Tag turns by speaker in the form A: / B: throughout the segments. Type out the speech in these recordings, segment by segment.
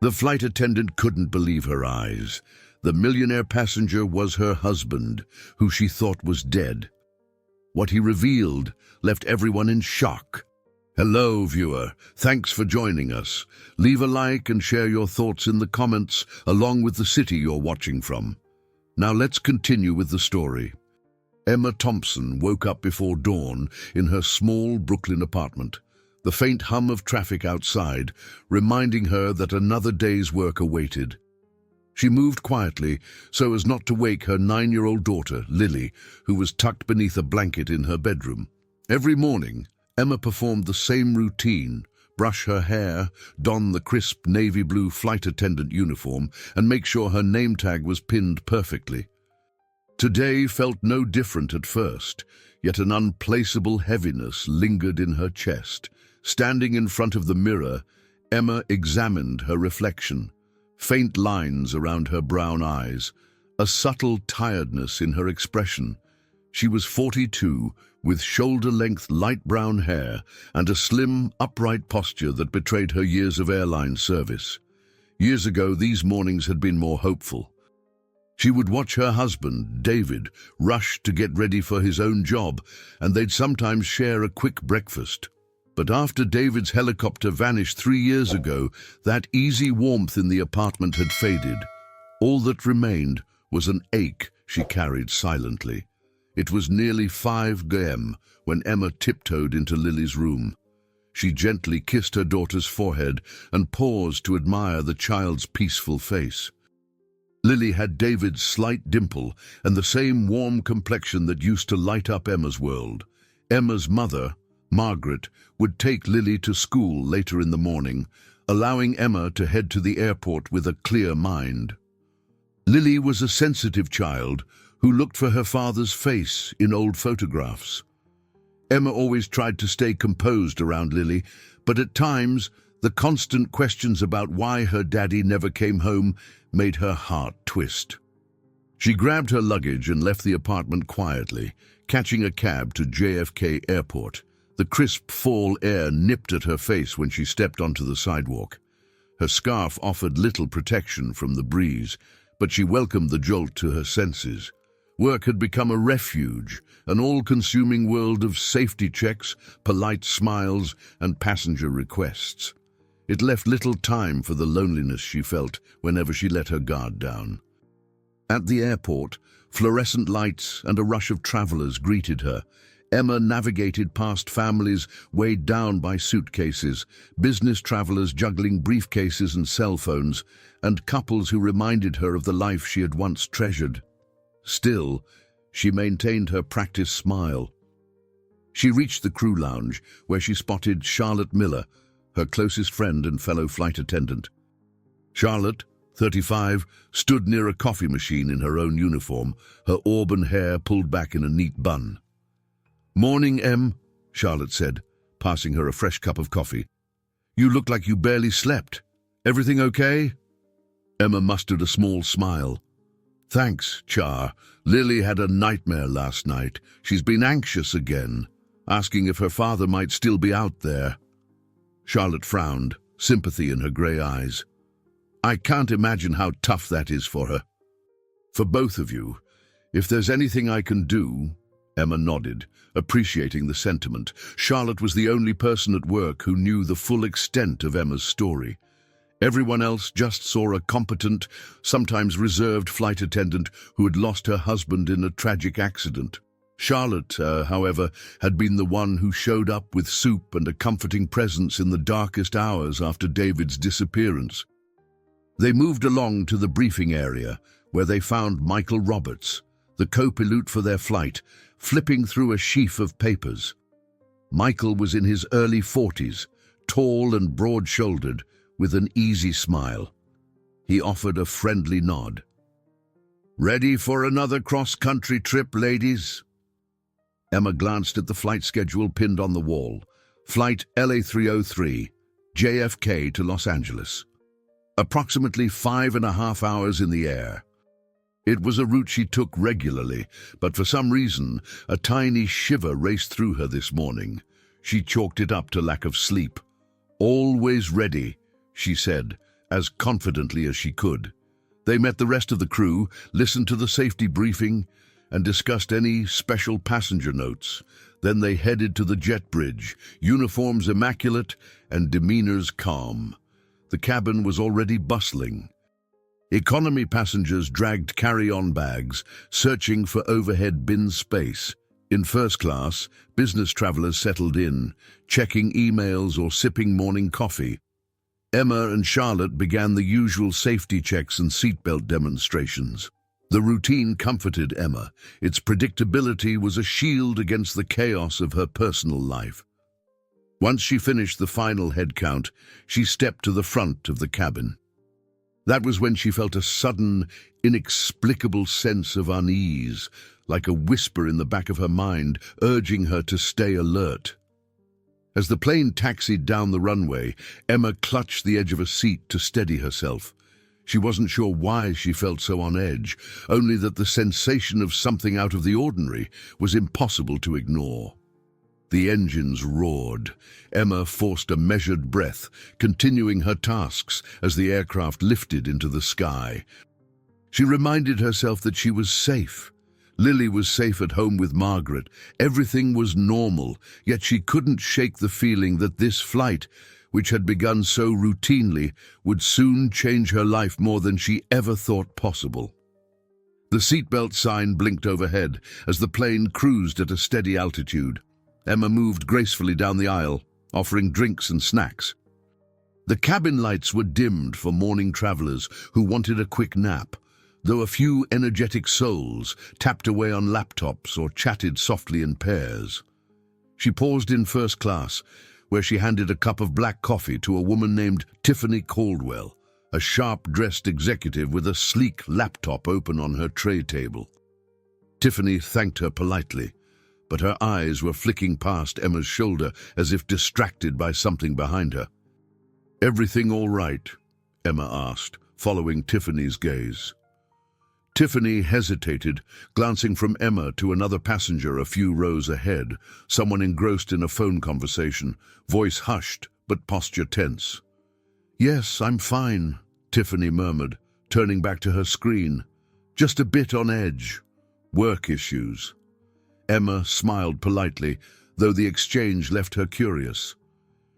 A: The flight attendant couldn't believe her eyes. The millionaire passenger was her husband, who she thought was dead. What he revealed left everyone in shock. Hello, viewer. Thanks for joining us. Leave a like and share your thoughts in the comments, along with the city you're watching from. Now let's continue with the story. Emma Thompson woke up before dawn in her small Brooklyn apartment, the faint hum of traffic outside reminding her that another day's work awaited. She moved quietly so as not to wake her 9-year-old daughter, Lily, who was tucked beneath a blanket in her bedroom. Every morning, Emma performed the same routine: brush her hair, don the crisp navy blue flight attendant uniform, and make sure her name tag was pinned perfectly. Today felt no different at first, yet an unplaceable heaviness lingered in her chest. Standing in front of the mirror, Emma examined her reflection. Faint lines around her brown eyes, a subtle tiredness in her expression. She was 42, with shoulder-length light brown hair and a slim, upright posture that betrayed her years of airline service. Years ago, these mornings had been more hopeful. She would watch her husband, David, rush to get ready for his own job, and they'd sometimes share a quick breakfast. But after David's helicopter vanished 3 years ago, that easy warmth in the apartment had faded. All that remained was an ache she carried silently. It was nearly 5 a.m. when Emma tiptoed into Lily's room. She gently kissed her daughter's forehead and paused to admire the child's peaceful face. Lily had David's slight dimple and the same warm complexion that used to light up Emma's world. Emma's mother, Margaret, would take Lily to school later in the morning, allowing Emma to head to the airport with a clear mind. Lily was a sensitive child who looked for her father's face in old photographs. Emma always tried to stay composed around Lily, but at times the constant questions about why her daddy never came home made her heart twist. She grabbed her luggage and left the apartment quietly, catching a cab to JFK Airport. The crisp fall air nipped at her face when she stepped onto the sidewalk. Her scarf offered little protection from the breeze, but she welcomed the jolt to her senses. Work had become a refuge, an all-consuming world of safety checks, polite smiles, and passenger requests. It left little time for the loneliness she felt whenever she let her guard down. At the airport, fluorescent lights and a rush of travelers greeted her. Emma navigated past families weighed down by suitcases, business travelers juggling briefcases and cell phones, and couples who reminded her of the life she had once treasured. Still, she maintained her practiced smile. She reached the crew lounge, where she spotted Charlotte Miller, her closest friend and fellow flight attendant. Charlotte, 35, stood near a coffee machine in her own uniform, her auburn hair pulled back in a neat bun. "Morning, Em," Charlotte said, passing her a fresh cup of coffee. "You look like you barely slept. Everything okay?" Emma mustered a small smile. "Thanks, Char. Lily had a nightmare last night. She's been anxious again, asking if her father might still be out there." Charlotte frowned, sympathy in her grey eyes. "I can't imagine how tough that is for her." "For both of you. If there's anything I can do..." Emma nodded, appreciating the sentiment. Charlotte was the only person at work who knew the full extent of Emma's story. Everyone else just saw a competent, sometimes reserved flight attendant who had lost her husband in a tragic accident. Charlotte, however, had been the one who showed up with soup and a comforting presence in the darkest hours after David's disappearance. They moved along to the briefing area, where they found Michael Roberts, the co-pilot for their flight, flipping through a sheaf of papers. Michael was in his early 40s, tall and broad-shouldered, with an easy smile. He offered a friendly nod. "Ready for another cross-country trip, ladies?" Emma glanced at the flight schedule pinned on the wall. Flight LA303, JFK to Los Angeles. Approximately 5.5 hours in the air. It was a route she took regularly, but for some reason, a tiny shiver raced through her this morning. She chalked it up to lack of sleep. "Always ready," she said, as confidently as she could. They met the rest of the crew, listened to the safety briefing, and discussed any special passenger notes. Then they headed to the jet bridge, uniforms immaculate and demeanors calm. The cabin was already bustling. Economy passengers dragged carry-on bags, searching for overhead bin space. In first class, business travelers settled in, checking emails or sipping morning coffee. Emma and Charlotte began the usual safety checks and seatbelt demonstrations. The routine comforted Emma. Its predictability was a shield against the chaos of her personal life. Once she finished the final head count, she stepped to the front of the cabin. That was when she felt a sudden, inexplicable sense of unease, like a whisper in the back of her mind, urging her to stay alert. As the plane taxied down the runway, Emma clutched the edge of a seat to steady herself. She wasn't sure why she felt so on edge, only that the sensation of something out of the ordinary was impossible to ignore. The engines roared. Emma forced a measured breath, continuing her tasks as the aircraft lifted into the sky. She reminded herself that she was safe. Lily was safe at home with Margaret. Everything was normal, yet she couldn't shake the feeling that this flight, which had begun so routinely, would soon change her life more than she ever thought possible. The seatbelt sign blinked overhead as the plane cruised at a steady altitude. Emma moved gracefully down the aisle, offering drinks and snacks. The cabin lights were dimmed for morning travelers who wanted a quick nap, though a few energetic souls tapped away on laptops or chatted softly in pairs. She paused in first class, where she handed a cup of black coffee to a woman named Tiffany Caldwell, a sharp-dressed executive with a sleek laptop open on her tray table. Tiffany thanked her politely, but her eyes were flicking past Emma's shoulder as if distracted by something behind her. "Everything all right?" Emma asked, following Tiffany's gaze. Tiffany hesitated, glancing from Emma to another passenger a few rows ahead, someone engrossed in a phone conversation, voice hushed but posture tense. "Yes, I'm fine," Tiffany murmured, turning back to her screen. "Just a bit on edge. Work issues." Emma smiled politely, though the exchange left her curious.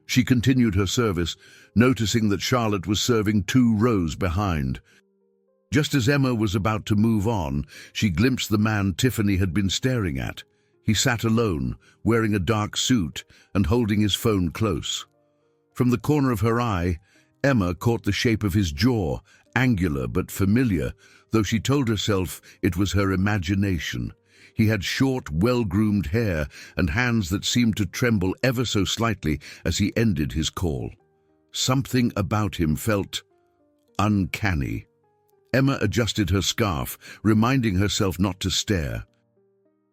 A: She continued her service, noticing that Charlotte was serving 2 rows behind. Just as Emma was about to move on, she glimpsed the man Tiffany had been staring at. He sat alone, wearing a dark suit and holding his phone close. From the corner of her eye, Emma caught the shape of his jaw, angular but familiar, though she told herself it was her imagination. He had short, well-groomed hair and hands that seemed to tremble ever so slightly as he ended his call. Something about him felt uncanny. Emma adjusted her scarf, reminding herself not to stare.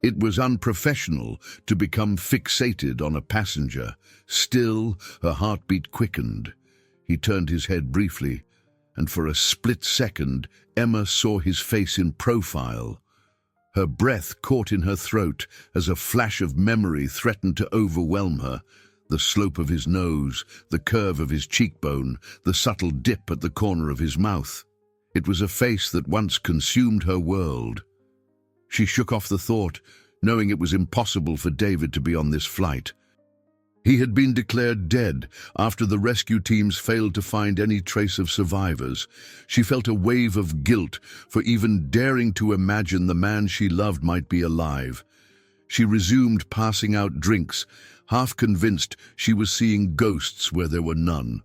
A: It was unprofessional to become fixated on a passenger. Still, her heartbeat quickened. He turned his head briefly, and for a split second, Emma saw his face in profile. Her breath caught in her throat as a flash of memory threatened to overwhelm her. The slope of his nose, the curve of his cheekbone, the subtle dip at the corner of his mouth. It was a face that once consumed her world. She shook off the thought, knowing it was impossible for David to be on this flight. He had been declared dead after the rescue teams failed to find any trace of survivors. She felt a wave of guilt for even daring to imagine the man she loved might be alive. She resumed passing out drinks, half convinced she was seeing ghosts where there were none.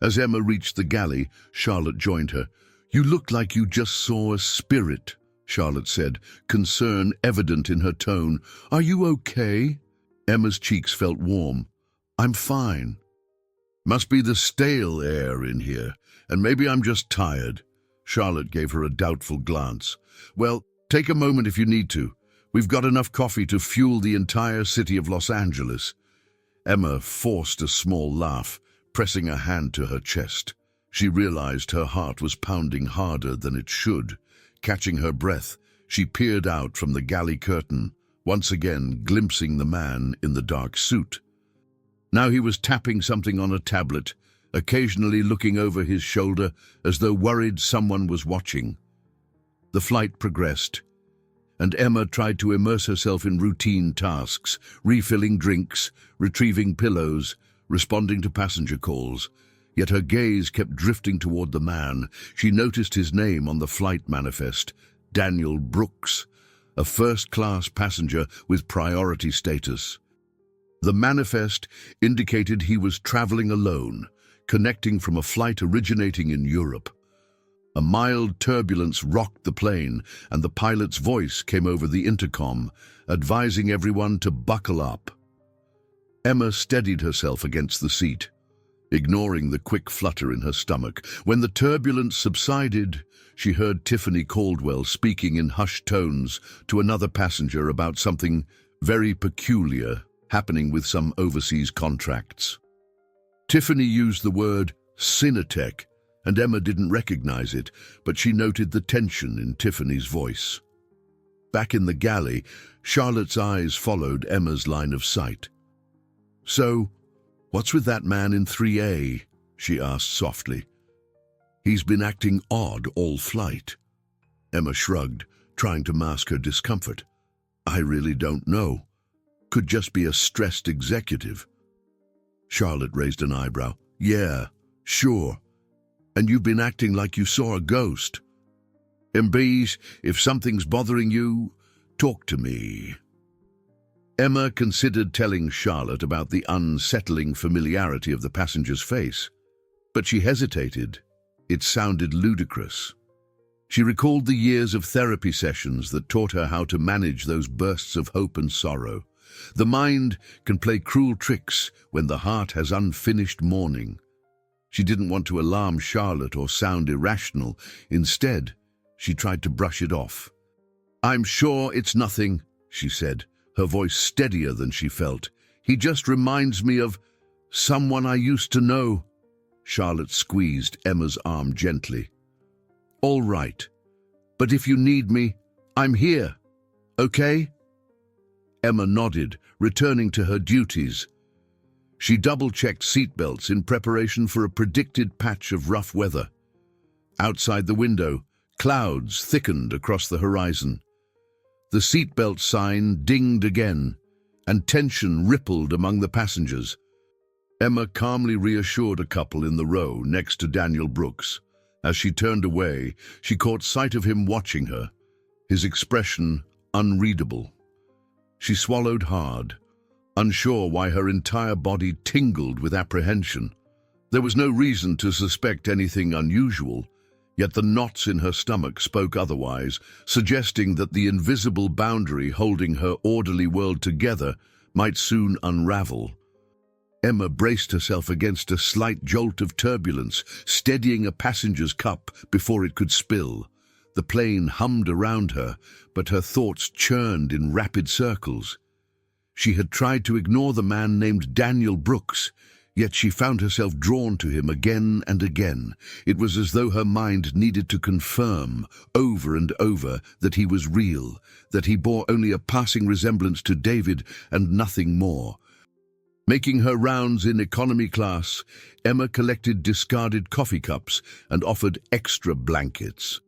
A: As Emma reached the galley, Charlotte joined her. "You look like you just saw a spirit," Charlotte said, concern evident in her tone. "Are you okay?" Emma's cheeks felt warm. "I'm fine." "Must be the stale air in here, and maybe I'm just tired." Charlotte gave her a doubtful glance. "Well, take a moment if you need to. We've got enough coffee to fuel the entire city of Los Angeles." Emma forced a small laugh, pressing a hand to her chest. She realized her heart was pounding harder than it should. Catching her breath, she peered out from the galley curtain, once again glimpsing the man in the dark suit. Now he was tapping something on a tablet, occasionally looking over his shoulder as though worried someone was watching. The flight progressed, and Emma tried to immerse herself in routine tasks, refilling drinks, retrieving pillows, responding to passenger calls. Yet her gaze kept drifting toward the man. She noticed his name on the flight manifest, Daniel Brooks, a first-class passenger with priority status. The manifest indicated he was traveling alone, connecting from a flight originating in Europe. A mild turbulence rocked the plane, and the pilot's voice came over the intercom, advising everyone to buckle up. Emma steadied herself against the seat, ignoring the quick flutter in her stomach. When the turbulence subsided, she heard Tiffany Caldwell speaking in hushed tones to another passenger about something very peculiar happening with some overseas contracts. Tiffany used the word Cinetech, and Emma didn't recognize it, but she noted the tension in Tiffany's voice. Back in the galley, Charlotte's eyes followed Emma's line of sight. "So, what's with that man in 3A?" she asked softly. "He's been acting odd all flight." Emma shrugged, trying to mask her discomfort. "I really don't know. Could just be a stressed executive." Charlotte raised an eyebrow. "Yeah, sure. And you've been acting like you saw a ghost. MBs, if something's bothering you, talk to me." Emma considered telling Charlotte about the unsettling familiarity of the passenger's face, but she hesitated. It sounded ludicrous. She recalled the years of therapy sessions that taught her how to manage those bursts of hope and sorrow. The mind can play cruel tricks when the heart has unfinished mourning. She didn't want to alarm Charlotte or sound irrational. Instead, she tried to brush it off. "I'm sure it's nothing," she said, her voice steadier than she felt. "He just reminds me of someone I used to know." Charlotte squeezed Emma's arm gently. "All right, but if you need me, I'm here, okay?" Emma nodded, returning to her duties. She double-checked seatbelts in preparation for a predicted patch of rough weather. Outside the window, clouds thickened across the horizon. The seatbelt sign dinged again, and tension rippled among the passengers. Emma calmly reassured a couple in the row next to Daniel Brooks. As she turned away, she caught sight of him watching her, his expression unreadable. She swallowed hard, unsure why her entire body tingled with apprehension. There was no reason to suspect anything unusual, yet the knots in her stomach spoke otherwise, suggesting that the invisible boundary holding her orderly world together might soon unravel. Emma braced herself against a slight jolt of turbulence, steadying a passenger's cup before it could spill. The plane hummed around her, but her thoughts churned in rapid circles. She had tried to ignore the man named Daniel Brooks, yet she found herself drawn to him again and again. It was as though her mind needed to confirm, over and over, that he was real, that he bore only a passing resemblance to David and nothing more. Making her rounds in economy class, Emma collected discarded coffee cups and offered extra blankets.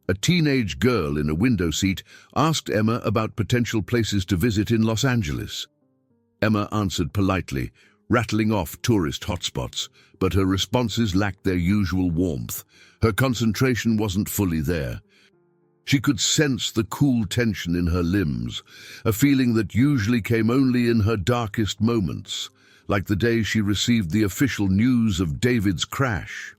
A: A teenage girl in a window seat asked Emma about potential places to visit in Los Angeles. Emma answered politely, rattling off tourist hotspots, but her responses lacked their usual warmth. Her concentration wasn't fully there. She could sense the cool tension in her limbs, a feeling that usually came only in her darkest moments, like the day she received the official news of David's crash.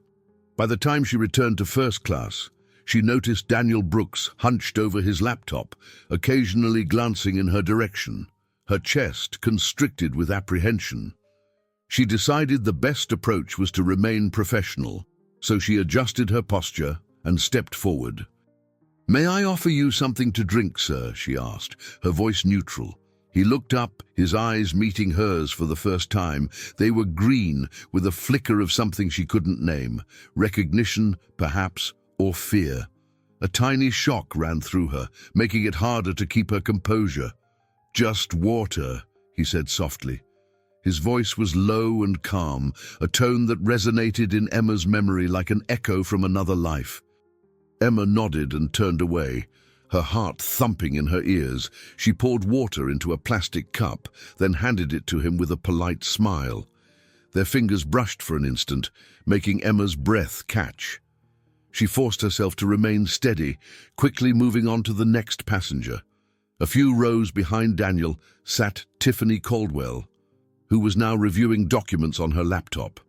A: By the time she returned to first class, she noticed Daniel Brooks hunched over his laptop, occasionally glancing in her direction, her chest constricted with apprehension. She decided the best approach was to remain professional, so she adjusted her posture and stepped forward. "May I offer you something to drink, sir?" she asked, her voice neutral. He looked up, his eyes meeting hers for the first time. They were green, with a flicker of something she couldn't name. Recognition, perhaps, or fear. A tiny shock ran through her, making it harder to keep her composure. "Just water," he said softly. His voice was low and calm, a tone that resonated in Emma's memory like an echo from another life. Emma nodded and turned away, her heart thumping in her ears. She poured water into a plastic cup, then handed it to him with a polite smile. Their fingers brushed for an instant, making Emma's breath catch. She forced herself to remain steady, quickly moving on to the next passenger. A few rows behind Daniel sat Tiffany Caldwell, who was now reviewing documents on her laptop.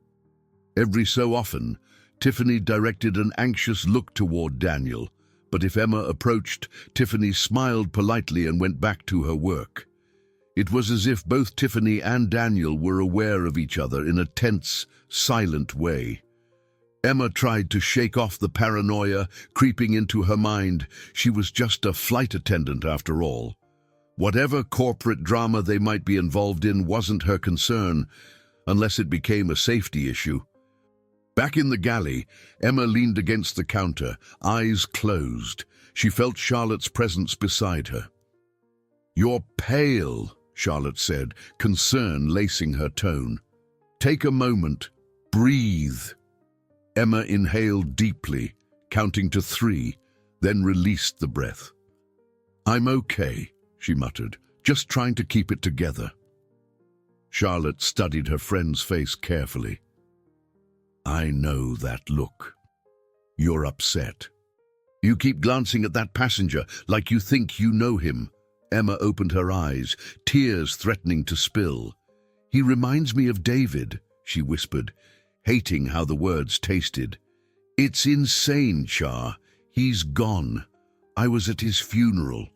A: Every so often, Tiffany directed an anxious look toward Daniel, but if Emma approached, Tiffany smiled politely and went back to her work. It was as if both Tiffany and Daniel were aware of each other in a tense, silent way. Emma tried to shake off the paranoia creeping into her mind. She was just a flight attendant after all. Whatever corporate drama they might be involved in wasn't her concern, unless it became a safety issue. Back in the galley, Emma leaned against the counter, eyes closed. She felt Charlotte's presence beside her. "You're pale," Charlotte said, concern lacing her tone. "Take a moment. Breathe." Emma inhaled deeply, counting to 3, then released the breath. "I'm okay," she muttered, "just trying to keep it together." Charlotte studied her friend's face carefully. "I know that look. You're upset. You keep glancing at that passenger like you think you know him." Emma opened her eyes, tears threatening to spill. "He reminds me of David," she whispered, hating how the words tasted. "It's insane, Char. He's gone. I was at his funeral."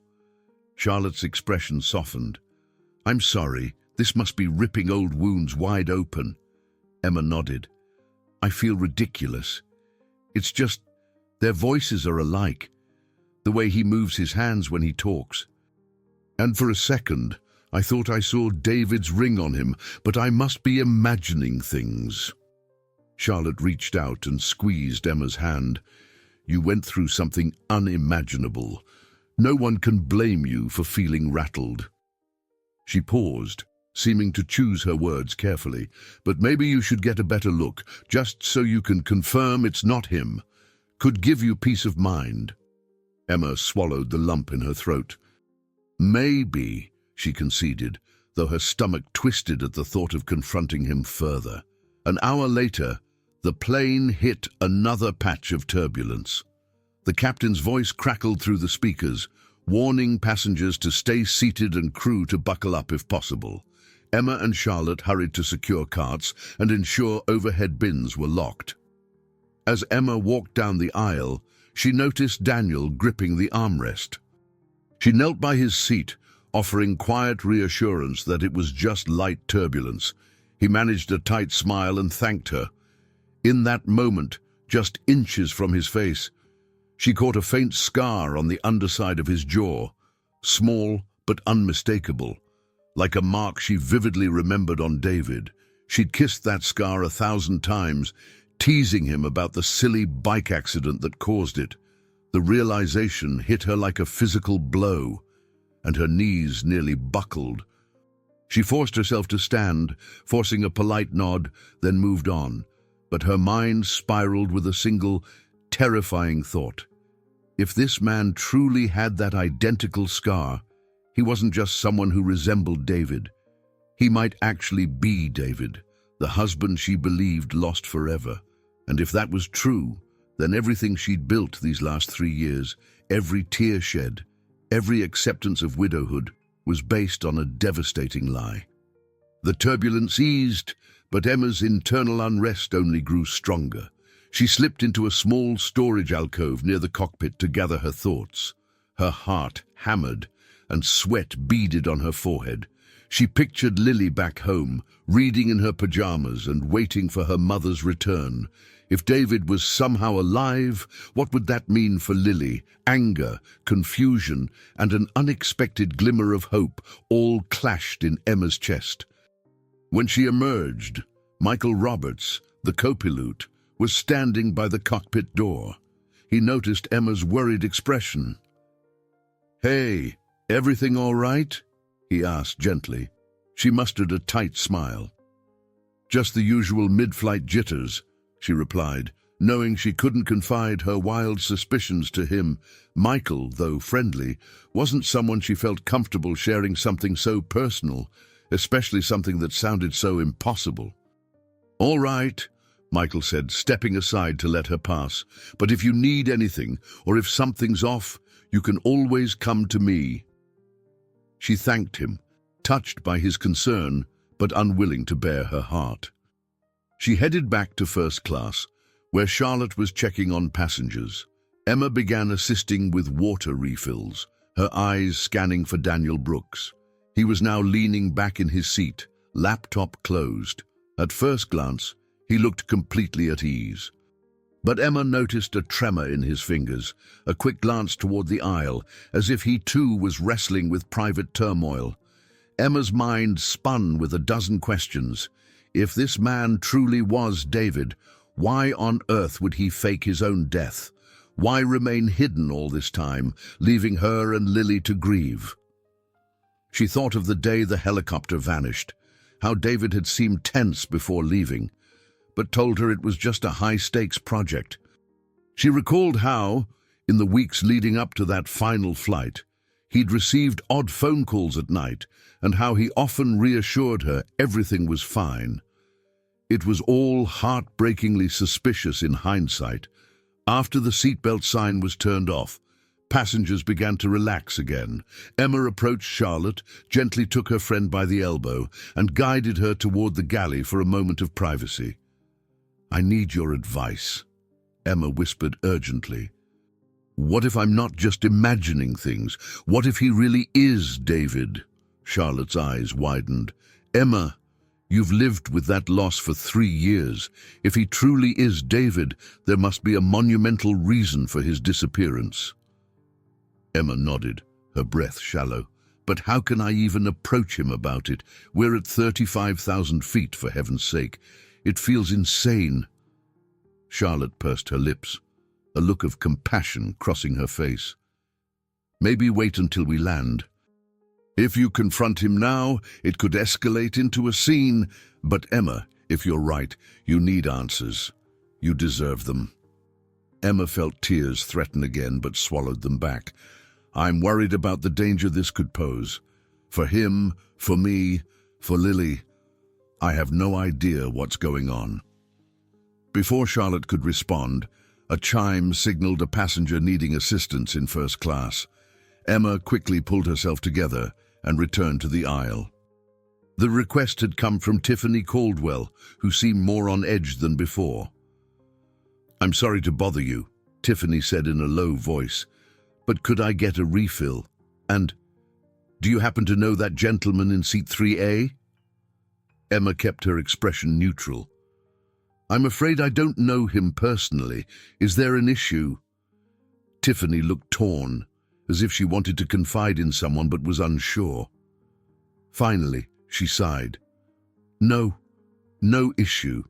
A: Charlotte's expression softened. "I'm sorry. This must be ripping old wounds wide open." Emma nodded. "I feel ridiculous. It's just, their voices are alike. The way he moves his hands when he talks. And for a second, I thought I saw David's ring on him, but I must be imagining things." Charlotte reached out and squeezed Emma's hand. "You went through something unimaginable. No one can blame you for feeling rattled." She paused, seeming to choose her words carefully. "But maybe you should get a better look, just so you can confirm it's not him. Could give you peace of mind." Emma swallowed the lump in her throat. "Maybe," she conceded, though her stomach twisted at the thought of confronting him further. An hour later, the plane hit another patch of turbulence. The captain's voice crackled through the speakers, warning passengers to stay seated and crew to buckle up if possible. Emma and Charlotte hurried to secure carts and ensure overhead bins were locked. As Emma walked down the aisle, she noticed Daniel gripping the armrest. She knelt by his seat, offering quiet reassurance that it was just light turbulence. He managed a tight smile and thanked her. In that moment, just inches from his face, she caught a faint scar on the underside of his jaw, small but unmistakable, like a mark she vividly remembered on David. She'd kissed that scar 1,000 times, teasing him about the silly bike accident that caused it. The realization hit her like a physical blow, and her knees nearly buckled. She forced herself to stand, forcing a polite nod, then moved on. But her mind spiraled with a single, terrifying thought. If this man truly had that identical scar, he wasn't just someone who resembled David. He might actually be David, the husband she believed lost forever. And if that was true, then everything she'd built these last 3 years, every tear shed, every acceptance of widowhood, was based on a devastating lie. The turbulence eased, but Emma's internal unrest only grew stronger. She slipped into a small storage alcove near the cockpit to gather her thoughts. Her heart hammered, and sweat beaded on her forehead. She pictured Lily back home, reading in her pajamas and waiting for her mother's return. If David was somehow alive, what would that mean for Lily? Anger, confusion, and an unexpected glimmer of hope all clashed in Emma's chest. When she emerged, Michael Roberts, the co-pilot, was standing by the cockpit door. He noticed Emma's worried expression. "Hey, everything all right?" he asked gently. She mustered a tight smile. Just the usual mid-flight jitters, she replied, knowing she couldn't confide her wild suspicions to him. Michael, though friendly, wasn't someone she felt comfortable sharing something so personal, especially something that sounded so impossible. "All right," Michael said, stepping aside to let her pass. "But if you need anything, or if something's off, you can always come to me." She thanked him, touched by his concern, but unwilling to bare her heart. She headed back to first class, where Charlotte was checking on passengers. Emma began assisting with water refills, her eyes scanning for Daniel Brooks. He was now leaning back in his seat, laptop closed. At first glance, he looked completely at ease. But Emma noticed a tremor in his fingers, a quick glance toward the aisle, as if he too was wrestling with private turmoil. Emma's mind spun with a dozen questions. If this man truly was David, why on earth would he fake his own death? Why remain hidden all this time, leaving her and Lily to grieve? She thought of the day the helicopter vanished, how David had seemed tense before leaving, but told her it was just a high-stakes project. She recalled how, in the weeks leading up to that final flight, he'd received odd phone calls at night, and how he often reassured her everything was fine. It was all heartbreakingly suspicious in hindsight. After the seatbelt sign was turned off, passengers began to relax again. Emma approached Charlotte, gently took her friend by the elbow, and guided her toward the galley for a moment of privacy. "I need your advice," Emma whispered urgently. "What if I'm not just imagining things? What if he really is David?" Charlotte's eyes widened. "Emma, you've lived with that loss for 3 years. If he truly is David, there must be a monumental reason for his disappearance." Emma nodded, her breath shallow. "But how can I even approach him about it? We're at 35,000 feet, for heaven's sake. It feels insane." Charlotte pursed her lips, a look of compassion crossing her face. "Maybe wait until we land. If you confront him now, it could escalate into a scene. But Emma, if you're right, you need answers. You deserve them." Emma felt tears threaten again, but swallowed them back. "I'm worried about the danger this could pose. For him, for me, for Lily. I have no idea what's going on." Before Charlotte could respond, a chime signaled a passenger needing assistance in first class. Emma quickly pulled herself together and returned to the aisle. The request had come from Tiffany Caldwell, who seemed more on edge than before. "I'm sorry to bother you," Tiffany said in a low voice, "but could I get a refill? And do you happen to know that gentleman in seat 3A? Emma kept her expression neutral. "I'm afraid I don't know him personally. Is there an issue?" Tiffany looked torn, as if she wanted to confide in someone but was unsure. Finally, she sighed. No issue.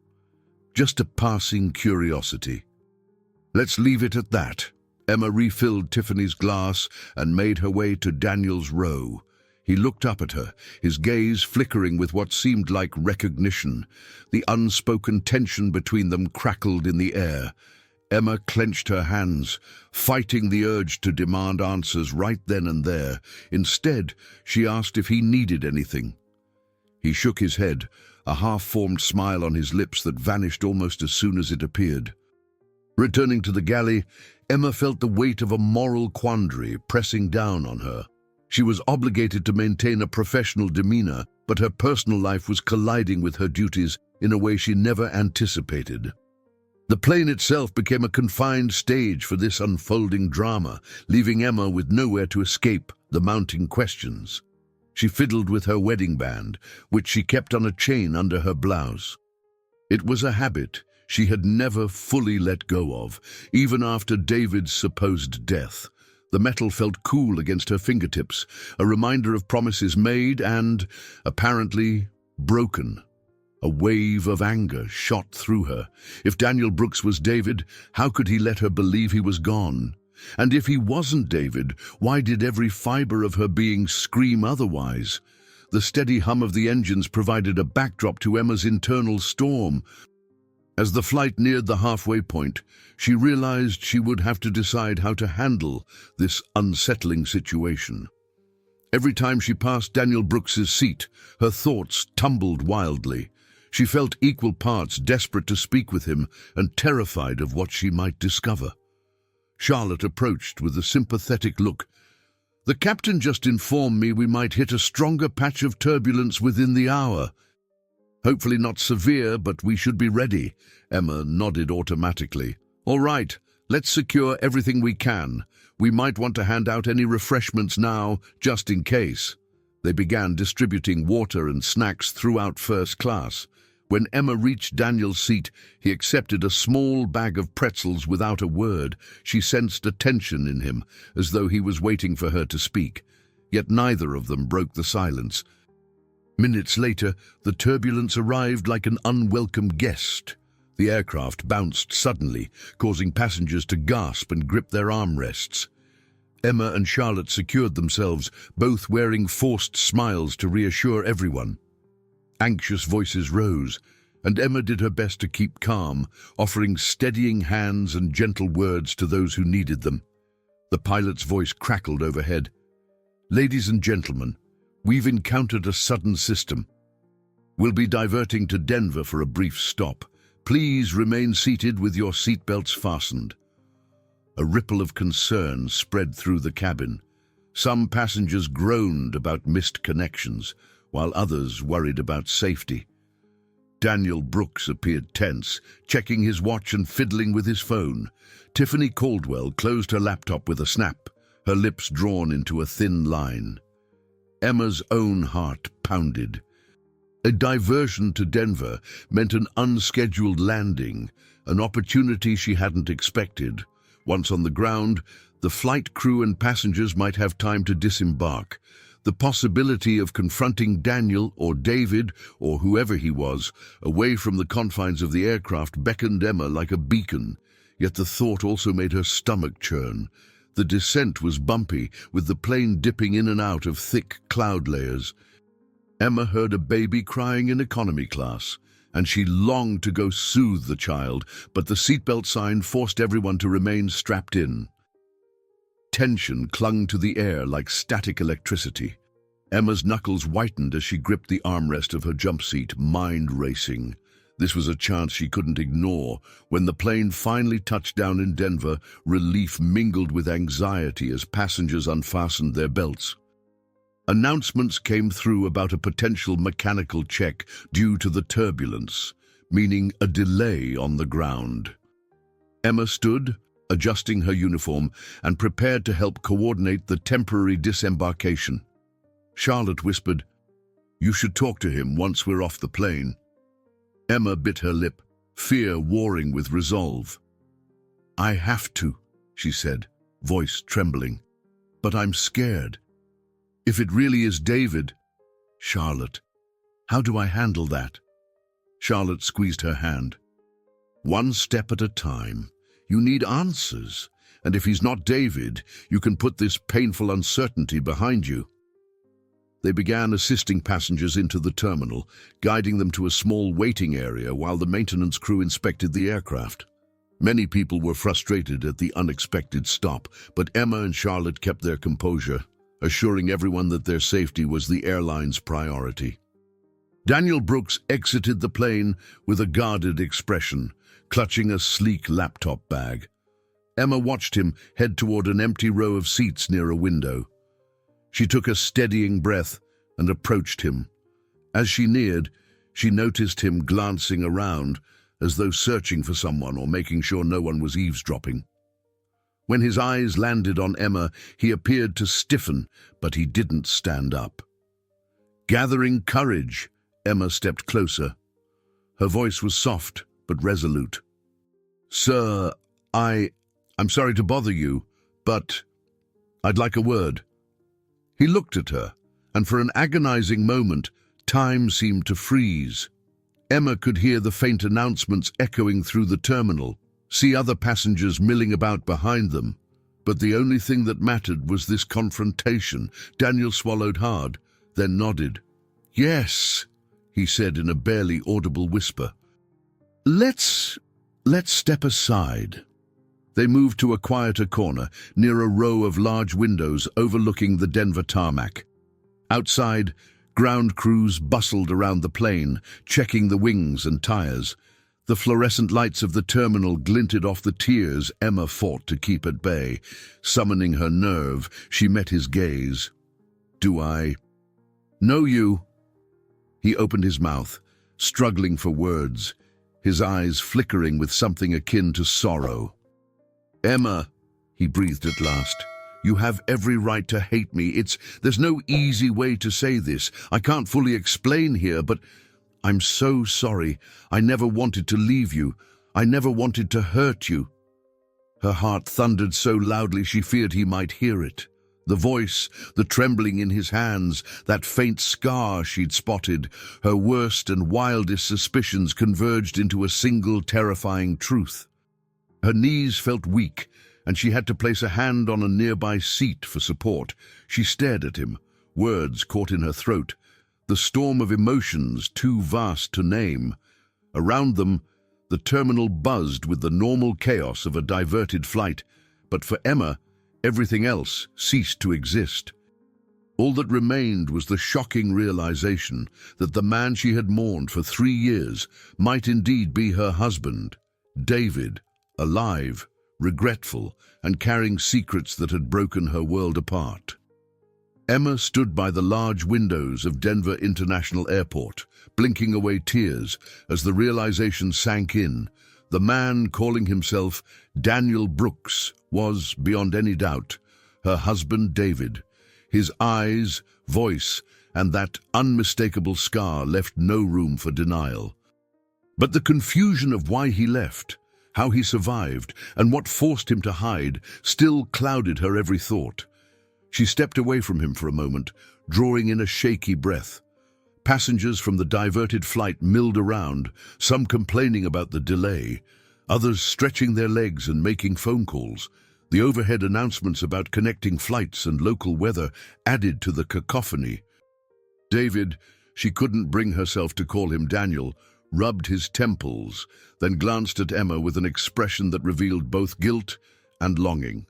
A: Just a passing curiosity." "Let's leave it at that." Emma refilled Tiffany's glass and made her way to Daniel's row. He looked up at her, his gaze flickering with what seemed like recognition. The unspoken tension between them crackled in the air. Emma clenched her hands, fighting the urge to demand answers right then and there. Instead, she asked if he needed anything. He shook his head, a half-formed smile on his lips that vanished almost as soon as it appeared. Returning to the galley, Emma felt the weight of a moral quandary pressing down on her. She was obligated to maintain a professional demeanor, but her personal life was colliding with her duties in a way she never anticipated. The plane itself became a confined stage for this unfolding drama, leaving Emma with nowhere to escape the mounting questions. She fiddled with her wedding band, which she kept on a chain under her blouse. It was a habit she had never fully let go of, even after David's supposed death. The metal felt cool against her fingertips, a reminder of promises made and, apparently, broken. A wave of anger shot through her. If Daniel Brooks was David, how could he let her believe he was gone? And if he wasn't David, why did every fiber of her being scream otherwise? The steady hum of the engines provided a backdrop to Emma's internal storm. As the flight neared the halfway point, she realized she would have to decide how to handle this unsettling situation. Every time she passed Daniel Brooks's seat, her thoughts tumbled wildly. She felt equal parts desperate to speak with him and terrified of what she might discover. Charlotte approached with a sympathetic look. "The captain just informed me we might hit a stronger patch of turbulence within the hour. Hopefully not severe, but we should be ready." Emma nodded automatically. "All right, let's secure everything we can. We might want to hand out any refreshments now, just in case." They began distributing water and snacks throughout first class. When Emma reached Daniel's seat, he accepted a small bag of pretzels without a word. She sensed a tension in him, as though he was waiting for her to speak. Yet neither of them broke the silence. Minutes later, the turbulence arrived like an unwelcome guest. The aircraft bounced suddenly, causing passengers to gasp and grip their armrests. Emma and Charlotte secured themselves, both wearing forced smiles to reassure everyone. Anxious voices rose, and Emma did her best to keep calm, offering steadying hands and gentle words to those who needed them. The pilot's voice crackled overhead. "Ladies and gentlemen, we've encountered a sudden system. We'll be diverting to Denver for a brief stop. Please remain seated with your seatbelts fastened." A ripple of concern spread through the cabin. Some passengers groaned about missed connections, while others worried about safety. Daniel Brooks appeared tense, checking his watch and fiddling with his phone. Tiffany Caldwell closed her laptop with a snap, her lips drawn into a thin line. Emma's own heart pounded. A diversion to Denver meant an unscheduled landing, an opportunity she hadn't expected. Once on the ground, the flight crew and passengers might have time to disembark. The possibility of confronting Daniel or David, or whoever he was, away from the confines of the aircraft beckoned Emma like a beacon. Yet the thought also made her stomach churn. The descent was bumpy, with the plane dipping in and out of thick cloud layers. Emma heard a baby crying in economy class, and she longed to go soothe the child, but the seatbelt sign forced everyone to remain strapped in. Tension clung to the air like static electricity. Emma's knuckles whitened as she gripped the armrest of her jump seat, mind racing. This was a chance she couldn't ignore. When the plane finally touched down in Denver, relief mingled with anxiety as passengers unfastened their belts. Announcements came through about a potential mechanical check due to the turbulence, meaning a delay on the ground. Emma stood, adjusting her uniform, and prepared to help coordinate the temporary disembarkation. Charlotte whispered, "You should talk to him once we're off the plane." Emma bit her lip, fear warring with resolve. "I have to," she said, voice trembling. "But I'm scared. If it really is David..." "Charlotte, how do I handle that?" Charlotte squeezed her hand. "One step at a time. You need answers, and if he's not David, you can put this painful uncertainty behind you." They began assisting passengers into the terminal, guiding them to a small waiting area while the maintenance crew inspected the aircraft. Many people were frustrated at the unexpected stop, but Emma and Charlotte kept their composure, assuring everyone that their safety was the airline's priority. Daniel Brooks exited the plane with a guarded expression, clutching a sleek laptop bag. Emma watched him head toward an empty row of seats near a window. She took a steadying breath and approached him. As she neared, she noticed him glancing around, as though searching for someone or making sure no one was eavesdropping. When his eyes landed on Emma, he appeared to stiffen, but he didn't stand up. Gathering courage, Emma stepped closer. Her voice was soft but resolute. "Sir, I'm sorry to bother you, but I'd like a word." He looked at her, and for an agonizing moment, time seemed to freeze. Emma could hear the faint announcements echoing through the terminal, see other passengers milling about behind them. But the only thing that mattered was this confrontation. Daniel swallowed hard, then nodded. Yes, he said in a barely audible whisper. Let's step aside. They moved to a quieter corner, near a row of large windows overlooking the Denver tarmac. Outside, ground crews bustled around the plane, checking the wings and tires. The fluorescent lights of the terminal glinted off the tears Emma fought to keep at bay. Summoning her nerve, she met his gaze. "Do I know you?" He opened his mouth, struggling for words, his eyes flickering with something akin to sorrow. "Emma," he breathed at last, "you have every right to hate me. There's no easy way to say this. I can't fully explain here, but I'm so sorry. I never wanted to leave you. I never wanted to hurt you." Her heart thundered so loudly she feared he might hear it. The voice, the trembling in his hands, that faint scar she'd spotted, her worst and wildest suspicions converged into a single terrifying truth. Her knees felt weak, and she had to place a hand on a nearby seat for support. She stared at him, words caught in her throat, the storm of emotions too vast to name. Around them, the terminal buzzed with the normal chaos of a diverted flight, but for Emma, everything else ceased to exist. All that remained was the shocking realization that the man she had mourned for 3 years might indeed be her husband, David, alive, regretful, and carrying secrets that had broken her world apart. Emma stood by the large windows of Denver International Airport, blinking away tears as the realization sank in. The man calling himself Daniel Brooks was, beyond any doubt, her husband David. His eyes, voice, and that unmistakable scar left no room for denial. But the confusion of why he left, how he survived, and what forced him to hide still clouded her every thought. She stepped away from him for a moment, drawing in a shaky breath. Passengers from the diverted flight milled around, some complaining about the delay, others stretching their legs and making phone calls. The overhead announcements about connecting flights and local weather added to the cacophony. David, she couldn't bring herself to call him Daniel, rubbed his temples, then glanced at Emma with an expression that revealed both guilt and longing.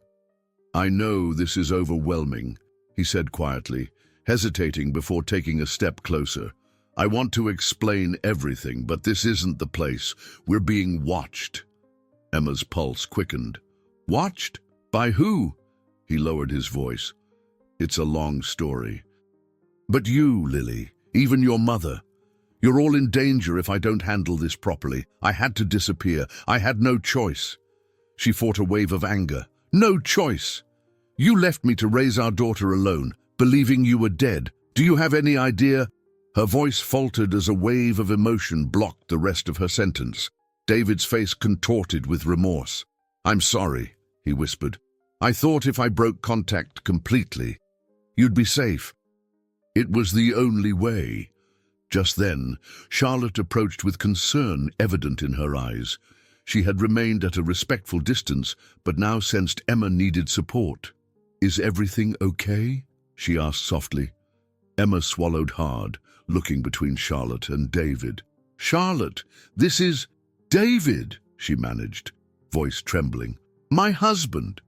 A: "I know this is overwhelming," he said quietly, hesitating before taking a step closer. "I want to explain everything, but this isn't the place. We're being watched." Emma's pulse quickened. "Watched? By who?" He lowered his voice. "It's a long story. But you, Lily, even your mother, you're all in danger if I don't handle this properly. I had to disappear. I had no choice." She fought a wave of anger. "No choice! You left me to raise our daughter alone, believing you were dead. Do you have any idea?" Her voice faltered as a wave of emotion blocked the rest of her sentence. David's face contorted with remorse. "I'm sorry," he whispered. "I thought if I broke contact completely, you'd be safe." It was the only way. Just then, Charlotte approached with concern evident in her eyes. She had remained at a respectful distance, but now sensed Emma needed support. "Is everything okay?" she asked softly. Emma swallowed hard, looking between Charlotte and David. "Charlotte, this is David," she managed, voice trembling. "My husband."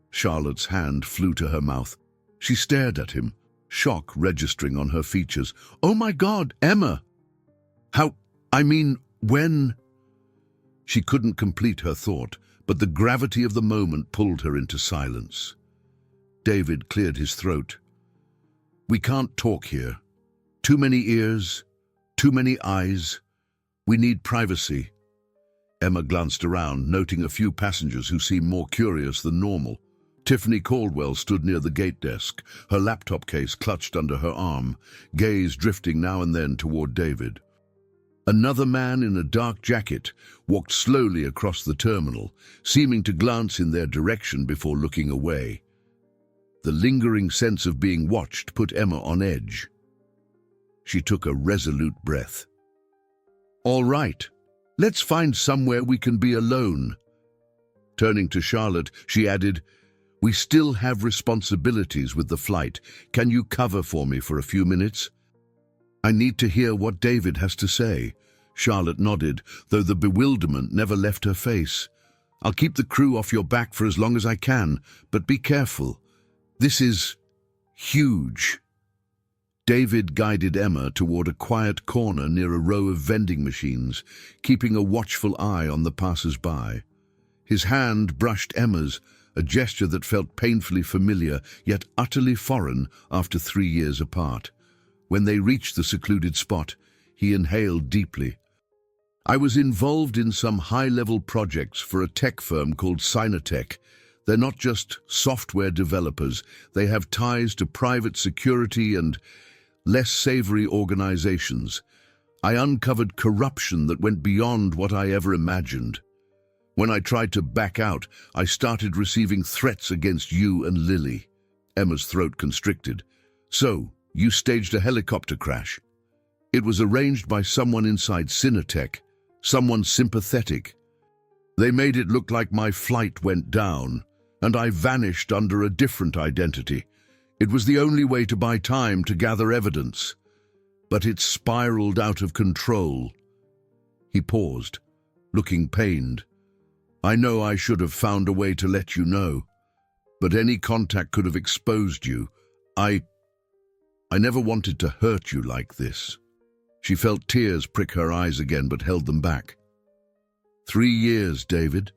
A: Charlotte's hand flew to her mouth. She stared at him, shock registering on her features. "Oh my God, Emma! When?" She couldn't complete her thought, but the gravity of the moment pulled her into silence. David cleared his throat. "We can't talk here. Too many ears, too many eyes. We need privacy." Emma glanced around, noting a few passengers who seemed more curious than normal. Tiffany Caldwell stood near the gate desk, her laptop case clutched under her arm, gaze drifting now and then toward David. Another man in a dark jacket walked slowly across the terminal, seeming to glance in their direction before looking away. The lingering sense of being watched put Emma on edge. She took a resolute breath. "All right, let's find somewhere we can be alone." Turning to Charlotte, she added, "We still have responsibilities with the flight. Can you cover for me for a few minutes?" I need to hear what David has to say. Charlotte nodded, though the bewilderment never left her face. I'll keep the crew off your back for as long as I can, but be careful. This is huge. David guided Emma toward a quiet corner near a row of vending machines, keeping a watchful eye on the passers-by. His hand brushed Emma's, a gesture that felt painfully familiar, yet utterly foreign after 3 years apart. When they reached the secluded spot, he inhaled deeply. I was involved in some high-level projects for a tech firm called Synatech. They're not just software developers, they have ties to private security and less savory organizations. I uncovered corruption that went beyond what I ever imagined. When I tried to back out, I started receiving threats against you and Lily. Emma's throat constricted. So, you staged a helicopter crash. It was arranged by someone inside Synatech, someone sympathetic. They made it look like my flight went down, and I vanished under a different identity. It was the only way to buy time to gather evidence. But it spiraled out of control. He paused, looking pained. I know I should have found a way to let you know, but any contact could have exposed you. I never wanted to hurt you like this. She felt tears prick her eyes again, but held them back. 3 years, David.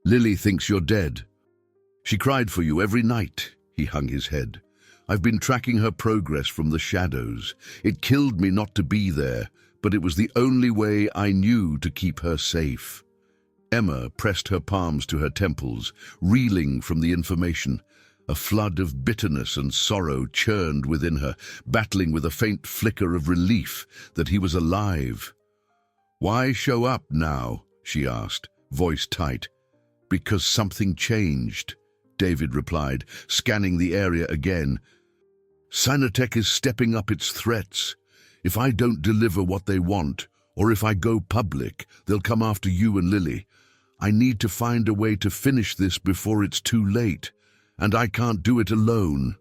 A: Lily thinks you're dead. She cried for you every night. He hung his head. I've been tracking her progress from the shadows. It killed me not to be there, but it was the only way I knew to keep her safe. Emma pressed her palms to her temples, reeling from the information. A flood of bitterness and sorrow churned within her, battling with a faint flicker of relief that he was alive. Why show up now? She asked, voice tight. Because something changed, David replied, scanning the area again. Synatech is stepping up its threats. If I don't deliver what they want, or if I go public, they'll come after you and Lily. I need to find a way to finish this before it's too late, and I can't do it alone.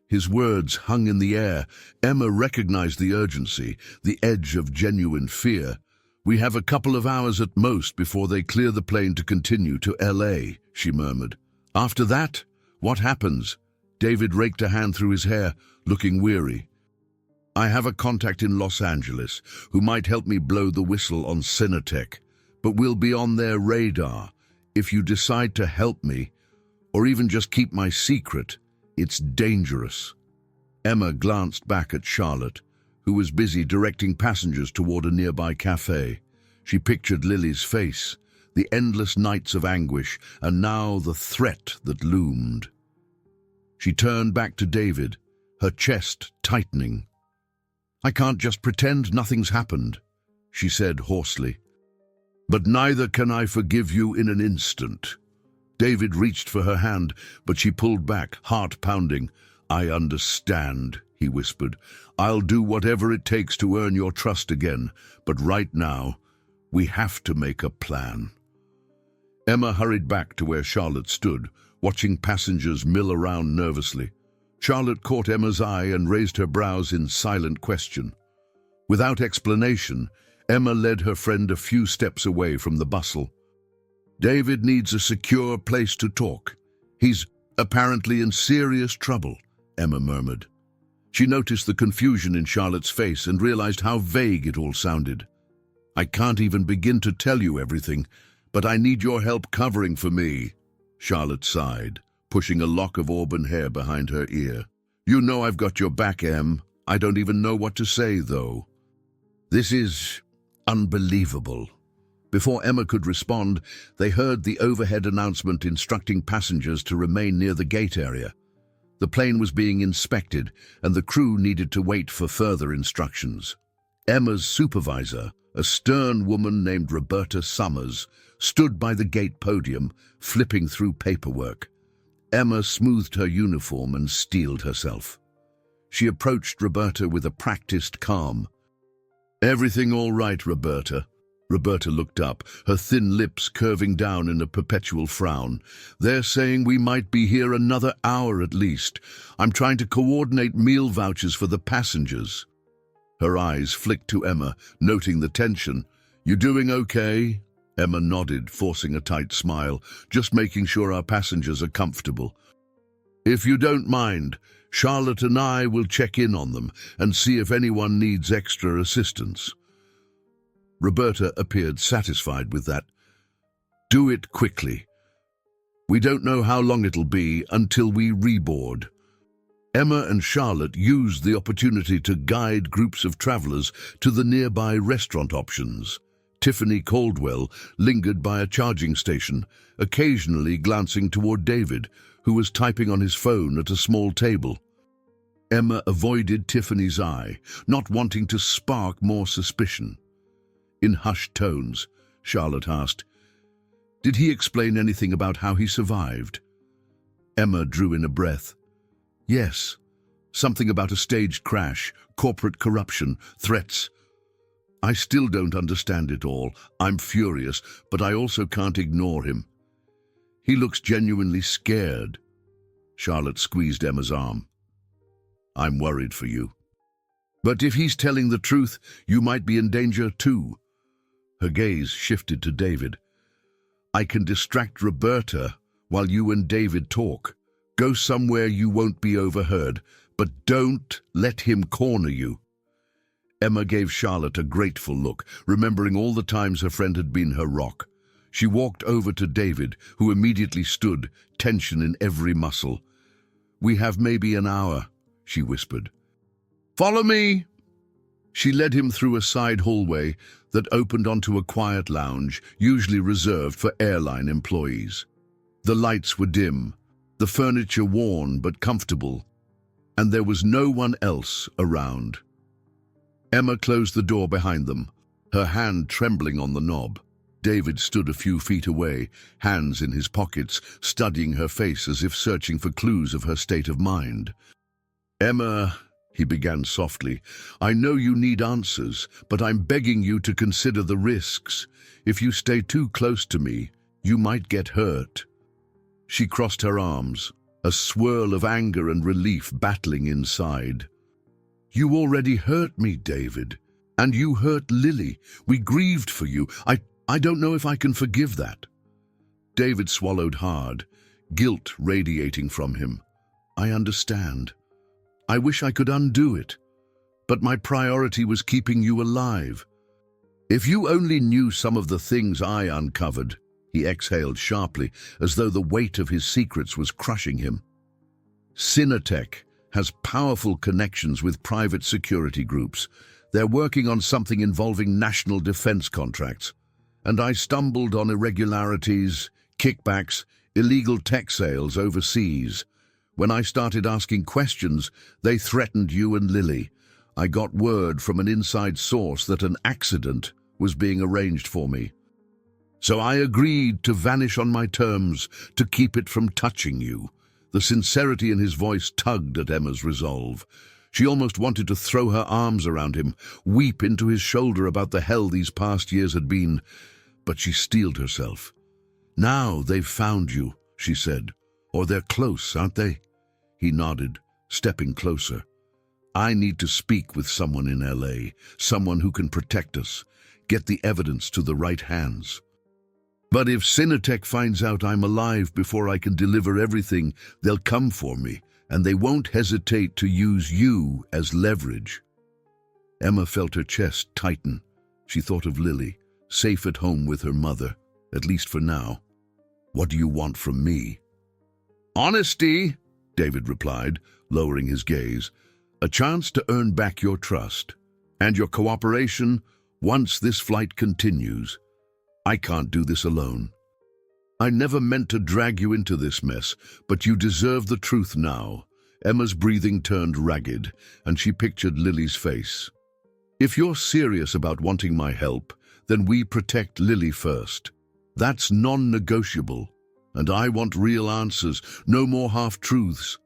A: His words hung in the air. Emma recognized the urgency, the edge of genuine fear. We have a couple of hours at most before they clear the plane to continue to LA, she murmured. After that, what happens? David raked a hand through his hair, looking weary. I have a contact in Los Angeles who might help me blow the whistle on Synatech, but we'll be on their radar. If you decide to help me, or even just keep my secret, it's dangerous. Emma glanced back at Charlotte, who was busy directing passengers toward a nearby cafe. She pictured Lily's face, the endless nights of anguish, and now the threat that loomed. She turned back to David, her chest tightening. I can't just pretend nothing's happened, she said hoarsely. But neither can I forgive you in an instant. David reached for her hand, but she pulled back, heart pounding. I understand, he whispered. I'll do whatever it takes to earn your trust again, but right now, we have to make a plan. Emma hurried back to where Charlotte stood, watching passengers mill around nervously. Charlotte caught Emma's eye and raised her brows in silent question. Without explanation, Emma led her friend a few steps away from the bustle. David needs a secure place to talk. He's apparently in serious trouble, Emma murmured. She noticed the confusion in Charlotte's face and realized how vague it all sounded. I can't even begin to tell you everything, but I need your help covering for me, Charlotte sighed, pushing a lock of auburn hair behind her ear. You know I've got your back, Em. I don't even know what to say, though. This is unbelievable. Before Emma could respond, they heard the overhead announcement instructing passengers to remain near the gate area. The plane was being inspected, and the crew needed to wait for further instructions. Emma's supervisor, a stern woman named Roberta Summers, stood by the gate podium, flipping through paperwork. Emma smoothed her uniform and steeled herself. She approached Roberta with a practiced calm. Everything all right, Roberta? Roberta looked up, her thin lips curving down in a perpetual frown. They're saying we might be here another hour at least. I'm trying to coordinate meal vouchers for the passengers. Her eyes flicked to Emma, noting the tension. "You doing okay?" Emma nodded, forcing a tight smile, "Just making sure our passengers are comfortable. If you don't mind, Charlotte and I will check in on them and see if anyone needs extra assistance." Roberta appeared satisfied with that. "Do it quickly. We don't know how long it'll be until we reboard." Emma and Charlotte used the opportunity to guide groups of travelers to the nearby restaurant options. Tiffany Caldwell lingered by a charging station, occasionally glancing toward David, who was typing on his phone at a small table. Emma avoided Tiffany's eye, not wanting to spark more suspicion. In hushed tones, Charlotte asked, "Did he explain anything about how he survived?" Emma drew in a breath. "Yes, something about a staged crash, corporate corruption, threats. I still don't understand it all. I'm furious, but I also can't ignore him. He looks genuinely scared." Charlotte squeezed Emma's arm. "I'm worried for you. But if he's telling the truth, you might be in danger too." Her gaze shifted to David. "I can distract Roberta while you and David talk. Go somewhere you won't be overheard, but don't let him corner you." Emma gave Charlotte a grateful look, remembering all the times her friend had been her rock. She walked over to David, who immediately stood, tension in every muscle. "We have maybe an hour," she whispered. "Follow me!" She led him through a side hallway that opened onto a quiet lounge, usually reserved for airline employees. The lights were dim, the furniture worn but comfortable, and there was no one else around. Emma closed the door behind them, her hand trembling on the knob. David stood a few feet away, hands in his pockets, studying her face as if searching for clues of her state of mind. "Emma," he began softly, "I know you need answers, but I'm begging you to consider the risks. If you stay too close to me, you might get hurt." She crossed her arms, a swirl of anger and relief battling inside. "You already hurt me, David, and you hurt Lily. We grieved for you. I don't know if I can forgive that." David swallowed hard, guilt radiating from him. "I understand. I wish I could undo it, but my priority was keeping you alive. If you only knew some of the things I uncovered." He exhaled sharply, as though the weight of his secrets was crushing him. "Cinetech has powerful connections with private security groups. They're working on something involving national defense contracts. And I stumbled on irregularities, kickbacks, illegal tech sales overseas. When I started asking questions, they threatened you and Lily. I got word from an inside source that an accident was being arranged for me. So I agreed to vanish on my terms to keep it from touching you." The sincerity in his voice tugged at Emma's resolve. She almost wanted to throw her arms around him, weep into his shoulder about the hell these past years had been, but she steeled herself. "Now they've found you," she said. "Or they're close, aren't they?" He nodded, stepping closer. "I need to speak with someone in LA, someone who can protect us, get the evidence to the right hands. But if Cinetech finds out I'm alive before I can deliver everything, they'll come for me, and they won't hesitate to use you as leverage." Emma felt her chest tighten. She thought of Lily, safe at home with her mother, at least for now. "What do you want from me?" "Honesty," David replied, lowering his gaze. "A chance to earn back your trust, and your cooperation once this flight continues. I can't do this alone. I never meant to drag you into this mess, but you deserve the truth now." Emma's breathing turned ragged, and she pictured Lily's face. "If you're serious about wanting my help, then we protect Lily first. That's non-negotiable, and I want real answers, no more half-truths."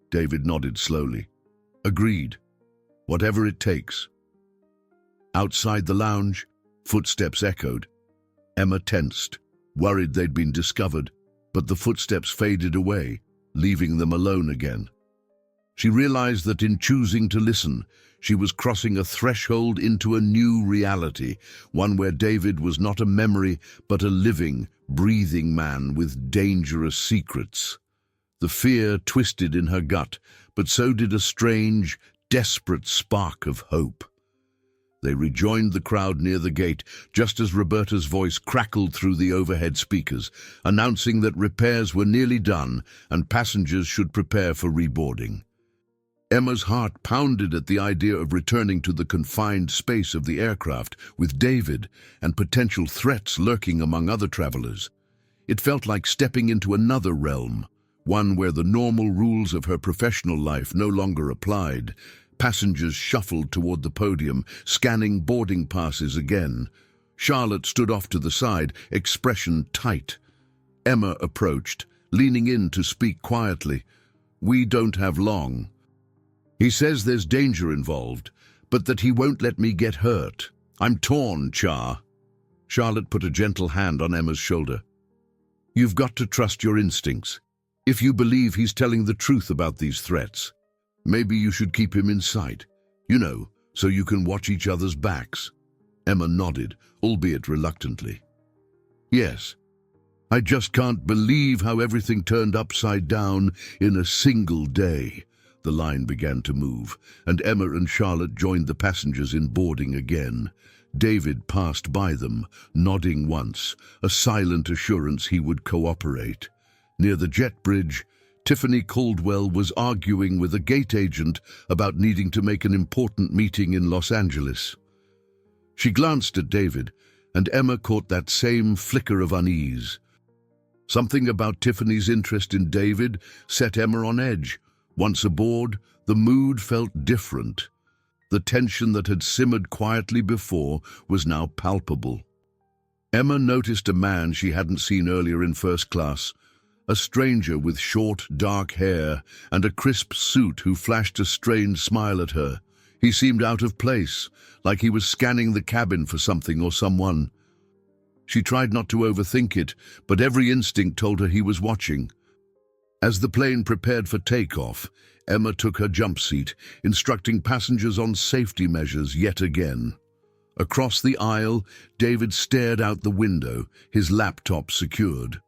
A: David nodded slowly. "Agreed. Whatever it takes." Outside the lounge, footsteps echoed. Emma tensed, worried they'd been discovered, but the footsteps faded away, leaving them alone again. She realized that in choosing to listen, she was crossing a threshold into a new reality, one where David was not a memory, but a living, breathing man with dangerous secrets. The fear twisted in her gut, but so did a strange, desperate spark of hope. They rejoined the crowd near the gate, just as Roberta's voice crackled through the overhead speakers, announcing that repairs were nearly done and passengers should prepare for reboarding. Emma's heart pounded at the idea of returning to the confined space of the aircraft with David and potential threats lurking among other travelers. It felt like stepping into another realm, one where the normal rules of her professional life no longer applied. Passengers shuffled toward the podium, scanning boarding passes again. Charlotte stood off to the side, expression tight. Emma approached, leaning in to speak quietly. "We don't have long. He says there's danger involved, but that he won't let me get hurt. I'm torn, Char." Charlotte put a gentle hand on Emma's shoulder. "You've got to trust your instincts. If you believe he's telling the truth about these threats, maybe you should keep him in sight, so you can watch each other's backs." Emma nodded, albeit reluctantly. "Yes, I just can't believe how everything turned upside down in a single day." The line began to move, and Emma and Charlotte joined the passengers in boarding again. David passed by them, nodding once, a silent assurance he would cooperate. Near the jet bridge, Tiffany Caldwell was arguing with a gate agent about needing to make an important meeting in Los Angeles. She glanced at David, and Emma caught that same flicker of unease. Something about Tiffany's interest in David set Emma on edge. Once aboard, the mood felt different. The tension that had simmered quietly before was now palpable. Emma noticed a man she hadn't seen earlier in first class, a stranger with short, dark hair and a crisp suit who flashed a strained smile at her. He seemed out of place, like he was scanning the cabin for something or someone. She tried not to overthink it, but every instinct told her he was watching. As the plane prepared for takeoff, Emma took her jump seat, instructing passengers on safety measures yet again. Across the aisle, David stared out the window, his laptop secured.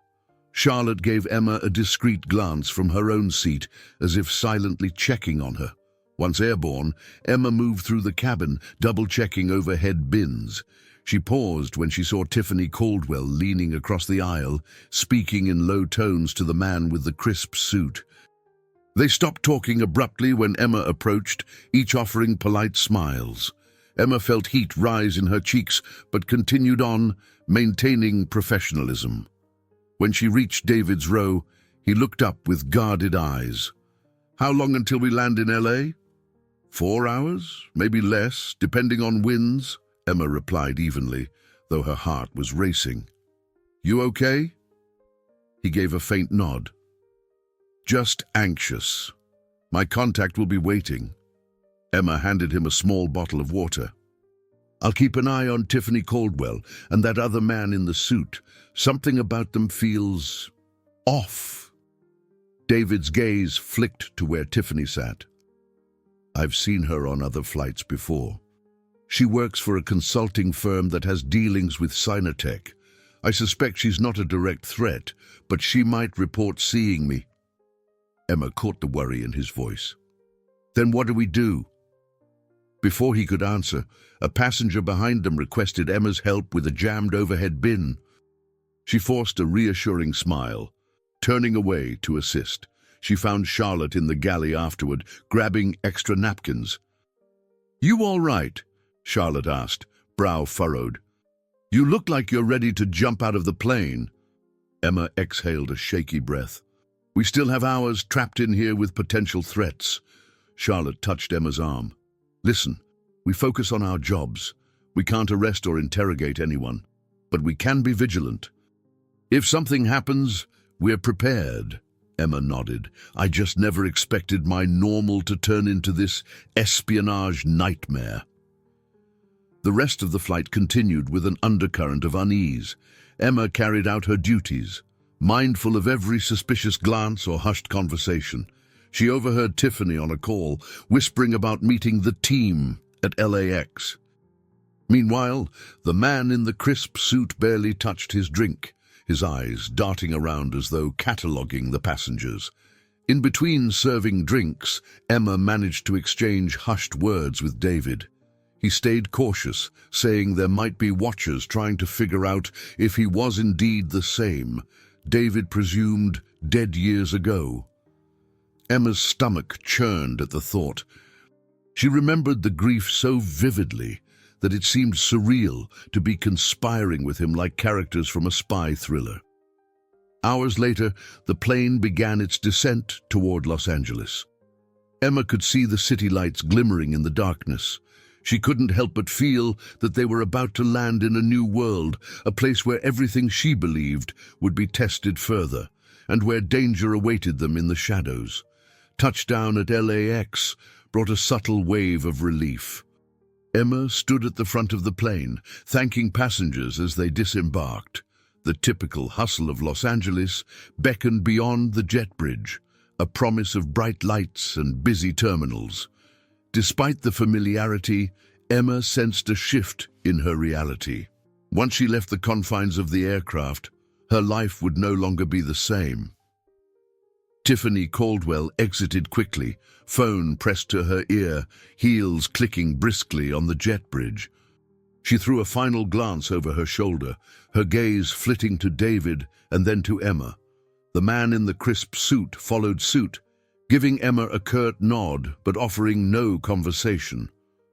A: Charlotte gave Emma a discreet glance from her own seat, as if silently checking on her. Once airborne, Emma moved through the cabin, double-checking overhead bins. She paused when she saw Tiffany Caldwell leaning across the aisle, speaking in low tones to the man with the crisp suit. They stopped talking abruptly when Emma approached, each offering polite smiles. Emma felt heat rise in her cheeks, but continued on, maintaining professionalism. When she reached David's row, he looked up with guarded eyes. "How long until we land in LA? 4 hours, maybe less, depending on winds," Emma replied evenly, though her heart was racing. "You okay?" He gave a faint nod. "Just anxious. My contact will be waiting." Emma handed him a small bottle of water. "I'll keep an eye on Tiffany Caldwell and that other man in the suit. Something about them feels off." David's gaze flicked to where Tiffany sat. "I've seen her on other flights before. She works for a consulting firm that has dealings with Sinotech. I suspect she's not a direct threat, but she might report seeing me." Emma caught the worry in his voice. "Then what do we do?" Before he could answer, a passenger behind them requested Emma's help with a jammed overhead bin. She forced a reassuring smile, turning away to assist. She found Charlotte in the galley afterward, grabbing extra napkins. "You all right?" Charlotte asked, brow furrowed. "You look like you're ready to jump out of the plane." Emma exhaled a shaky breath. "We still have hours trapped in here with potential threats." Charlotte touched Emma's arm. "Listen, we focus on our jobs. We can't arrest or interrogate anyone, but we can be vigilant. If something happens, we're prepared." Emma nodded. "I just never expected my normal to turn into this espionage nightmare." The rest of the flight continued with an undercurrent of unease. Emma carried out her duties, mindful of every suspicious glance or hushed conversation. She overheard Tiffany on a call, whispering about meeting the team at LAX. Meanwhile, the man in the crisp suit barely touched his drink, his eyes darting around as though cataloguing the passengers. In between serving drinks, Emma managed to exchange hushed words with David. He stayed cautious, saying there might be watchers trying to figure out if he was indeed the same, David presumed dead years ago. Emma's stomach churned at the thought. She remembered the grief so vividly that it seemed surreal to be conspiring with him like characters from a spy thriller. Hours later, the plane began its descent toward Los Angeles. Emma could see the city lights glimmering in the darkness. She couldn't help but feel that they were about to land in a new world, a place where everything she believed would be tested further, and where danger awaited them in the shadows. Touchdown at LAX brought a subtle wave of relief. Emma stood at the front of the plane, thanking passengers as they disembarked. The typical hustle of Los Angeles beckoned beyond the jet bridge, a promise of bright lights and busy terminals. Despite the familiarity, Emma sensed a shift in her reality. Once she left the confines of the aircraft, her life would no longer be the same. Tiffany Caldwell exited quickly, phone pressed to her ear, heels clicking briskly on the jet bridge. She threw a final glance over her shoulder, her gaze flitting to David and then to Emma. The man in the crisp suit followed suit, giving Emma a curt nod but offering no conversation.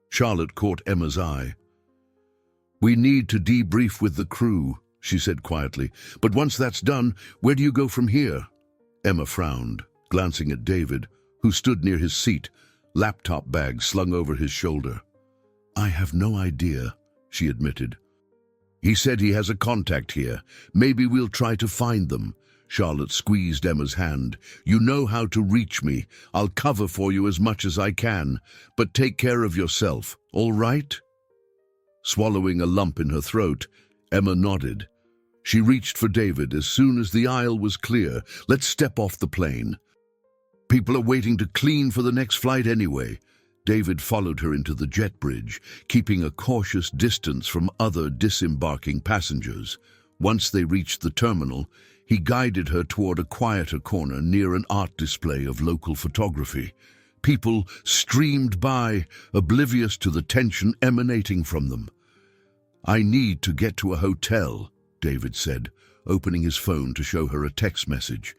A: Charlotte caught Emma's eye. "We need to debrief with the crew," she said quietly. "But once that's done, where do you go from here?" Emma frowned, glancing at David, who stood near his seat, laptop bag slung over his shoulder. "I have no idea," she admitted. "He said he has a contact here. Maybe we'll try to find them." Charlotte squeezed Emma's hand. "You know how to reach me. I'll cover for you as much as I can. But take care of yourself, all right?" Swallowing a lump in her throat, Emma nodded. She reached for David as soon as the aisle was clear. "Let's step off the plane. People are waiting to clean for the next flight anyway." David followed her into the jet bridge, keeping a cautious distance from other disembarking passengers. Once they reached the terminal, he guided her toward a quieter corner near an art display of local photography. People streamed by, oblivious to the tension emanating from them. "I need to get to a hotel," David said, opening his phone to show her a text message.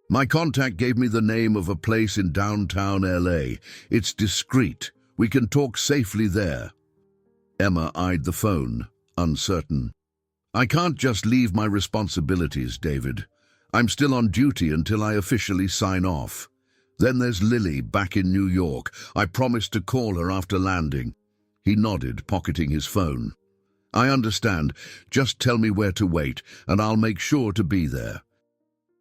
A: "My contact gave me the name of a place in downtown LA. It's discreet. We can talk safely there." Emma eyed the phone, uncertain. "I can't just leave my responsibilities, David. I'm still on duty until I officially sign off. Then there's Lily back in New York. I promised to call her after landing." He nodded, pocketing his phone. "I understand. Just tell me where to wait, and I'll make sure to be there."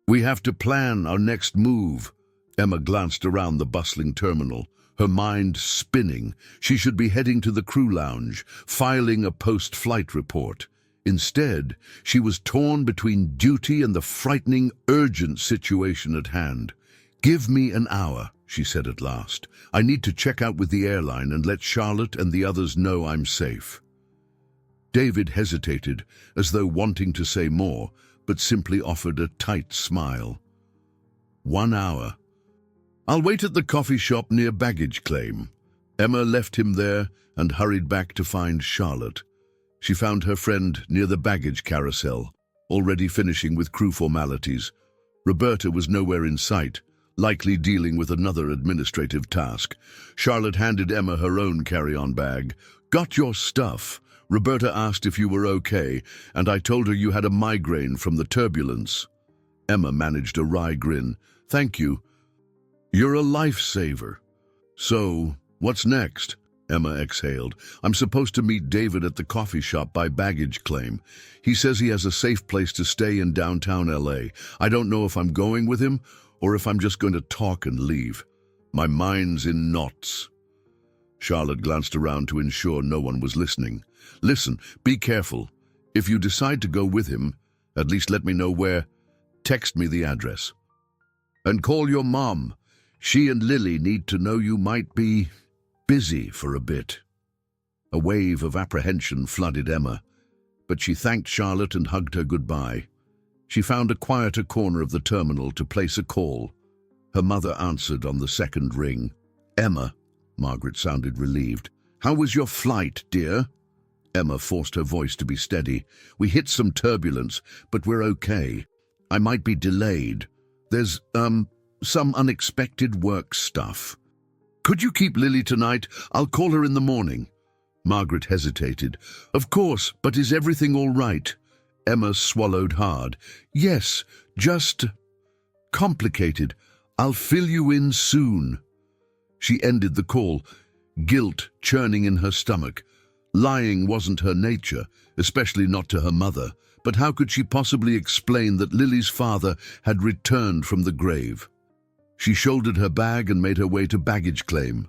A: "We have to plan our next move." Emma glanced around the bustling terminal, her mind spinning. She should be heading to the crew lounge, filing a post-flight report. Instead, she was torn between duty and the frightening, urgent situation at hand. "Give me an hour," she said at last. "I need to check out with the airline and let Charlotte and the others know I'm safe." David hesitated, as though wanting to say more, but simply offered a tight smile. 1 hour. "I'll wait at the coffee shop near baggage claim." Emma left him there and hurried back to find Charlotte. She found her friend near the baggage carousel, already finishing with crew formalities. Roberta was nowhere in sight, likely dealing with another administrative task. Charlotte handed Emma her own carry-on bag. "Got your stuff? Roberta asked if you were okay, and I told her you had a migraine from the turbulence." Emma managed a wry grin. "Thank you. You're a lifesaver." "So, what's next?" Emma exhaled. "I'm supposed to meet David at the coffee shop by baggage claim. He says he has a safe place to stay in downtown LA. I don't know if I'm going with him or if I'm just going to talk and leave. My mind's in knots." Charlotte glanced around to ensure no one was listening. "Listen, be careful. If you decide to go with him, at least let me know where. Text me the address. And call your mom. She and Lily need to know you might be busy for a bit. A wave of apprehension flooded Emma, but she thanked Charlotte and hugged her goodbye. She found a quieter corner of the terminal to place a call. Her mother answered on the second ring. "Emma," Margaret sounded relieved. "How was your flight, dear?" Emma forced her voice to be steady. "We hit some turbulence, but we're okay. I might be delayed. There's, some unexpected work stuff." "Could you keep Lily tonight? I'll call her in the morning." Margaret hesitated. "Of course, but is everything all right?" Emma swallowed hard. "Yes, just complicated. I'll fill you in soon." She ended the call, guilt churning in her stomach. Lying wasn't her nature, especially not to her mother, but how could she possibly explain that Lily's father had returned from the grave? She shouldered her bag and made her way to baggage claim.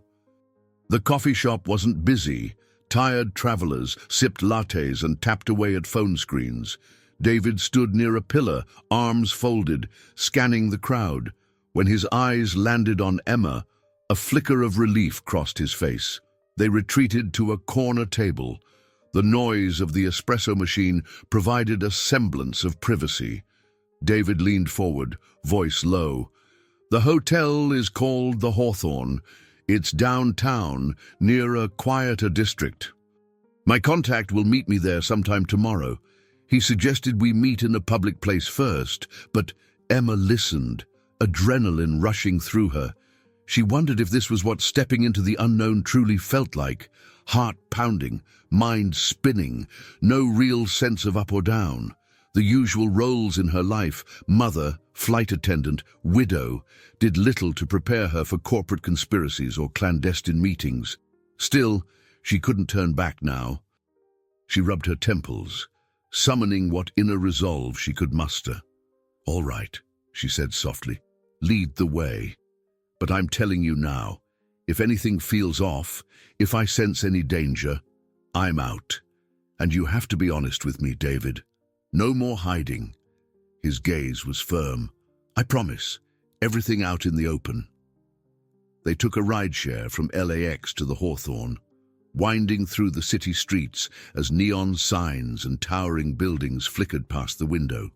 A: The coffee shop wasn't busy. Tired travelers sipped lattes and tapped away at phone screens. David stood near a pillar, arms folded, scanning the crowd. When his eyes landed on Emma, a flicker of relief crossed his face. They retreated to a corner table. The noise of the espresso machine provided a semblance of privacy. David leaned forward, voice low. "The hotel is called the Hawthorne. It's downtown, near a quieter district. My contact will meet me there sometime tomorrow. He suggested we meet in a public place first, but Emma listened, adrenaline rushing through her. She wondered if this was what stepping into the unknown truly felt like. Heart pounding, mind spinning, no real sense of up or down. The usual roles in her life, mother, flight attendant, widow, did little to prepare her for corporate conspiracies or clandestine meetings. Still, she couldn't turn back now. She rubbed her temples, summoning what inner resolve she could muster. "All right," she said softly, "lead the way. But I'm telling you now, if anything feels off, if I sense any danger, I'm out. And you have to be honest with me, David. No more hiding." His gaze was firm. "I promise, everything out in the open." They took a rideshare from LAX to the Hawthorne, winding through the city streets as neon signs and towering buildings flickered past the window.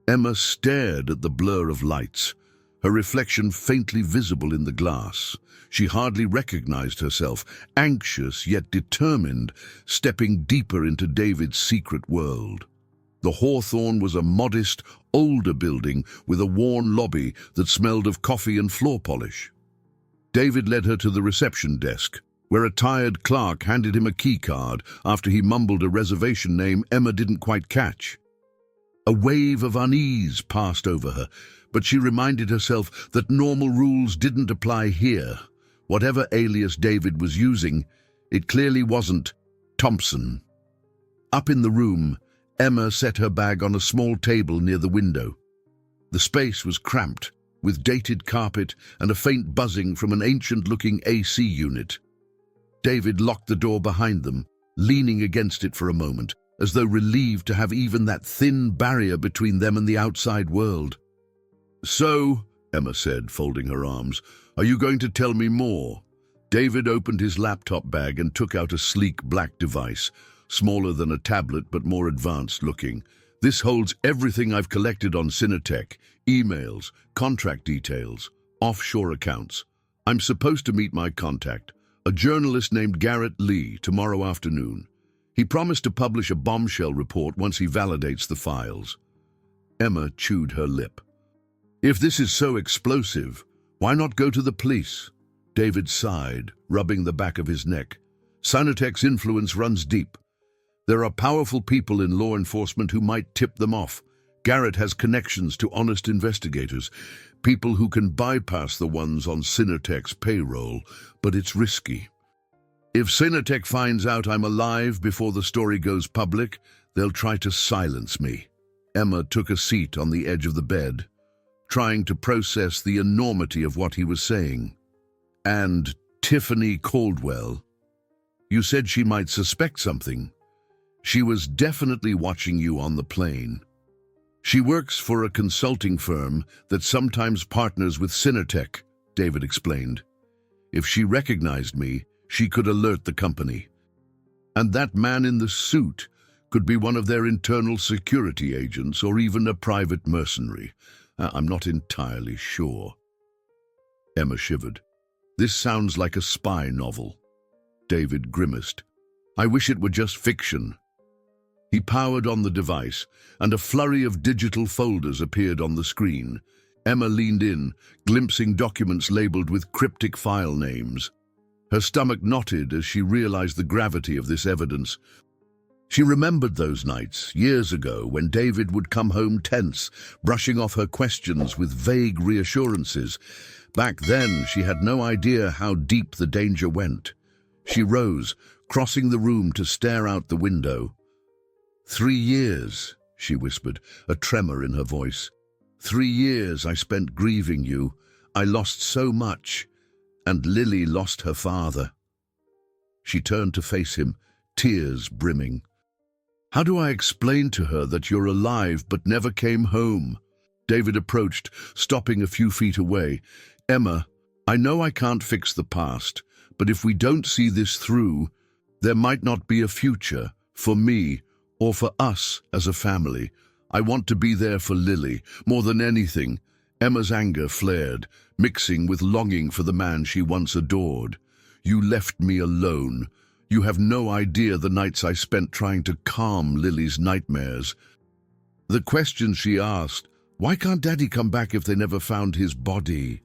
A: Emma stared at the blur of lights, her reflection faintly visible in the glass. She hardly recognized herself, anxious yet determined, stepping deeper into David's secret world. The Hawthorne was a modest, older building with a worn lobby that smelled of coffee and floor polish. David led her to the reception desk, where a tired clerk handed him a key card after he mumbled a reservation name Emma didn't quite catch. A wave of unease passed over her, but she reminded herself that normal rules didn't apply here. Whatever alias David was using, it clearly wasn't Thompson. Up in the room, Emma set her bag on a small table near the window. The space was cramped, with dated carpet and a faint buzzing from an ancient-looking AC unit. David locked the door behind them, leaning against it for a moment, as though relieved to have even that thin barrier between them and the outside world. "So," Emma said, folding her arms, "are you going to tell me more?" David opened his laptop bag and took out a sleek black device, smaller than a tablet but more advanced looking. "This holds everything I've collected on Cinetech, emails, contract details, offshore accounts. I'm supposed to meet my contact, a journalist named Garrett Lee, tomorrow afternoon. He promised to publish a bombshell report once he validates the files." Emma chewed her lip. "If this is so explosive, why not go to the police?" David sighed, rubbing the back of his neck. "Cinetech's influence runs deep. There are powerful people in law enforcement who might tip them off. Garrett has connections to honest investigators, people who can bypass the ones on Cinetech's payroll, but it's risky. If Cinetech finds out I'm alive before the story goes public, they'll try to silence me." Emma took a seat on the edge of the bed, trying to process the enormity of what he was saying. "And Tiffany Caldwell? You said she might suspect something. She was definitely watching you on the plane. She works for a consulting firm that sometimes partners with Cinetech." David explained. If she recognized me, she could alert the company. And that man in the suit could be one of their internal security agents or even a private mercenary. I'm not entirely sure. Emma shivered. This sounds like a spy novel. David grimaced. I wish it were just fiction. He powered on the device, and a flurry of digital folders appeared on the screen. Emma leaned in, glimpsing documents labeled with cryptic file names. Her stomach knotted as she realized the gravity of this evidence. She remembered those nights, years ago, when David would come home tense, brushing off her questions with vague reassurances. Back then, she had no idea how deep the danger went. She rose, crossing the room to stare out the window. 3 years, she whispered, a tremor in her voice. 3 years I spent grieving you. I lost so much, and Lily lost her father. She turned to face him, tears brimming. How do I explain to her that you're alive but never came home? David approached, stopping a few feet away. Emma, I know I can't fix the past, but if we don't see this through, there might not be a future for me or for us as a family. I want to be there for Lily, more than anything. Emma's anger flared, mixing with longing for the man she once adored. You left me alone. You have no idea the nights I spent trying to calm Lily's nightmares. The question she asked, why can't Daddy come back if they never found his body?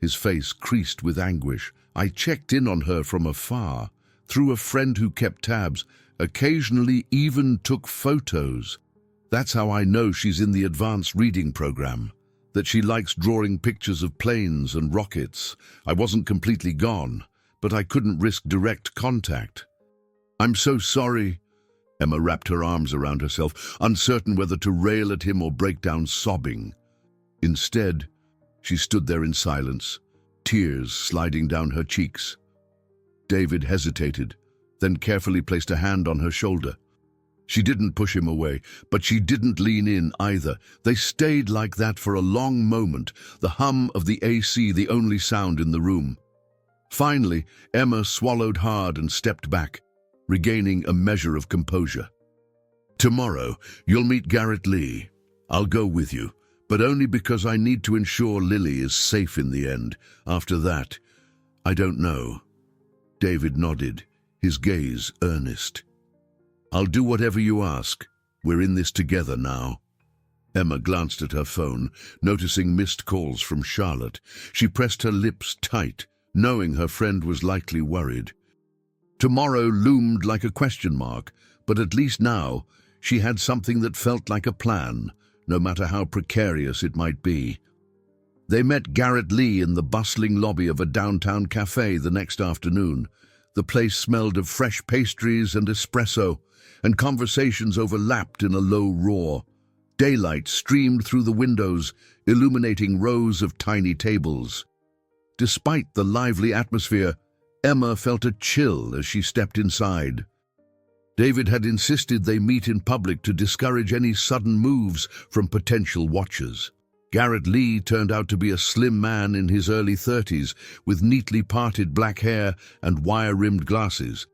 A: His face creased with anguish. I checked in on her from afar, through a friend who kept tabs, occasionally even took photos. That's how I know she's in the advanced reading program, that she likes drawing pictures of planes and rockets. I wasn't completely gone, but I couldn't risk direct contact. I'm so sorry. Emma wrapped her arms around herself, uncertain whether to rail at him or break down sobbing. Instead, she stood there in silence, tears sliding down her cheeks. David hesitated, then carefully placed a hand on her shoulder. She didn't push him away, but she didn't lean in either. They stayed like that for a long moment, the hum of the AC the only sound in the room. Finally, Emma swallowed hard and stepped back, regaining a measure of composure. Tomorrow, you'll meet Garrett Lee. I'll go with you, but only because I need to ensure Lily is safe in the end. After that, I don't know. David nodded, his gaze earnest. I'll do whatever you ask. We're in this together now. Emma glanced at her phone, noticing missed calls from Charlotte. She pressed her lips tight, knowing her friend was likely worried. Tomorrow loomed like a question mark, but at least now she had something that felt like a plan, no matter how precarious it might be. They met Garrett Lee in the bustling lobby of a downtown cafe the next afternoon. The place smelled of fresh pastries and espresso, and conversations overlapped in a low roar. Daylight streamed through the windows, illuminating rows of tiny tables. Despite the lively atmosphere, Emma felt a chill as she stepped inside. David had insisted they meet in public to discourage any sudden moves from potential watchers. Garrett Lee turned out to be a slim man in his early 30s, with neatly parted black hair and wire-rimmed glasses.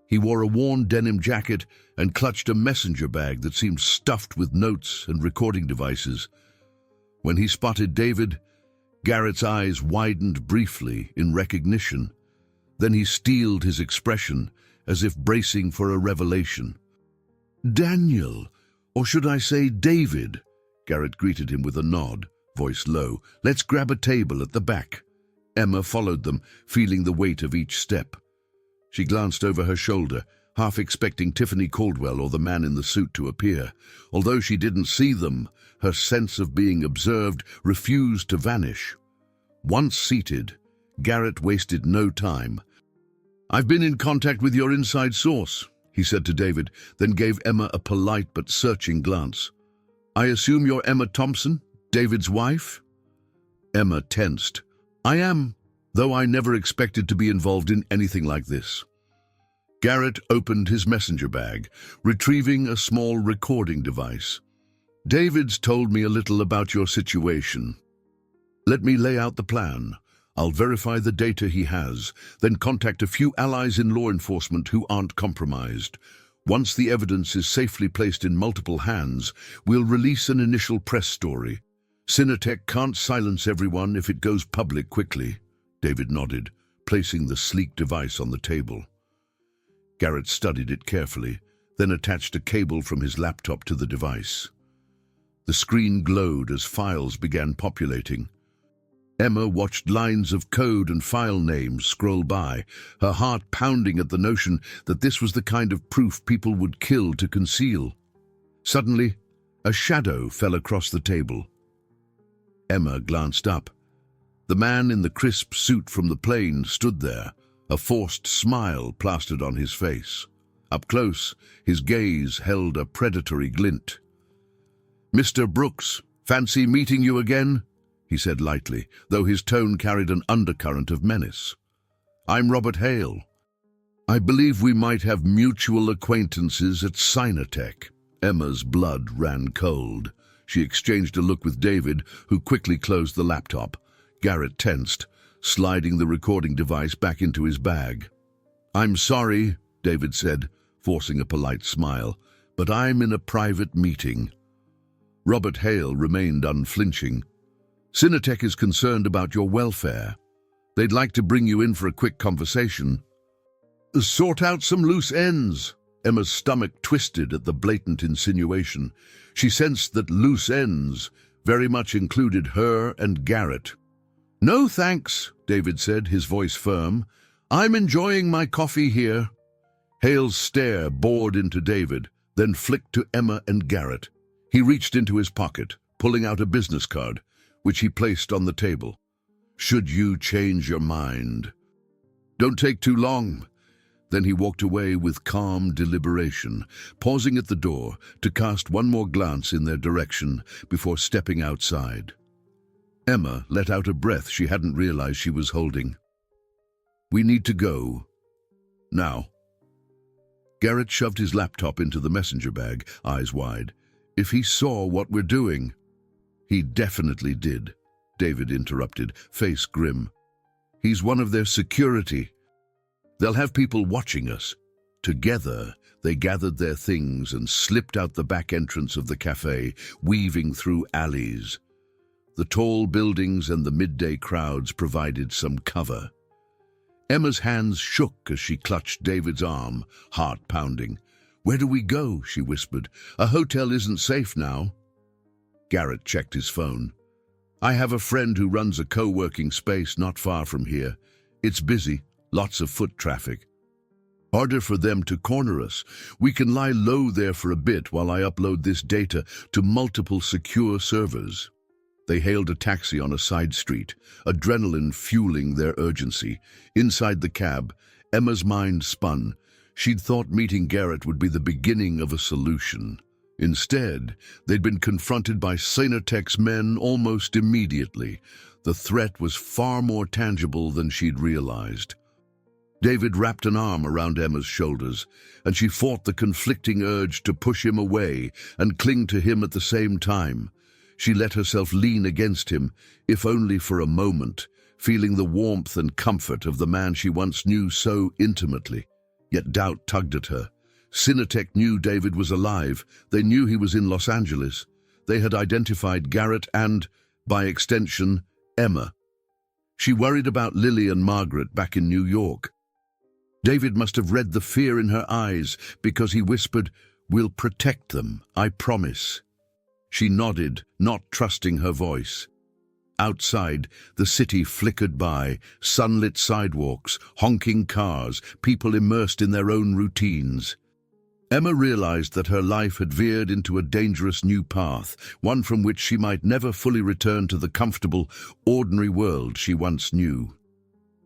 A: He wore a worn denim jacket and clutched a messenger bag that seemed stuffed with notes and recording devices. When he spotted David, Garrett's eyes widened briefly in recognition. Then he steeled his expression, as if bracing for a revelation. Daniel, or should I say David? Garrett greeted him with a nod, voice low. Let's grab a table at the back. Emma followed them, feeling the weight of each step. She glanced over her shoulder, half expecting Tiffany Caldwell or the man in the suit to appear. Although she didn't see them, her sense of being observed refused to vanish. Once seated, Garrett wasted no time. I've been in contact with your inside source, he said to David, then gave Emma a polite but searching glance. I assume you're Emma Thompson, David's wife? Emma tensed. I am, though I never expected to be involved in anything like this. Garrett opened his messenger bag, retrieving a small recording device. David's told me a little about your situation. Let me lay out the plan. I'll verify the data he has, then contact a few allies in law enforcement who aren't compromised. Once the evidence is safely placed in multiple hands, we'll release an initial press story. Cinetech can't silence everyone if it goes public quickly. David nodded, placing the sleek device on the table. Garrett studied it carefully, then attached a cable from his laptop to the device. The screen glowed as files began populating. Emma watched lines of code and file names scroll by, her heart pounding at the notion that this was the kind of proof people would kill to conceal. Suddenly, a shadow fell across the table. Emma glanced up. The man in the crisp suit from the plane stood there, a forced smile plastered on his face. Up close, his gaze held a predatory glint. "Mr. Brooks, fancy meeting you again?" he said lightly, though his tone carried an undercurrent of menace. "I'm Robert Hale. I believe we might have mutual acquaintances at Cinetech." Emma's blood ran cold. She exchanged a look with David, who quickly closed the laptop. Garrett tensed, sliding the recording device back into his bag. "I'm sorry," David said, forcing a polite smile, "but I'm in a private meeting." Robert Hale remained unflinching. "Cinetech is concerned about your welfare. They'd like to bring you in for a quick conversation." "Sort out some loose ends." Emma's stomach twisted at the blatant insinuation. She sensed that loose ends very much included her and Garrett. "No thanks," David said, his voice firm. "I'm enjoying my coffee here." Hale's stare bored into David, then flicked to Emma and Garrett. He reached into his pocket, pulling out a business card, which he placed on the table. "Should you change your mind? Don't take too long." Then he walked away with calm deliberation, pausing at the door to cast one more glance in their direction before stepping outside. Emma let out a breath she hadn't realized she was holding. "We need to go. Now." Garrett shoved his laptop into the messenger bag, eyes wide. "If he saw what we're doing—" "He definitely did," David interrupted, face grim. "He's one of their security. They'll have people watching us." Together, they gathered their things and slipped out the back entrance of the cafe, weaving through alleys. The tall buildings and the midday crowds provided some cover. Emma's hands shook as she clutched David's arm, heart pounding. "Where do we go?" she whispered. "A hotel isn't safe now." Garrett checked his phone. "I have a friend who runs a co-working space not far from here. It's busy, lots of foot traffic. Harder for them to corner us. We can lie low there for a bit while I upload this data to multiple secure servers." They hailed a taxi on a side street, adrenaline fueling their urgency. Inside the cab, Emma's mind spun. She'd thought meeting Garrett would be the beginning of a solution. Instead, they'd been confronted by Cinetech's men almost immediately. The threat was far more tangible than she'd realized. David wrapped an arm around Emma's shoulders, and she fought the conflicting urge to push him away and cling to him at the same time. She let herself lean against him, if only for a moment, feeling the warmth and comfort of the man she once knew so intimately. Yet doubt tugged at her. Cinetech knew David was alive. They knew he was in Los Angeles. They had identified Garrett and, by extension, Emma. She worried about Lily and Margaret back in New York. David must have read the fear in her eyes because he whispered, "We'll protect them, I promise." She nodded, not trusting her voice. Outside, the city flickered by, sunlit sidewalks, honking cars, people immersed in their own routines. Emma realized that her life had veered into a dangerous new path, one from which she might never fully return to the comfortable, ordinary world she once knew.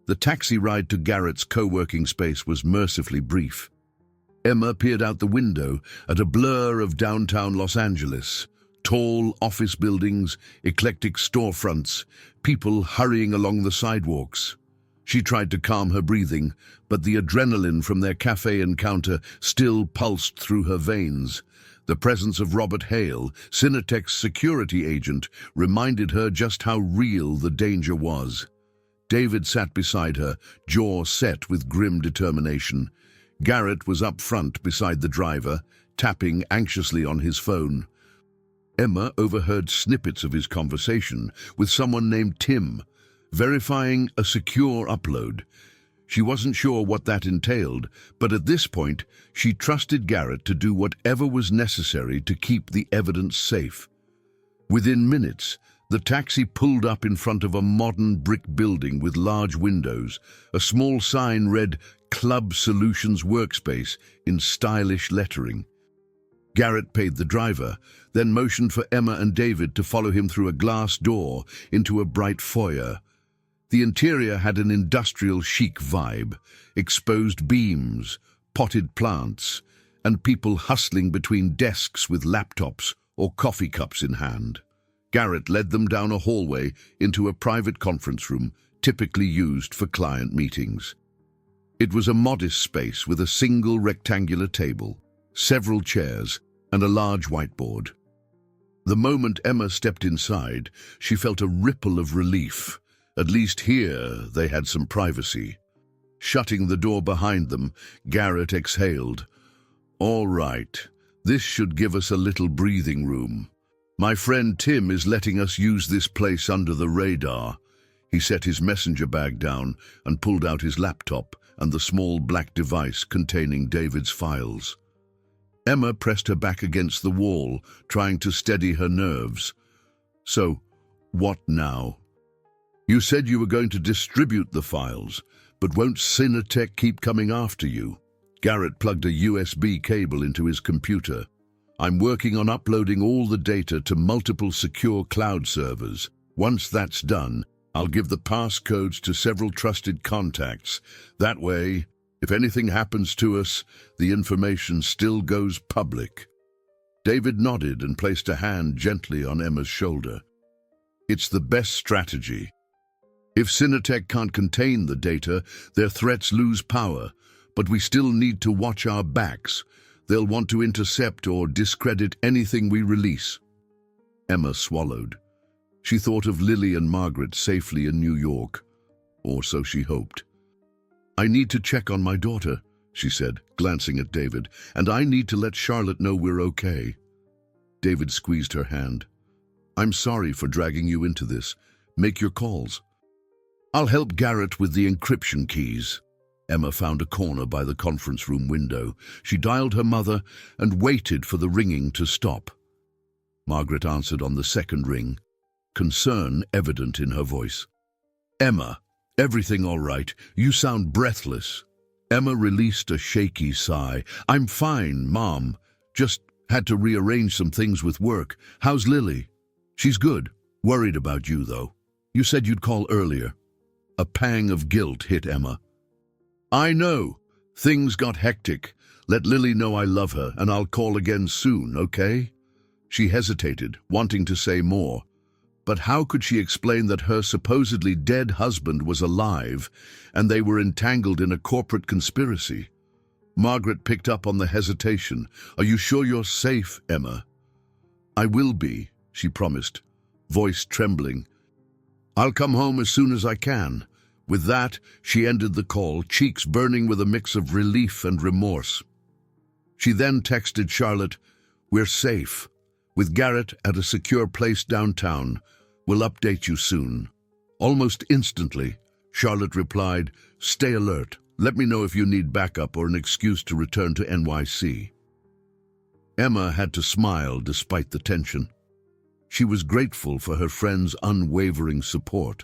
A: The taxi ride to Garrett's co-working space was mercifully brief. Emma peered out the window at a blur of downtown Los Angeles. Tall office buildings, eclectic storefronts, people hurrying along the sidewalks. She tried to calm her breathing, but the adrenaline from their cafe encounter still pulsed through her veins. The presence of Robert Hale, Cinetech's security agent, reminded her just how real the danger was. David sat beside her, jaw set with grim determination. Garrett was up front beside the driver, tapping anxiously on his phone. Emma overheard snippets of his conversation with someone named Tim, verifying a secure upload. She wasn't sure what that entailed, but at this point, she trusted Garrett to do whatever was necessary to keep the evidence safe. Within minutes, the taxi pulled up in front of a modern brick building with large windows. A small sign read Club Solutions Workspace in stylish lettering. Garrett paid the driver, then motioned for Emma and David to follow him through a glass door into a bright foyer. The interior had an industrial chic vibe, exposed beams, potted plants, and people hustling between desks with laptops or coffee cups in hand. Garrett led them down a hallway into a private conference room, typically used for client meetings. It was a modest space with a single rectangular table, several chairs, and a large whiteboard. The moment Emma stepped inside, she felt a ripple of relief. At least here they had some privacy. Shutting the door behind them, Garrett exhaled. "All right, this should give us a little breathing room. My friend Tim is letting us use this place under the radar." He set his messenger bag down and pulled out his laptop and the small black device containing David's files. Emma pressed her back against the wall, trying to steady her nerves. "So, what now? You said you were going to distribute the files, but won't Cinetech keep coming after you?" Garrett plugged a USB cable into his computer. "I'm working on uploading all the data to multiple secure cloud servers. Once that's done, I'll give the passcodes to several trusted contacts. That way, if anything happens to us, the information still goes public." David nodded and placed a hand gently on Emma's shoulder. "It's the best strategy. If Cinetech can't contain the data, their threats lose power, but we still need to watch our backs. They'll want to intercept or discredit anything we release." Emma swallowed. She thought of Lily and Margaret safely in New York, or so she hoped. "I need to check on my daughter," she said, glancing at David, "and I need to let Charlotte know we're okay." David squeezed her hand. "I'm sorry for dragging you into this. Make your calls." "I'll help Garrett with the encryption keys." Emma found a corner by the conference room window. She dialed her mother and waited for the ringing to stop. Margaret answered on the second ring, concern evident in her voice. "Emma, everything all right? You sound breathless." Emma released a shaky sigh. "I'm fine, Mom. Just had to rearrange some things with work. How's Lily?" "She's good. Worried about you, though. You said you'd call earlier." A pang of guilt hit Emma. "I know. Things got hectic. Let Lily know I love her, and I'll call again soon, okay?" She hesitated, wanting to say more. But how could she explain that her supposedly dead husband was alive, and they were entangled in a corporate conspiracy? Margaret picked up on the hesitation. "Are you sure you're safe, Emma?" "I will be," she promised, voice trembling. "I'll come home as soon as I can." With that, she ended the call, cheeks burning with a mix of relief and remorse. She then texted Charlotte, "We're safe. With Garrett at a secure place downtown. We'll update you soon." Almost instantly, Charlotte replied, "Stay alert. Let me know if you need backup or an excuse to return to NYC." Emma had to smile despite the tension. She was grateful for her friend's unwavering support.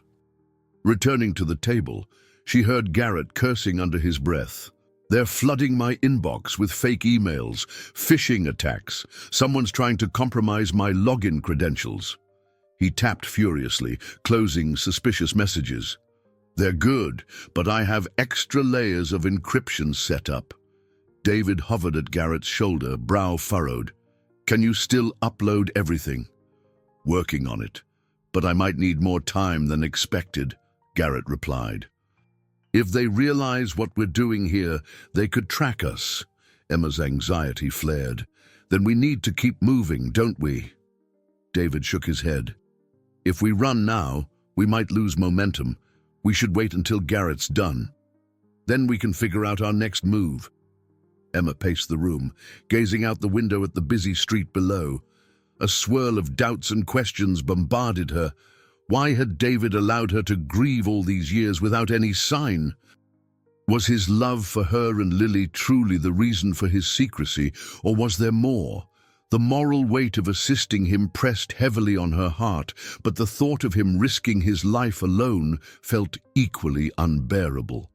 A: Returning to the table, she heard Garrett cursing under his breath. "They're flooding my inbox with fake emails, phishing attacks. Someone's trying to compromise my login credentials." He tapped furiously, closing suspicious messages. "They're good, but I have extra layers of encryption set up." David hovered at Garrett's shoulder, brow furrowed. "Can you still upload everything?" "Working on it, but I might need more time than expected," Garrett replied. "If they realize what we're doing here, they could track us." Emma's anxiety flared. "Then we need to keep moving, don't we?" David shook his head. "If we run now, we might lose momentum. We should wait until Garrett's done. Then we can figure out our next move. Emma paced the room, gazing out the window at the busy street below. A swirl of doubts and questions bombarded her. Why had David allowed her to grieve all these years without any sign? Was his love for her and Lily truly the reason for his secrecy, or was there more? The moral weight of assisting him pressed heavily on her heart, but the thought of him risking his life alone felt equally unbearable.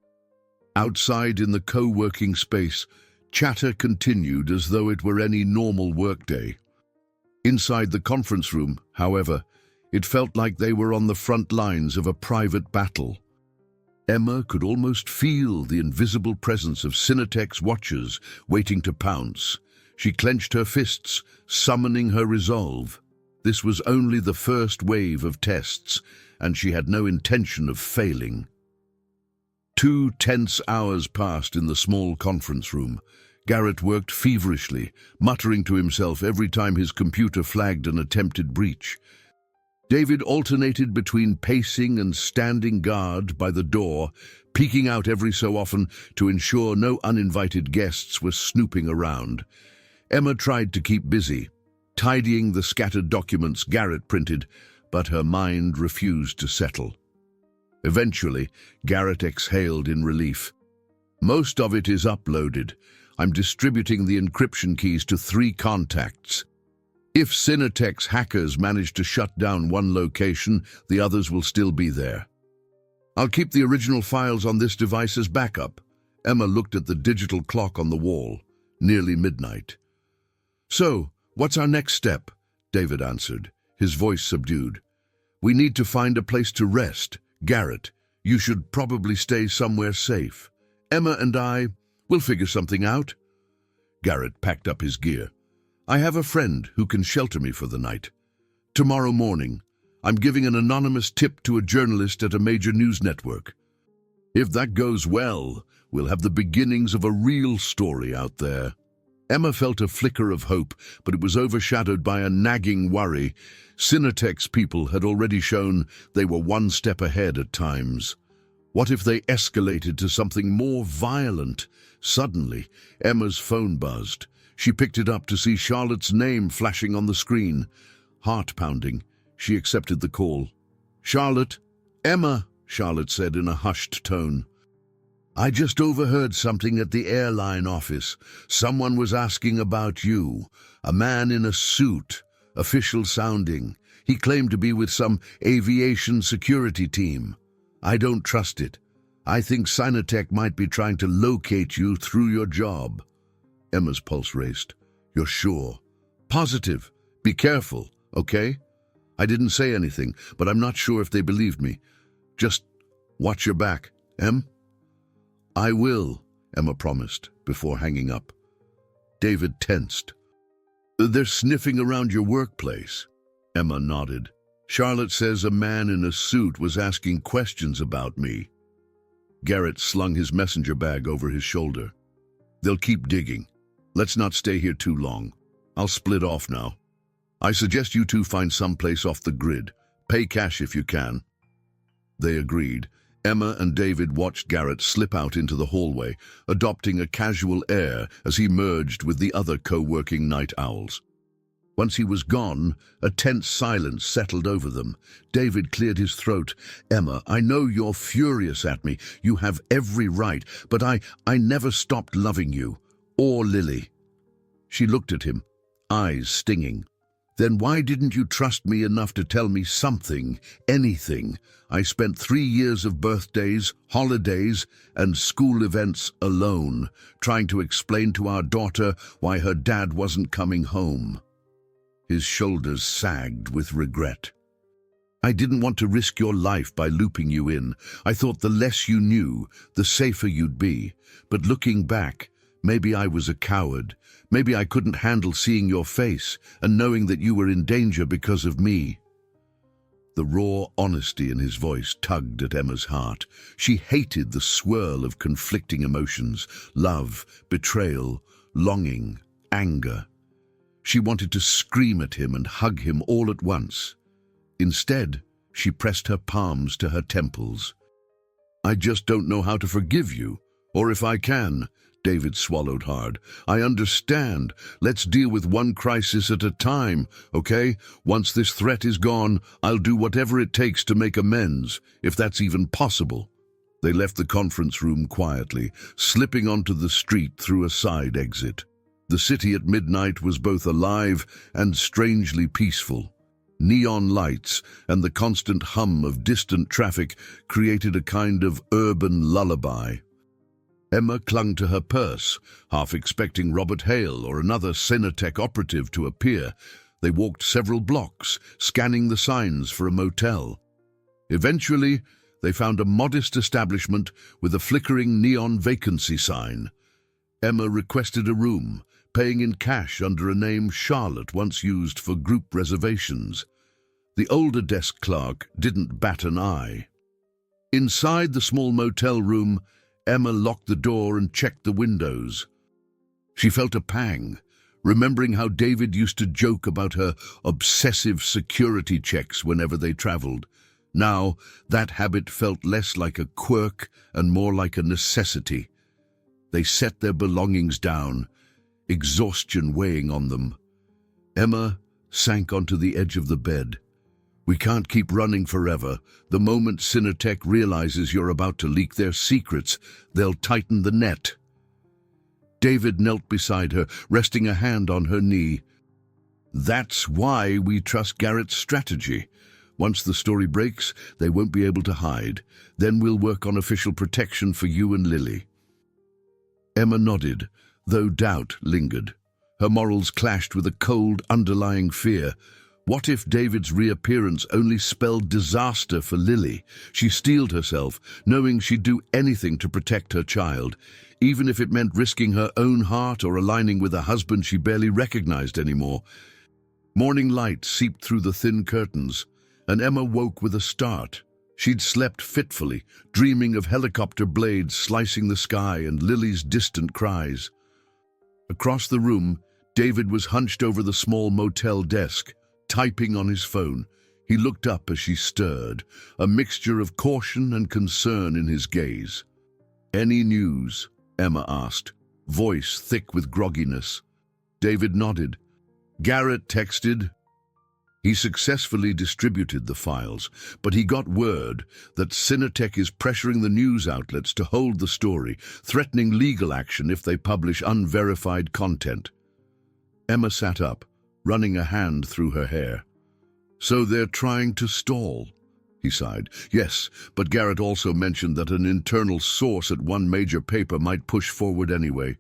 A: Outside in the co-working space, chatter continued as though it were any normal workday. Inside the conference room, however, it felt like they were on the front lines of a private battle. Emma could almost feel the invisible presence of Cinetech's watchers waiting to pounce. She clenched her fists, summoning her resolve. This was only the first wave of tests, and she had no intention of failing. 2 tense hours passed in the small conference room. Garrett worked feverishly, muttering to himself every time his computer flagged an attempted breach. David alternated between pacing and standing guard by the door, peeking out every so often to ensure no uninvited guests were snooping around. Emma tried to keep busy, tidying the scattered documents Garrett printed, but her mind refused to settle. Eventually, Garrett exhaled in relief. Most of it is uploaded. I'm distributing the encryption keys to 3 contacts. If Cinetech's hackers manage to shut down one location, the others will still be there. I'll keep the original files on this device as backup. Emma looked at the digital clock on the wall. Nearly midnight. So, what's our next step? David answered, his voice subdued. We need to find a place to rest. Garrett, you should probably stay somewhere safe. Emma and I will figure something out. Garrett packed up his gear. I have a friend who can shelter me for the night. Tomorrow morning, I'm giving an anonymous tip to a journalist at a major news network. If that goes well, we'll have the beginnings of a real story out there. Emma felt a flicker of hope, but it was overshadowed by a nagging worry. Cinetech's people had already shown they were one step ahead at times. What if they escalated to something more violent? Suddenly, Emma's phone buzzed. She picked it up to see Charlotte's name flashing on the screen. Heart pounding, she accepted the call. Charlotte? Emma, Charlotte said in a hushed tone. I just overheard something at the airline office. Someone was asking about you. A man in a suit, official sounding. He claimed to be with some aviation security team. I don't trust it. I think Cinetech might be trying to locate you through your job. Emma's pulse raced. You're sure? Positive. Be careful, okay? I didn't say anything, but I'm not sure if they believed me. Just watch your back, Em? I will, Emma promised, before hanging up. David tensed. They're sniffing around your workplace. Emma nodded. Charlotte says a man in a suit was asking questions about me. Garrett slung his messenger bag over his shoulder. They'll keep digging. Let's not stay here too long. I'll split off now. I suggest you two find someplace off the grid. Pay cash if you can. They agreed. Emma and David watched Garrett slip out into the hallway, adopting a casual air as he merged with the other co-working night owls. Once he was gone, a tense silence settled over them. David cleared his throat. Emma, I know you're furious at me. You have every right, but I never stopped loving you. Or Lily. She looked at him, eyes stinging. Then why didn't you trust me enough to tell me something, anything? I spent 3 years of birthdays, holidays, and school events alone, trying to explain to our daughter why her dad wasn't coming home. His shoulders sagged with regret. I didn't want to risk your life by looping you in. I thought the less you knew, the safer you'd be. But looking back, maybe I was a coward. Maybe I couldn't handle seeing your face and knowing that you were in danger because of me. The raw honesty in his voice tugged at Emma's heart. She hated the swirl of conflicting emotions, love, betrayal, longing, anger. She wanted to scream at him and hug him all at once. Instead, she pressed her palms to her temples. I just don't know how to forgive you, or if I can." David swallowed hard. "I understand. Let's deal with one crisis at a time, okay? Once this threat is gone, I'll do whatever it takes to make amends, if that's even possible." They left the conference room quietly, slipping onto the street through a side exit. The city at midnight was both alive and strangely peaceful. Neon lights and the constant hum of distant traffic created a kind of urban lullaby. Emma clung to her purse, half expecting Robert Hale or another Cinetech operative to appear. They walked several blocks, scanning the signs for a motel. Eventually, they found a modest establishment with a flickering neon vacancy sign. Emma requested a room, paying in cash under a name Charlotte once used for group reservations. The older desk clerk didn't bat an eye. Inside the small motel room, Emma locked the door and checked the windows. She felt a pang, remembering how David used to joke about her obsessive security checks whenever they traveled. Now, that habit felt less like a quirk and more like a necessity. They set their belongings down, exhaustion weighing on them. Emma sank onto the edge of the bed. "We can't keep running forever. The moment Cinetech realizes you're about to leak their secrets, they'll tighten the net." David knelt beside her, resting a hand on her knee. "That's why we trust Garrett's strategy. Once the story breaks, they won't be able to hide. Then we'll work on official protection for you and Lily." Emma nodded, though doubt lingered. Her morals clashed with a cold, underlying fear. What if David's reappearance only spelled disaster for Lily? She steeled herself, knowing she'd do anything to protect her child, even if it meant risking her own heart or aligning with a husband she barely recognized anymore. Morning light seeped through the thin curtains, and Emma woke with a start. She'd slept fitfully, dreaming of helicopter blades slicing the sky and Lily's distant cries. Across the room, David was hunched over the small motel desk, typing on his phone. He looked up as she stirred, a mixture of caution and concern in his gaze. "Any news?" Emma asked, voice thick with grogginess. David nodded. "Garrett texted." He successfully distributed the files, but he got word that Cinetech is pressuring the news outlets to hold the story, threatening legal action if they publish unverified content. Emma sat up, running a hand through her hair. "So they're trying to stall," he sighed. "Yes, but Garrett also mentioned that an internal source at one major paper might push forward anyway.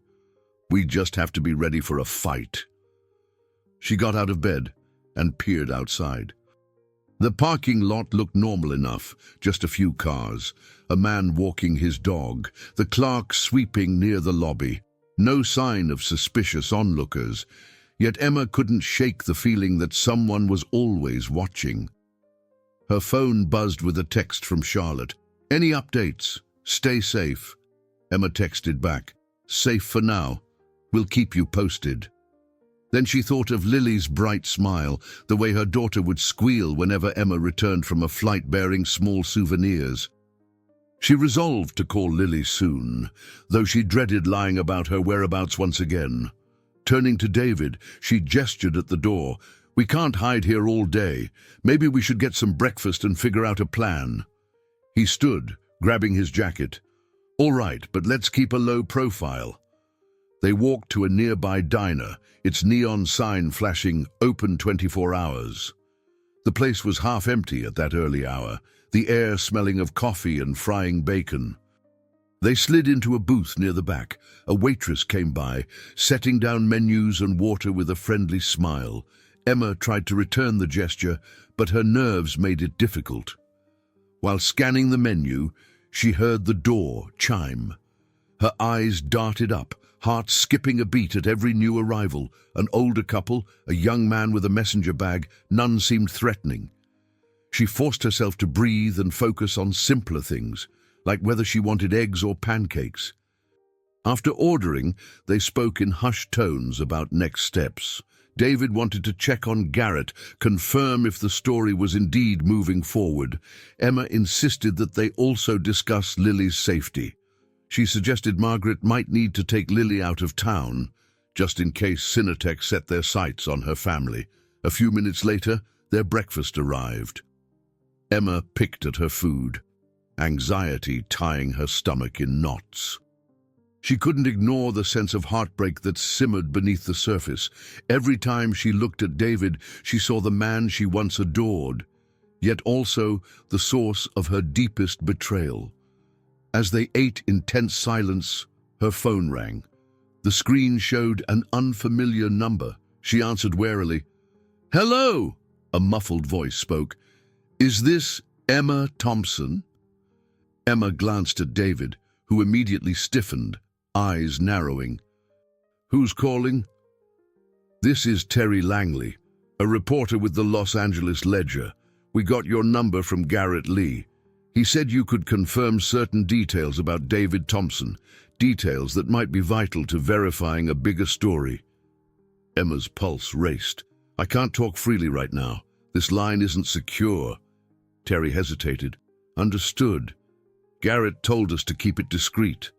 A: We just have to be ready for a fight." She got out of bed and peered outside. The parking lot looked normal enough, just a few cars, a man walking his dog, the clerk sweeping near the lobby. No sign of suspicious onlookers. Yet Emma couldn't shake the feeling that someone was always watching. Her phone buzzed with a text from Charlotte. "Any updates? Stay safe." Emma texted back, "Safe for now. We'll keep you posted." Then she thought of Lily's bright smile, the way her daughter would squeal whenever Emma returned from a flight bearing small souvenirs. She resolved to call Lily soon, though she dreaded lying about her whereabouts once again. Turning to David, she gestured at the door. "We can't hide here all day. Maybe we should get some breakfast and figure out a plan." He stood, grabbing his jacket. "All right, but let's keep a low profile." They walked to a nearby diner, its neon sign flashing "Open 24 hours." The place was half empty at that early hour, the air smelling of coffee and frying bacon. They slid into a booth near the back. A waitress came by, setting down menus and water with a friendly smile. Emma tried to return the gesture, but her nerves made it difficult. While scanning the menu, she heard the door chime. Her eyes darted up, heart skipping a beat at every new arrival. An older couple, a young man with a messenger bag, none seemed threatening. She forced herself to breathe and focus on simpler things, like whether she wanted eggs or pancakes. After ordering, they spoke in hushed tones about next steps. David wanted to check on Garrett, confirm if the story was indeed moving forward. Emma insisted that they also discuss Lily's safety. She suggested Margaret might need to take Lily out of town, just in case Synatech set their sights on her family. A few minutes later, their breakfast arrived. Emma picked at her food, anxiety tying her stomach in knots. She couldn't ignore the sense of heartbreak that simmered beneath the surface. Every time she looked at David, she saw the man she once adored, yet also the source of her deepest betrayal. As they ate in tense silence, her phone rang. The screen showed an unfamiliar number. She answered warily. "Hello," a muffled voice spoke. "Is this Emma Thompson?" Emma glanced at David, who immediately stiffened, eyes narrowing. "Who's calling?" "This is Terry Langley, a reporter with the Los Angeles Ledger. We got your number from Garrett Lee. He said you could confirm certain details about David Thompson, details that might be vital to verifying a bigger story." Emma's pulse raced. "I can't talk freely right now. This line isn't secure." Terry hesitated. "Understood. Garrett told us to keep it discreet.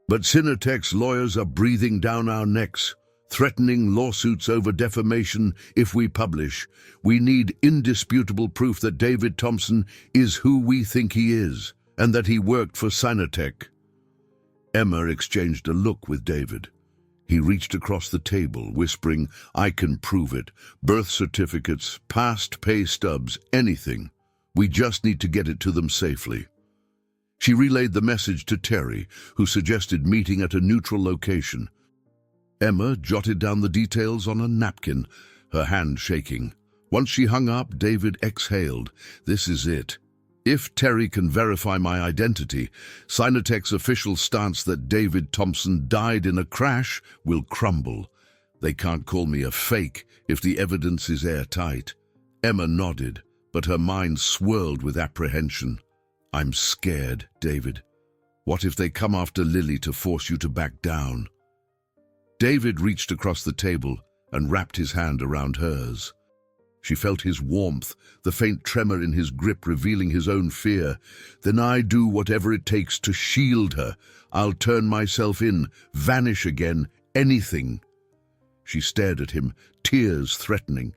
A: But Synatech's lawyers are breathing down our necks, threatening lawsuits over defamation if we publish. We need indisputable proof that David Thompson is who we think he is, and that he worked for Synatech." Emma exchanged a look with David. He reached across the table, whispering, "I can prove it. Birth certificates, past pay stubs, anything. We just need to get it to them safely." She relayed the message to Terry, who suggested meeting at a neutral location. Emma jotted down the details on a napkin, her hand shaking. Once she hung up, David exhaled. "This is it. If Terry can verify my identity, Synatech's official stance that David Thompson died in a crash will crumble. They can't call me a fake if the evidence is airtight." Emma nodded, but her mind swirled with apprehension. "I'm scared, David. What if they come after Lily to force you to back down?" David reached across the table and wrapped his hand around hers. She felt his warmth, the faint tremor in his grip revealing his own fear. "Then I do whatever it takes to shield her. I'll turn myself in, vanish again, anything." She stared at him, tears threatening.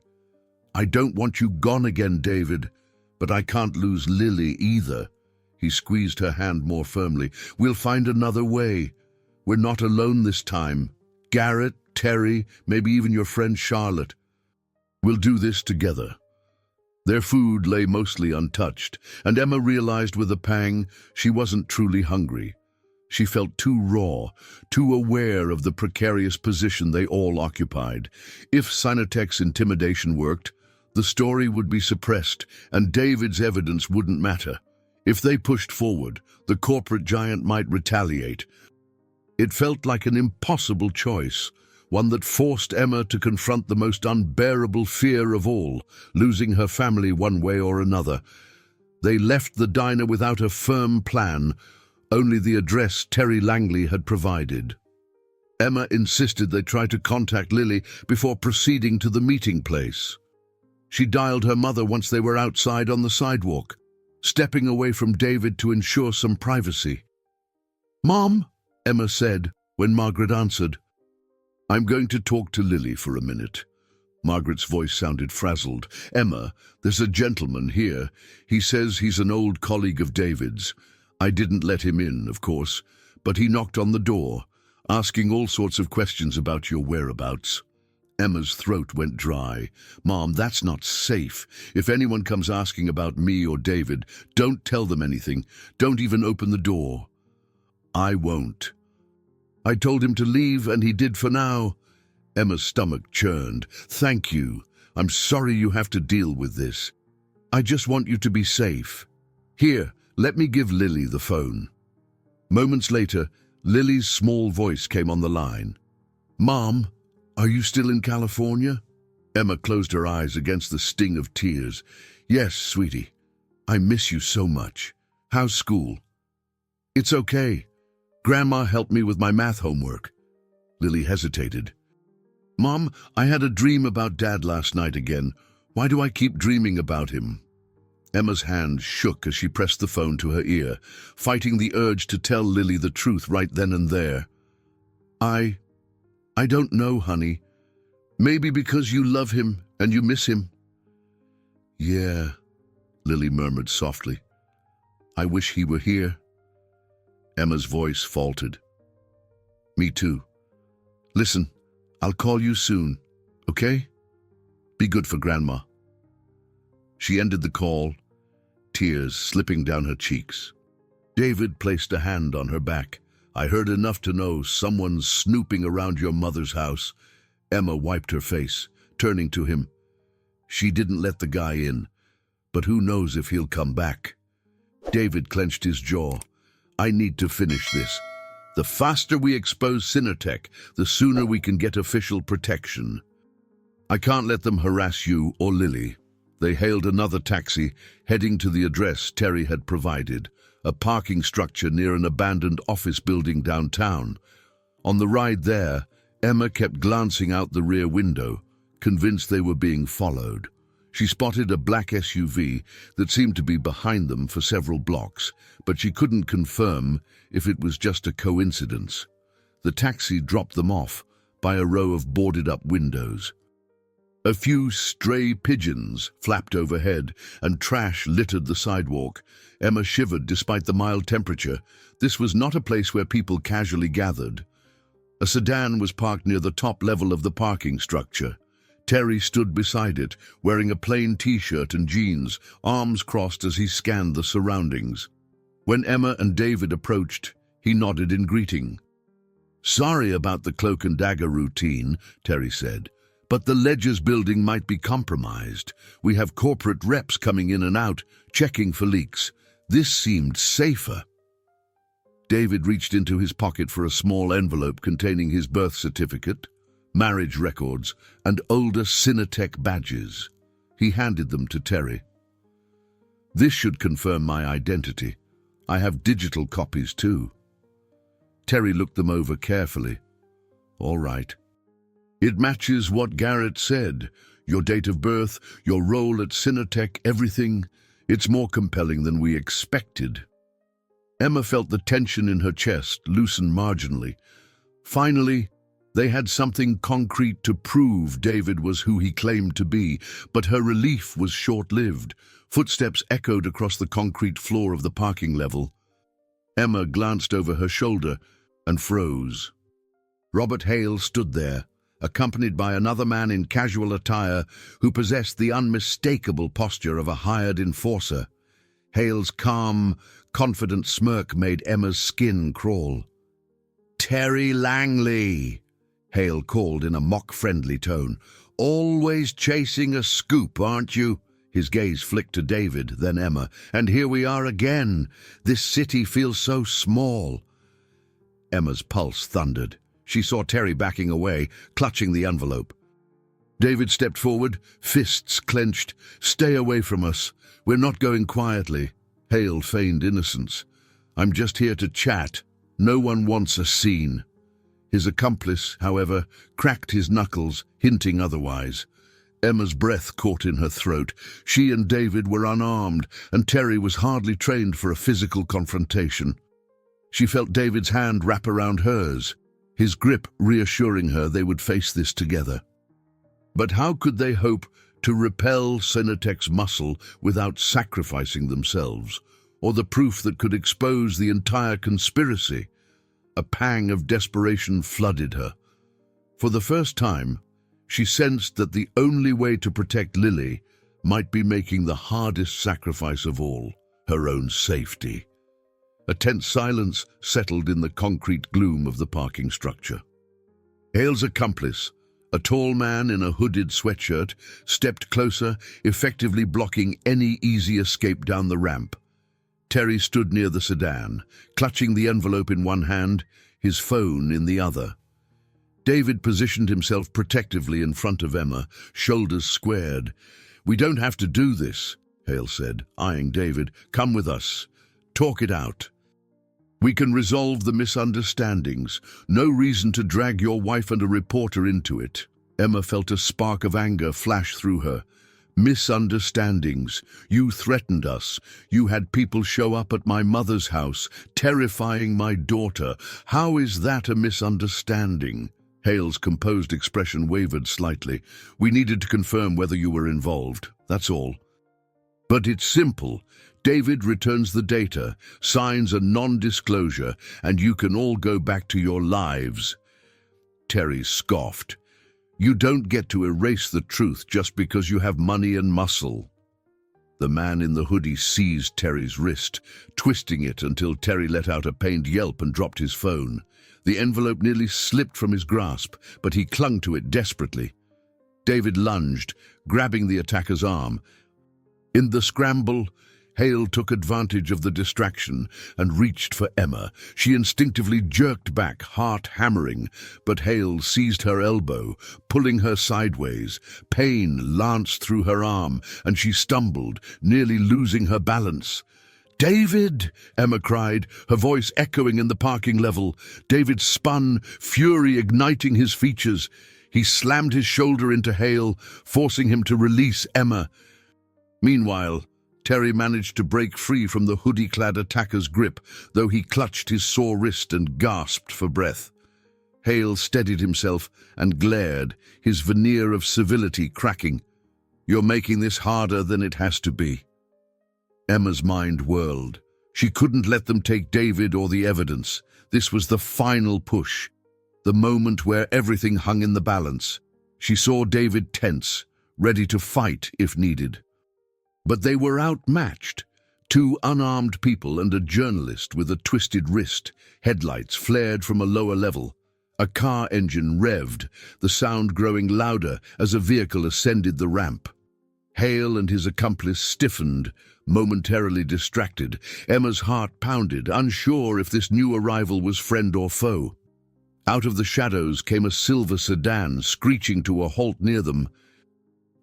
A: "I don't want you gone again, David, but I can't lose Lily either." He squeezed her hand more firmly. "We'll find another way. We're not alone this time. Garrett, Terry, maybe even your friend Charlotte. We'll do this together." Their food lay mostly untouched, and Emma realized with a pang she wasn't truly hungry. She felt too raw, too aware of the precarious position they all occupied. If Synatech's intimidation worked, the story would be suppressed, and David's evidence wouldn't matter. If they pushed forward, the corporate giant might retaliate. It felt like an impossible choice, one that forced Emma to confront the most unbearable fear of all, losing her family one way or another. They left the diner without a firm plan, only the address Terry Langley had provided. Emma insisted they try to contact Lily before proceeding to the meeting place. She dialed her mother once they were outside on the sidewalk, stepping away from David to ensure some privacy. "Mom," Emma said when Margaret answered. "I'm going to talk to Lily for a minute." Margaret's voice sounded frazzled. "Emma, there's a gentleman here. He says he's an old colleague of David's. I didn't let him in, of course, but he knocked on the door, asking all sorts of questions about your whereabouts." Emma's throat went dry. "Mom, that's not safe. If anyone comes asking about me or David, don't tell them anything. Don't even open the door." "I won't." "I told him to leave, and he did for now." Emma's stomach churned. "Thank you. I'm sorry you have to deal with this. I just want you to be safe. Here, let me give Lily the phone." Moments later, Lily's small voice came on the line. "Mom, are you still in California?" Emma closed her eyes against the sting of tears. "Yes, sweetie. I miss you so much. How's school?" "It's okay. Grandma helped me with my math homework." Lily hesitated. Mom, I had a dream about Dad last night again. Why do I keep dreaming about him? Emma's hand shook as she pressed the phone to her ear, fighting the urge to tell Lily the truth right then and there. I don't know, honey. Maybe because you love him and you miss him. Yeah, Lily murmured softly. I wish he were here. Emma's voice faltered. Me too. Listen, I'll call you soon, okay? Be good for Grandma. She ended the call, tears slipping down her cheeks. David placed a hand on her back. I heard enough to know someone's snooping around your mother's house. Emma wiped her face, turning to him. She didn't let the guy in, but who knows if he'll come back. David clenched his jaw. I need to finish this. The faster we expose Cinetech, the sooner we can get official protection. I can't let them harass you or Lily. They hailed another taxi, heading to the address Terry had provided, a parking structure near an abandoned office building downtown. On the ride there, Emma kept glancing out the rear window, convinced they were being followed. She spotted a black SUV that seemed to be behind them for several blocks, but she couldn't confirm if it was just a coincidence. The taxi dropped them off by a row of boarded-up windows. A few stray pigeons flapped overhead, and trash littered the sidewalk. Emma shivered despite the mild temperature. This was not a place where people casually gathered. A sedan was parked near the top level of the parking structure. Terry stood beside it, wearing a plain t-shirt and jeans, arms crossed as he scanned the surroundings. When Emma and David approached, he nodded in greeting. Sorry about the cloak and dagger routine, Terry said, but the Ledger's building might be compromised. We have corporate reps coming in and out, checking for leaks. This seemed safer. David reached into his pocket for a small envelope containing his birth certificate, marriage records, and older Cinetech badges. He handed them to Terry. This should confirm my identity. I have digital copies too. Terry looked them over carefully. All right. It matches what Garrett said. Your date of birth, your role at Cinetech, everything. It's more compelling than we expected. Emma felt the tension in her chest loosen marginally. Finally, they had something concrete to prove David was who he claimed to be, but her relief was short-lived. Footsteps echoed across the concrete floor of the parking level. Emma glanced over her shoulder and froze. Robert Hale stood there, accompanied by another man in casual attire who possessed the unmistakable posture of a hired enforcer. Hale's calm, confident smirk made Emma's skin crawl. "Terry Langley," Hale called in a mock-friendly tone. "Always chasing a scoop, aren't you?" His gaze flicked to David, then Emma. "And here we are again. This city feels so small." Emma's pulse thundered. She saw Terry backing away, clutching the envelope. David stepped forward, fists clenched. "Stay away from us. We're not going quietly." Hale feigned innocence. "I'm just here to chat. No one wants a scene." His accomplice, however, cracked his knuckles, hinting otherwise. Emma's breath caught in her throat. She and David were unarmed, and Terry was hardly trained for a physical confrontation. She felt David's hand wrap around hers, his grip reassuring her they would face this together. But how could they hope to repel Cinetech's muscle without sacrificing themselves, or the proof that could expose the entire conspiracy? A pang of desperation flooded her. For the first time, she sensed that the only way to protect Lily might be making the hardest sacrifice of all, her own safety. A tense silence settled in the concrete gloom of the parking structure. Hale's accomplice, a tall man in a hooded sweatshirt, stepped closer, effectively blocking any easy escape down the ramp. Terry stood near the sedan, clutching the envelope in one hand, his phone in the other. David positioned himself protectively in front of Emma, shoulders squared. "We don't have to do this," Hale said, eyeing David. "Come with us. Talk it out. We can resolve the misunderstandings. No reason to drag your wife and a reporter into it." Emma felt a spark of anger flash through her. Misunderstandings. You threatened us. You had people show up at my mother's house, terrifying my daughter. How is that a misunderstanding? Hale's composed expression wavered slightly. We needed to confirm whether you were involved. That's all. But it's simple. David returns the data, signs a non-disclosure, and you can all go back to your lives. Terry scoffed. You don't get to erase the truth just because you have money and muscle. The man in the hoodie seized Terry's wrist, twisting it until Terry let out a pained yelp and dropped his phone. The envelope nearly slipped from his grasp, but he clung to it desperately. David lunged, grabbing the attacker's arm. In the scramble, Hale took advantage of the distraction and reached for Emma. She instinctively jerked back, heart hammering, but Hale seized her elbow, pulling her sideways. Pain lanced through her arm, and she stumbled, nearly losing her balance. "David!" Emma cried, her voice echoing in the parking level. David spun, fury igniting his features. He slammed his shoulder into Hale, forcing him to release Emma. Meanwhile, Terry managed to break free from the hoodie-clad attacker's grip, though he clutched his sore wrist and gasped for breath. Hale steadied himself and glared, his veneer of civility cracking. "You're making this harder than it has to be." Emma's mind whirled. She couldn't let them take David or the evidence. This was the final push, the moment where everything hung in the balance. She saw David tense, ready to fight if needed. But they were outmatched. Two unarmed people and a journalist with a twisted wrist. Headlights flared from a lower level. A car engine revved, the sound growing louder as a vehicle ascended the ramp. Hale and his accomplice stiffened, momentarily distracted. Emma's heart pounded, unsure if this new arrival was friend or foe. Out of the shadows came a silver sedan, screeching to a halt near them.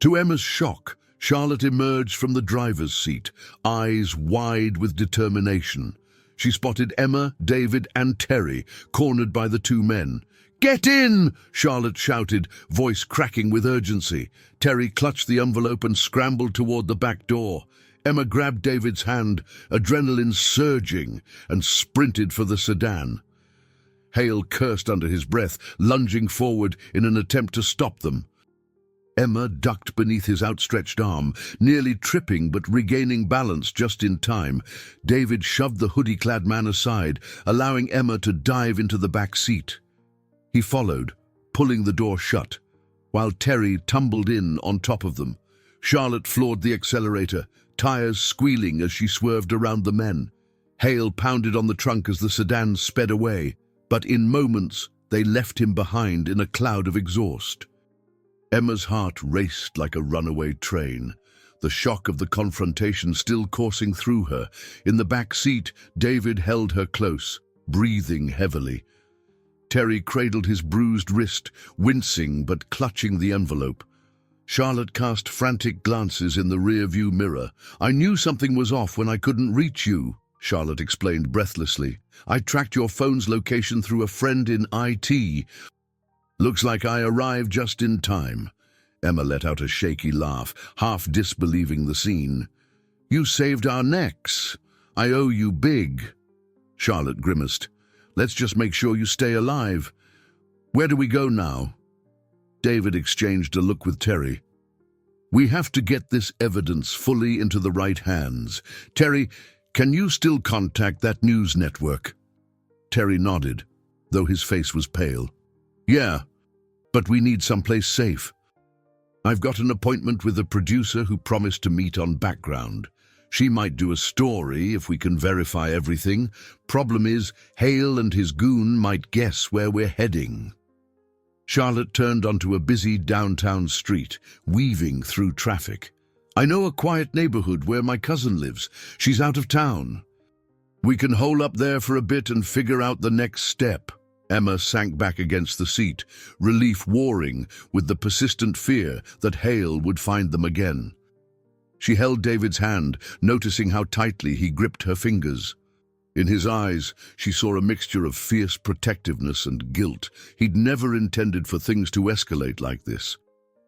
A: To Emma's shock, Charlotte emerged from the driver's seat, eyes wide with determination. She spotted Emma, David, and Terry, cornered by the two men. "Get in!" Charlotte shouted, voice cracking with urgency. Terry clutched the envelope and scrambled toward the back door. Emma grabbed David's hand, adrenaline surging, and sprinted for the sedan. Hale cursed under his breath, lunging forward in an attempt to stop them. Emma ducked beneath his outstretched arm, nearly tripping but regaining balance just in time. David shoved the hoodie-clad man aside, allowing Emma to dive into the back seat. He followed, pulling the door shut, while Terry tumbled in on top of them. Charlotte floored the accelerator, tires squealing as she swerved around the men. Hale pounded on the trunk as the sedan sped away, but in moments they left him behind in a cloud of exhaust. Emma's heart raced like a runaway train, the shock of the confrontation still coursing through her. In the back seat, David held her close, breathing heavily. Terry cradled his bruised wrist, wincing but clutching the envelope. Charlotte cast frantic glances in the rear-view mirror. "I knew something was off when I couldn't reach you," Charlotte explained breathlessly. "I tracked your phone's location through a friend in IT. Looks like I arrived just in time." Emma let out a shaky laugh, half disbelieving the scene. "You saved our necks. I owe you big." Charlotte grimaced. "Let's just make sure you stay alive. Where do we go now?" David exchanged a look with Terry. "We have to get this evidence fully into the right hands. Terry, can you still contact that news network?" Terry nodded, though his face was pale. "Yeah, but we need someplace safe. I've got an appointment with a producer who promised to meet on background. She might do a story if we can verify everything. Problem is, Hale and his goon might guess where we're heading." Charlotte turned onto a busy downtown street, weaving through traffic. "I know a quiet neighborhood where my cousin lives. She's out of town. We can hole up there for a bit and figure out the next step." Emma sank back against the seat, relief warring with the persistent fear that Hale would find them again. She held David's hand, noticing how tightly he gripped her fingers. In his eyes, she saw a mixture of fierce protectiveness and guilt. He'd never intended for things to escalate like this.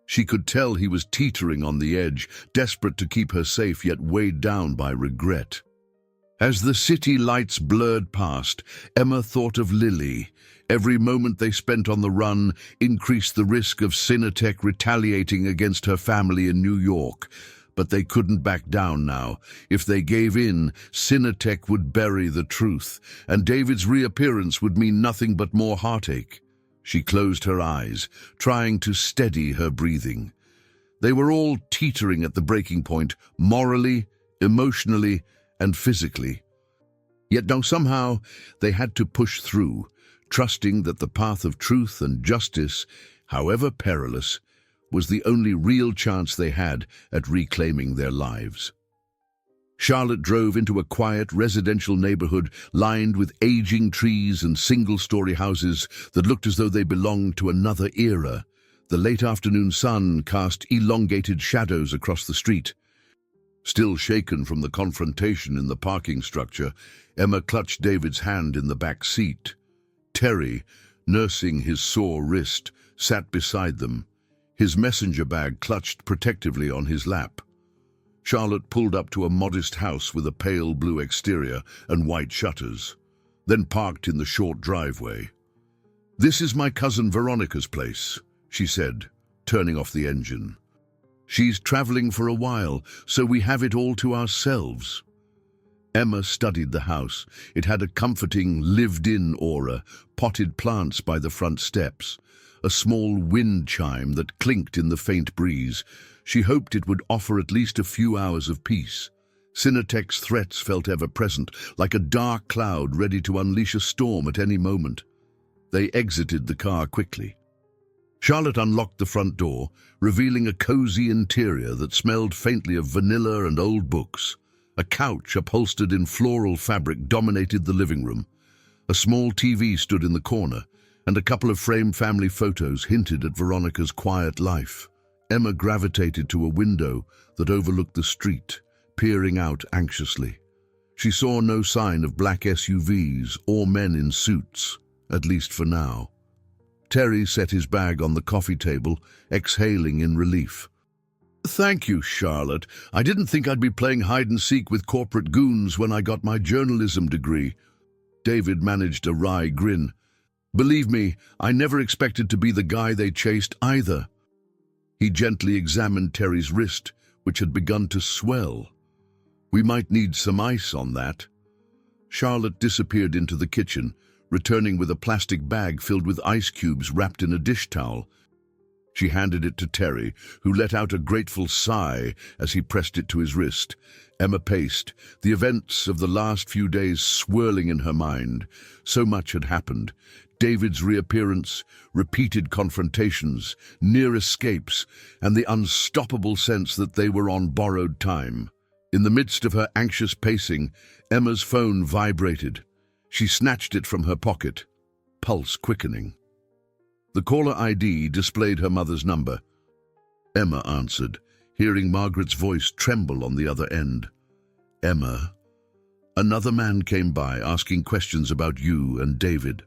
A: She could tell he was teetering on the edge, desperate to keep her safe yet weighed down by regret. As the city lights blurred past, Emma thought of Lily. Every moment they spent on the run increased the risk of Cinetech retaliating against her family in New York. But they couldn't back down now. If they gave in, Cinetech would bury the truth, and David's reappearance would mean nothing but more heartache. She closed her eyes, trying to steady her breathing. They were all teetering at the breaking point, morally, emotionally, and physically. Yet now somehow they had to push through, trusting that the path of truth and justice, however perilous, was the only real chance they had at reclaiming their lives. Charlotte drove into a quiet residential neighborhood lined with aging trees and single-story houses that looked as though they belonged to another era. The late afternoon sun cast elongated shadows across the street. Still shaken from the confrontation in the parking structure, Emma clutched David's hand in the back seat. Terry, nursing his sore wrist, sat beside them, his messenger bag clutched protectively on his lap. Charlotte pulled up to a modest house with a pale blue exterior and white shutters, then parked in the short driveway. "This is my cousin Veronica's place," she said, turning off the engine. "She's traveling for a while, so we have it all to ourselves." Emma studied the house. It had a comforting, lived-in aura, potted plants by the front steps, a small wind chime that clinked in the faint breeze. She hoped it would offer at least a few hours of peace. Cinetech's threats felt ever present, like a dark cloud ready to unleash a storm at any moment. They exited the car quickly. Charlotte unlocked the front door, revealing a cozy interior that smelled faintly of vanilla and old books. A couch upholstered in floral fabric dominated the living room. A small TV stood in the corner, and a couple of framed family photos hinted at Veronica's quiet life. Emma gravitated to a window that overlooked the street, peering out anxiously. She saw no sign of black SUVs or men in suits, at least for now. Terry set his bag on the coffee table, exhaling in relief. "Thank you, Charlotte. I didn't think I'd be playing hide-and-seek with corporate goons when I got my journalism degree." David managed a wry grin. "Believe me, I never expected to be the guy they chased either." He gently examined Terry's wrist, which had begun to swell. "We might need some ice on that." Charlotte disappeared into the kitchen, returning with a plastic bag filled with ice cubes wrapped in a dish towel. She handed it to Terry, who let out a grateful sigh as he pressed it to his wrist. Emma paced, the events of the last few days swirling in her mind. So much had happened. David's reappearance, repeated confrontations, near escapes, and the unstoppable sense that they were on borrowed time. In the midst of her anxious pacing, Emma's phone vibrated. She snatched it from her pocket, pulse quickening. The caller ID displayed her mother's number. Emma answered, hearing Margaret's voice tremble on the other end. "Emma, another man came by asking questions about you and David.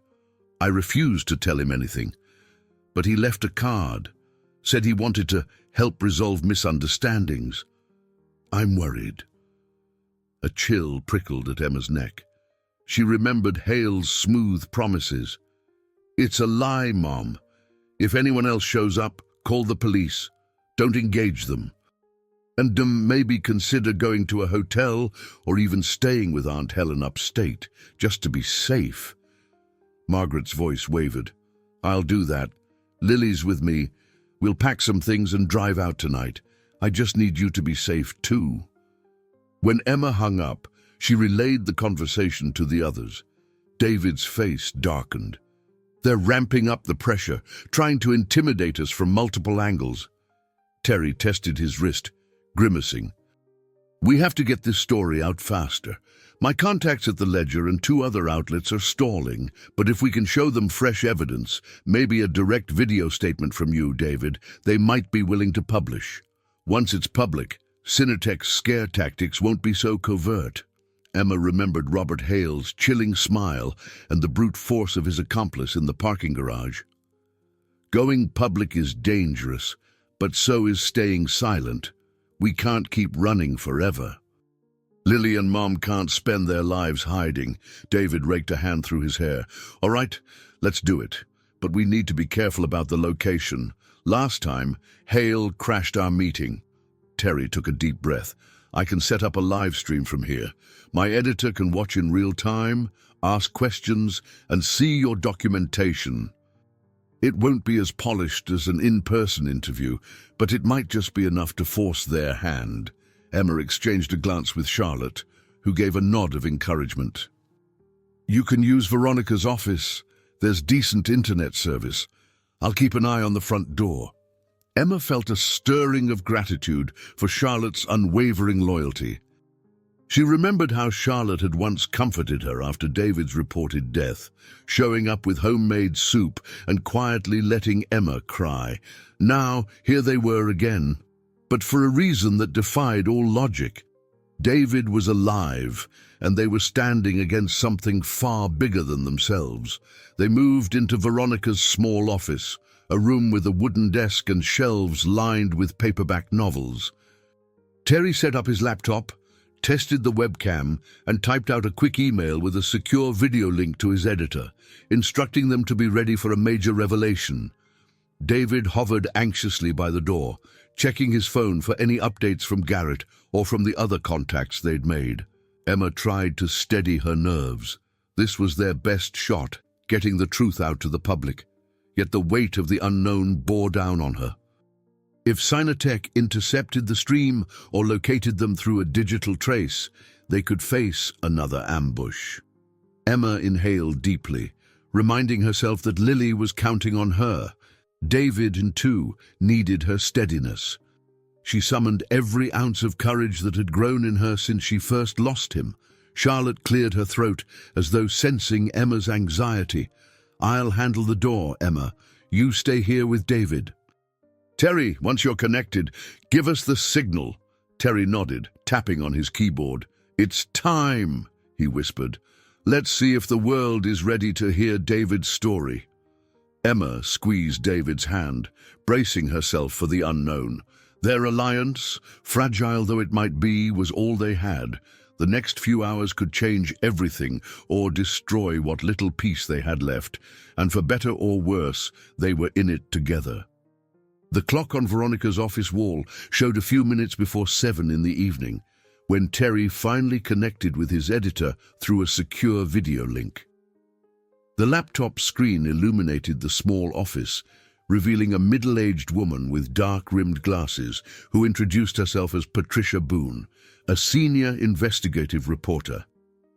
A: I refused to tell him anything, but he left a card, said he wanted to help resolve misunderstandings. I'm worried." A chill prickled at Emma's neck. She remembered Hale's smooth promises. "It's a lie, Mom. If anyone else shows up, call the police. Don't engage them. And maybe consider going to a hotel or even staying with Aunt Helen upstate, just to be safe." Margaret's voice wavered. "I'll do that. Lily's with me. We'll pack some things and drive out tonight. I just need you to be safe too." When Emma hung up, she relayed the conversation to the others. David's face darkened. "They're ramping up the pressure, trying to intimidate us from multiple angles." Terry tested his wrist, grimacing. "We have to get this story out faster. My contacts at the Ledger and 2 other outlets are stalling, but if we can show them fresh evidence, maybe a direct video statement from you, David, they might be willing to publish. Once it's public, Cinetech's scare tactics won't be so covert." Emma remembered Robert Hale's chilling smile and the brute force of his accomplice in the parking garage. Going public is dangerous, but so is staying silent. We can't keep running forever. Lily and Mom can't spend their lives hiding. David raked a hand through his hair. All right, let's do it. But we need to be careful about the location. Last time, Hale crashed our meeting. Terry took a deep breath. I can set up a live stream from here. My editor can watch in real time, ask questions, and see your documentation. It won't be as polished as an in-person interview, but it might just be enough to force their hand. Emma exchanged a glance with Charlotte, who gave a nod of encouragement. You can use Veronica's office. There's decent internet service. I'll keep an eye on the front door. Emma felt a stirring of gratitude for Charlotte's unwavering loyalty. She remembered how Charlotte had once comforted her after David's reported death, showing up with homemade soup and quietly letting Emma cry. Now, here they were again, but for a reason that defied all logic. David was alive, and they were standing against something far bigger than themselves. They moved into Veronica's small office, a room with a wooden desk and shelves lined with paperback novels. Terry set up his laptop, tested the webcam, and typed out a quick email with a secure video link to his editor, instructing them to be ready for a major revelation. David hovered anxiously by the door, checking his phone for any updates from Garrett or from the other contacts they'd made. Emma tried to steady her nerves. This was their best shot, getting the truth out to the public. Yet the weight of the unknown bore down on her. If Synatech intercepted the stream or located them through a digital trace, they could face another ambush. Emma inhaled deeply, reminding herself that Lily was counting on her. David, too, needed her steadiness. She summoned every ounce of courage that had grown in her since she first lost him. Charlotte cleared her throat, as though sensing Emma's anxiety. I'll handle the door, Emma. You stay here with David. Terry, once you're connected, give us the signal. Terry nodded, tapping on his keyboard. It's time, he whispered. Let's see if the world is ready to hear David's story. Emma squeezed David's hand, bracing herself for the unknown. Their alliance, fragile though it might be, was all they had. The next few hours could change everything or destroy what little peace they had left, and for better or worse, they were in it together. The clock on Veronica's office wall showed a few minutes before 7 in the evening, when Terry finally connected with his editor through a secure video link. The laptop screen illuminated the small office, revealing a middle-aged woman with dark-rimmed glasses who introduced herself as Patricia Boone, a senior investigative reporter.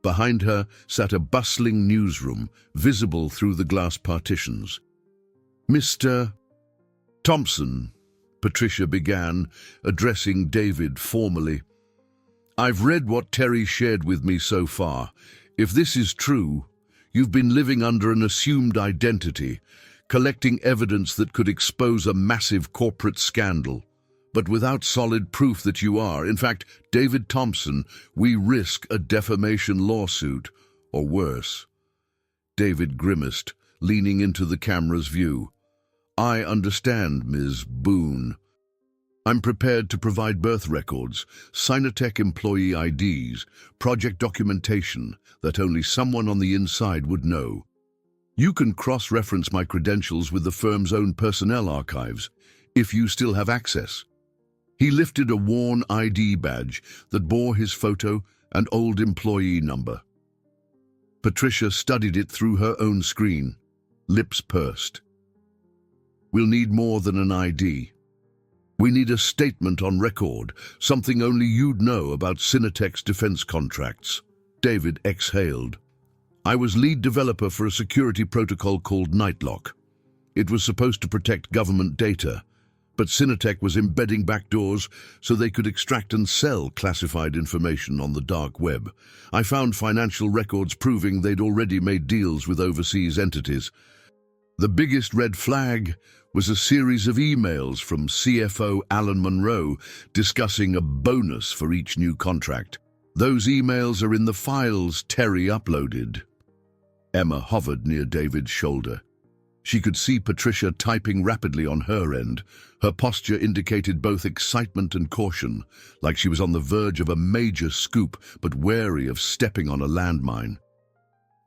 A: Behind her sat a bustling newsroom, visible through the glass partitions. Mr. Thompson, Patricia began, addressing David formally. I've read what Terry shared with me so far. If this is true, you've been living under an assumed identity, collecting evidence that could expose a massive corporate scandal. But without solid proof that you are, in fact, David Thompson, we risk a defamation lawsuit, or worse. David grimaced, leaning into the camera's view. I understand, Ms. Boone. I'm prepared to provide birth records, Synatech employee IDs, project documentation that only someone on the inside would know. You can cross-reference my credentials with the firm's own personnel archives, if you still have access. He lifted a worn ID badge that bore his photo and old employee number. Patricia studied it through her own screen, lips pursed. We'll need more than an ID. We need a statement on record, something only you'd know about Synatech's defense contracts. David exhaled. I was lead developer for a security protocol called Nightlock. It was supposed to protect government data, but Synatech was embedding backdoors so they could extract and sell classified information on the dark web. I found financial records proving they'd already made deals with overseas entities. The biggest red flag was a series of emails from CFO Alan Monroe discussing a bonus for each new contract. Those emails are in the files Terry uploaded. Emma hovered near David's shoulder. She could see Patricia typing rapidly on her end. Her posture indicated both excitement and caution, like she was on the verge of a major scoop but wary of stepping on a landmine.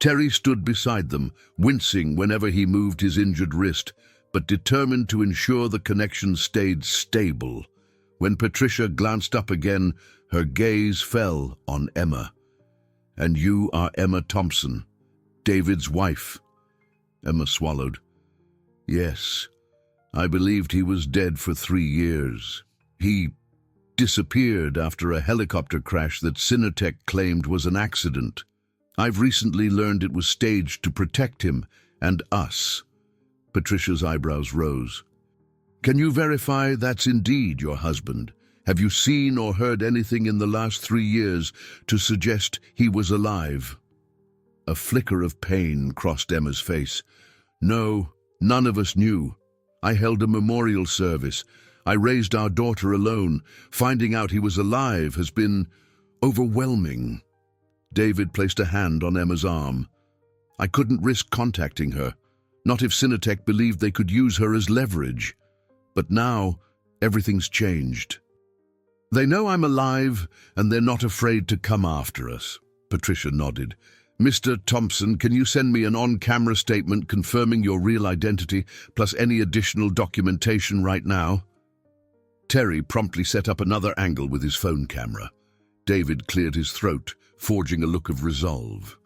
A: Terry stood beside them, wincing whenever he moved his injured wrist, but determined to ensure the connection stayed stable. When Patricia glanced up again, her gaze fell on Emma. "And you are Emma Thompson, David's wife." Emma swallowed. "Yes, I believed he was dead for 3 years. He disappeared after a helicopter crash that Cinetech claimed was an accident. I've recently learned it was staged to protect him and us." Patricia's eyebrows rose. "Can you verify that's indeed your husband? Have you seen or heard anything in the last 3 years to suggest he was alive?" A flicker of pain crossed Emma's face. "No, none of us knew. I held a memorial service. I raised our daughter alone. Finding out he was alive has been overwhelming." David placed a hand on Emma's arm. "I couldn't risk contacting her, not if Cinetech believed they could use her as leverage. But now, everything's changed. They know I'm alive, and they're not afraid to come after us." Patricia nodded. "Mr. Thompson, can you send me an on-camera statement confirming your real identity, plus any additional documentation right now?" Terry promptly set up another angle with his phone camera. David cleared his throat, forging a look of resolve.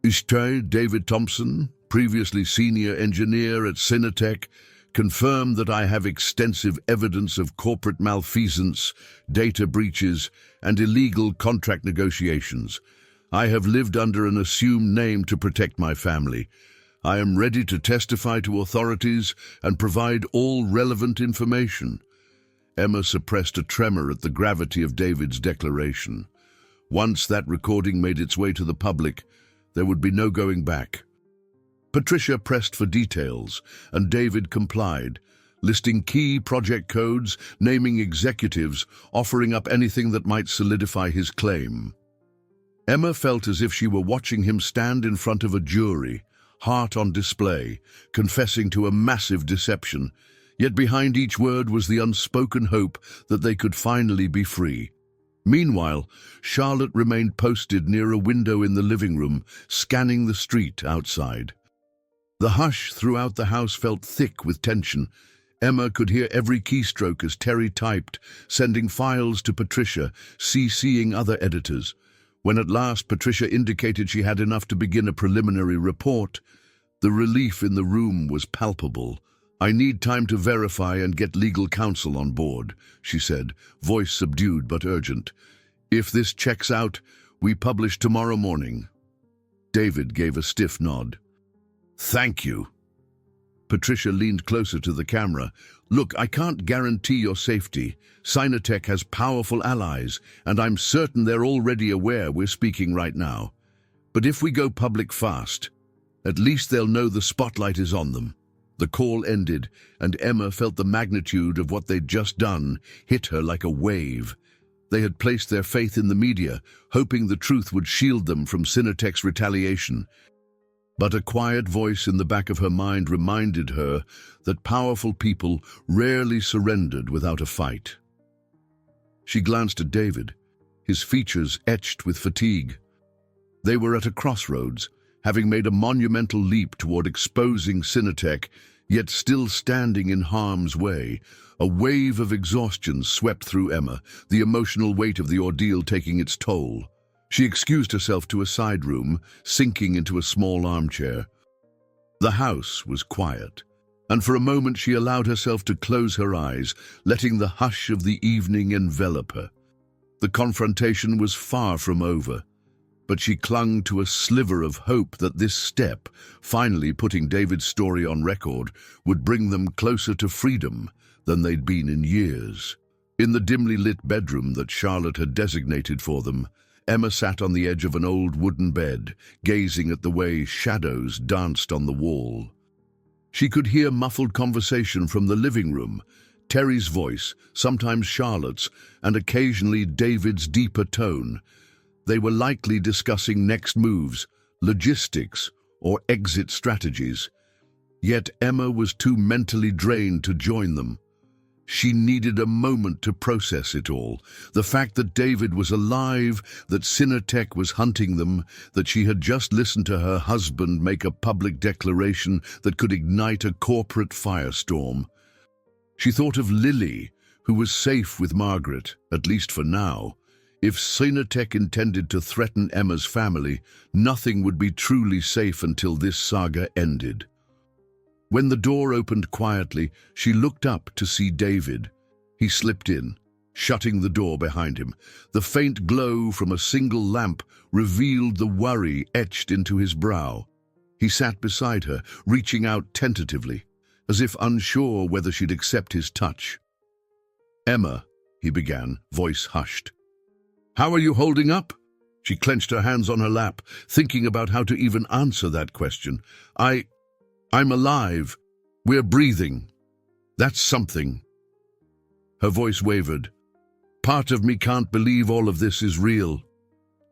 A: "Ishtai David Thompson, previously senior engineer at Cinetech, confirm that I have extensive evidence of corporate malfeasance, data breaches, and illegal contract negotiations. I have lived under an assumed name to protect my family. I am ready to testify to authorities and provide all relevant information." Emma suppressed a tremor at the gravity of David's declaration. Once that recording made its way to the public, there would be no going back. Patricia pressed for details, and David complied, listing key project codes, naming executives, offering up anything that might solidify his claim. Emma felt as if she were watching him stand in front of a jury, heart on display, confessing to a massive deception, yet behind each word was the unspoken hope that they could finally be free. Meanwhile, Charlotte remained posted near a window in the living room, scanning the street outside. The hush throughout the house felt thick with tension. Emma could hear every keystroke as Terry typed, sending files to Patricia, CCing other editors. When at last Patricia indicated she had enough to begin a preliminary report, the relief in the room was palpable. "I need time to verify and get legal counsel on board," she said, voice subdued but urgent. "If this checks out, we publish tomorrow morning." David gave a stiff nod. "Thank you." Patricia leaned closer to the camera. "Look, I can't guarantee your safety. Cinetech has powerful allies, and I'm certain they're already aware we're speaking right now. But if we go public fast, at least they'll know the spotlight is on them." The call ended, and Emma felt the magnitude of what they'd just done hit her like a wave. They had placed their faith in the media, hoping the truth would shield them from Cinetech's retaliation. But a quiet voice in the back of her mind reminded her that powerful people rarely surrendered without a fight. She glanced at David, his features etched with fatigue. They were at a crossroads, having made a monumental leap toward exposing Cinetech, yet still standing in harm's way. A wave of exhaustion swept through Emma, the emotional weight of the ordeal taking its toll. She excused herself to a side room, sinking into a small armchair. The house was quiet, and for a moment she allowed herself to close her eyes, letting the hush of the evening envelop her. The confrontation was far from over, but she clung to a sliver of hope that this step, finally putting David's story on record, would bring them closer to freedom than they'd been in years. In the dimly lit bedroom that Charlotte had designated for them, Emma sat on the edge of an old wooden bed, gazing at the way shadows danced on the wall. She could hear muffled conversation from the living room, Terry's voice, sometimes Charlotte's, and occasionally David's deeper tone. They were likely discussing next moves, logistics, or exit strategies. Yet Emma was too mentally drained to join them. She needed a moment to process it all. The fact that David was alive, that Cinetech was hunting them, that she had just listened to her husband make a public declaration that could ignite a corporate firestorm. She thought of Lily, who was safe with Margaret, at least for now. If Cinetech intended to threaten Emma's family, nothing would be truly safe until this saga ended. When the door opened quietly, she looked up to see David. He slipped in, shutting the door behind him. The faint glow from a single lamp revealed the worry etched into his brow. He sat beside her, reaching out tentatively, as if unsure whether she'd accept his touch. "Emma," he began, voice hushed. "How are you holding up?" She clenched her hands on her lap, thinking about how to even answer that question. I'm alive. We're breathing. That's something." Her voice wavered. "Part of me can't believe all of this is real."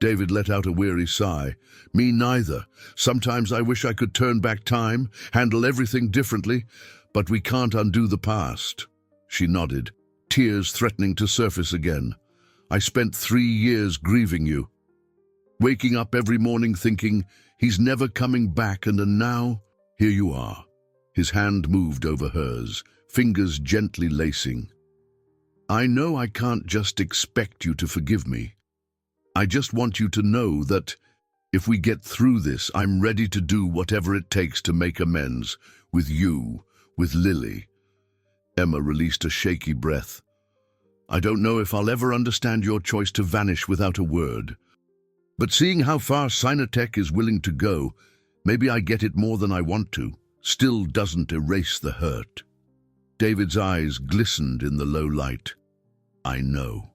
A: David let out a weary sigh. "Me neither. Sometimes I wish I could turn back time, handle everything differently, but we can't undo the past." She nodded, tears threatening to surface again. "I spent 3 years grieving you. Waking up every morning thinking, he's never coming back, and now, here you are." His hand moved over hers, fingers gently lacing. "I know I can't just expect you to forgive me. I just want you to know that if we get through this, I'm ready to do whatever it takes to make amends, with you, with Lily." Emma released a shaky breath. "I don't know if I'll ever understand your choice to vanish without a word. But seeing how far Cinetech is willing to go, maybe I get it more than I want to, still doesn't erase the hurt." David's eyes glistened in the low light. "I know,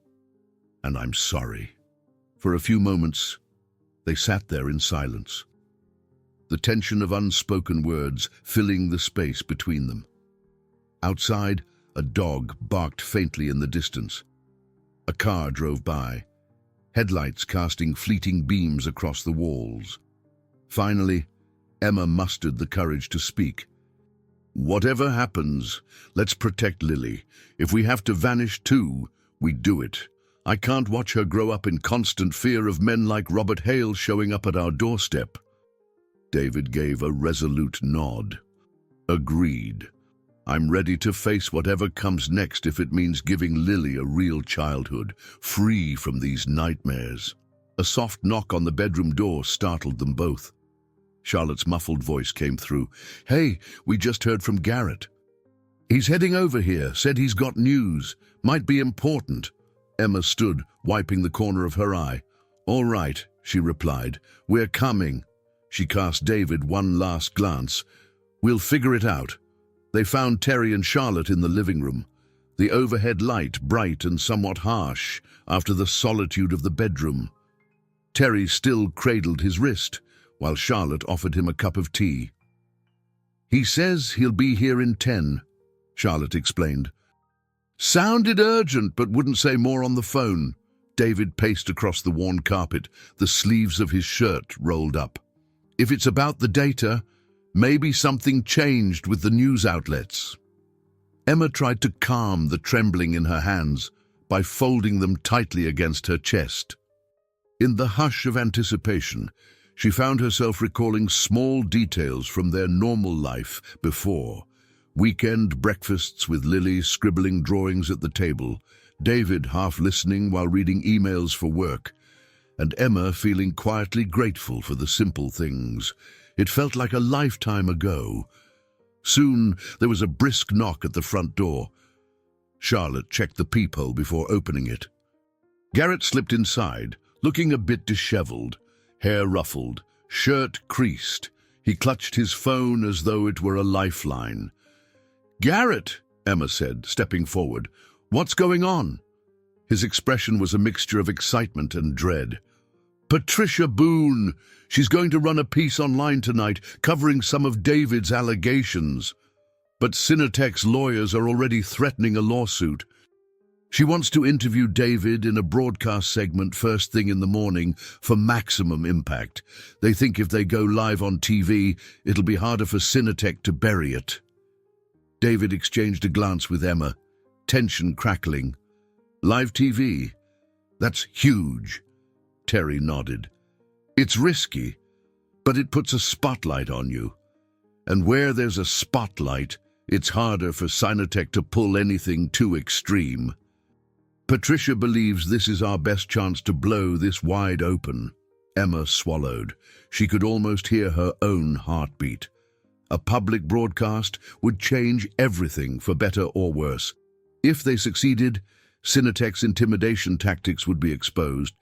A: and I'm sorry." For a few moments, they sat there in silence, the tension of unspoken words filling the space between them. Outside, a dog barked faintly in the distance. A car drove by, headlights casting fleeting beams across the walls. Finally, Emma mustered the courage to speak. "Whatever happens, let's protect Lily. If we have to vanish too, we do it. I can't watch her grow up in constant fear of men like Robert Hale showing up at our doorstep." David gave a resolute nod. "Agreed. I'm ready to face whatever comes next if it means giving Lily a real childhood, free from these nightmares." A soft knock on the bedroom door startled them both. Charlotte's muffled voice came through. "Hey, we just heard from Garrett. He's heading over here, said he's got news. Might be important." Emma stood, wiping the corner of her eye. "All right," she replied. "We're coming." She cast David one last glance. "We'll figure it out." They found Terry and Charlotte in the living room, the overhead light bright and somewhat harsh after the solitude of the bedroom. Terry still cradled his wrist, while Charlotte offered him a cup of tea. "He says he'll be here in 10, Charlotte explained. "Sounded urgent, but wouldn't say more on the phone." David paced across the worn carpet, the sleeves of his shirt rolled up. "If it's about the data, maybe something changed with the news outlets." Emma tried to calm the trembling in her hands by folding them tightly against her chest. In the hush of anticipation, she found herself recalling small details from their normal life before. Weekend breakfasts with Lily scribbling drawings at the table, David half listening while reading emails for work, and Emma feeling quietly grateful for the simple things. It felt like a lifetime ago. Soon there was a brisk knock at the front door. Charlotte checked the peephole before opening it. Garrett slipped inside, looking a bit disheveled, hair ruffled, shirt creased. He clutched his phone as though it were a lifeline. "Garrett," Emma said, stepping forward. "What's going on?" His expression was a mixture of excitement and dread. "Patricia Boone. She's going to run a piece online tonight covering some of David's allegations. But Cinetech's lawyers are already threatening a lawsuit." She wants to interview David in a broadcast segment first thing in the morning for maximum impact. They think if they go live on TV, it'll be harder for Cinetech to bury it. David exchanged a glance with Emma, tension crackling. Live TV? That's huge. Terry nodded. It's risky, but it puts a spotlight on you. And where there's a spotlight, it's harder for Cinetech to pull anything too extreme. Patricia believes this is our best chance to blow this wide open. Emma swallowed. She could almost hear her own heartbeat. A public broadcast would change everything for better or worse. If they succeeded, Cinetech's intimidation tactics would be exposed.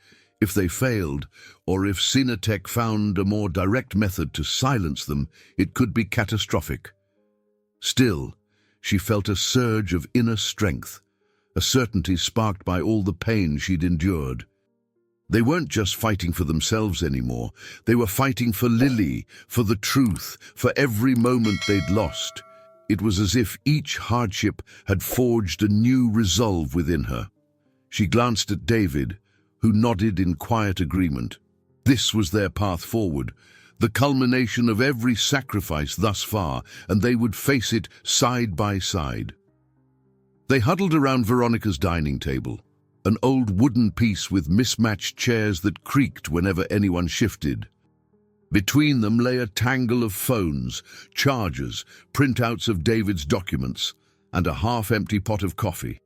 A: If they failed, or if Cinetech found a more direct method to silence them, it could be catastrophic. Still, she felt a surge of inner strength, a certainty sparked by all the pain she'd endured. They weren't just fighting for themselves anymore. They were fighting for Lily, for the truth, for every moment they'd lost. It was as if each hardship had forged a new resolve within her. She glanced at David, who nodded in quiet agreement. This was their path forward, the culmination of every sacrifice thus far, and they would face it side by side. They huddled around Veronica's dining table, an old wooden piece with mismatched chairs that creaked whenever anyone shifted. Between them lay a tangle of phones, chargers, printouts of David's documents, and a half-empty pot of coffee.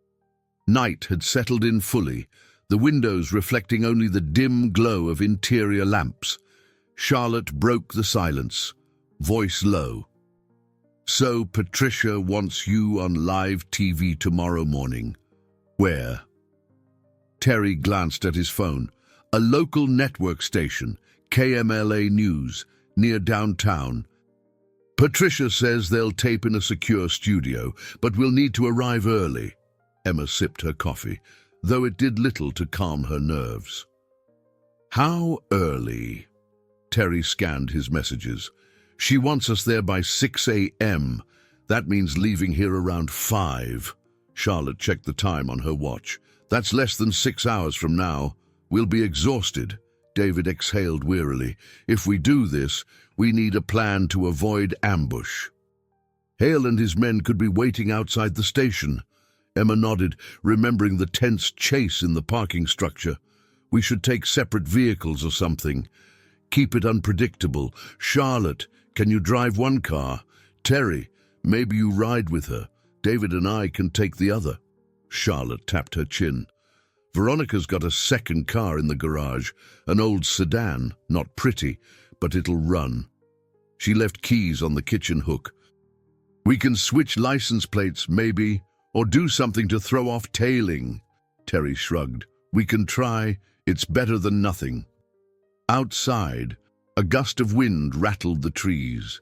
A: Night had settled in fully, the windows reflecting only the dim glow of interior lamps. Charlotte broke the silence, voice low. So Patricia wants you on live TV tomorrow morning. Where? Terry glanced at his phone. A local network station, KMLA News, near downtown. Patricia says they'll tape in a secure studio, but we'll need to arrive early. Emma sipped her coffee, though it did little to calm her nerves. How early? Terry scanned his messages. She wants us there by 6 a.m. That means leaving here around 5. Charlotte checked the time on her watch. That's less than 6 hours from now. We'll be exhausted. David exhaled wearily. If we do this, we need a plan to avoid ambush. Hale and his men could be waiting outside the station. Emma nodded, remembering the tense chase in the parking structure. We should take separate vehicles or something. Keep it unpredictable. Charlotte, can you drive one car? Terry, maybe you ride with her. David and I can take the other. Charlotte tapped her chin. Veronica's got a second car in the garage, an old sedan, not pretty, but it'll run. She left keys on the kitchen hook. We can switch license plates, maybe, or do something to throw off tailing. Terry shrugged. We can try. It's better than nothing. Outside, a gust of wind rattled the trees.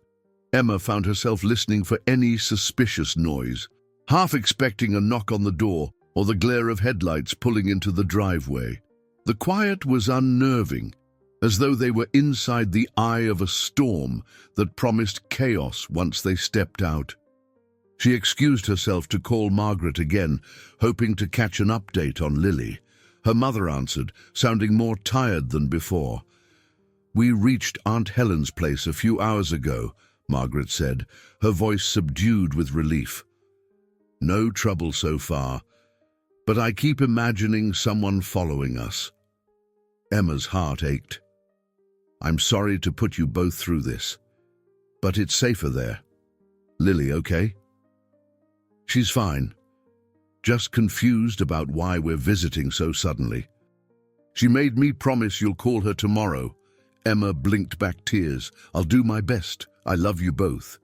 A: Emma found herself listening for any suspicious noise, half expecting a knock on the door or the glare of headlights pulling into the driveway. The quiet was unnerving, as though they were inside the eye of a storm that promised chaos once they stepped out. She excused herself to call Margaret again, hoping to catch an update on Lily. Her mother answered, sounding more tired than before. We reached Aunt Helen's place a few hours ago, Margaret said, her voice subdued with relief. No trouble so far, but I keep imagining someone following us. Emma's heart ached. I'm sorry to put you both through this, but it's safer there. Lily, okay? She's fine, just confused about why we're visiting so suddenly. She made me promise you'll call her tomorrow. Emma blinked back tears. I'll do my best. I love you both.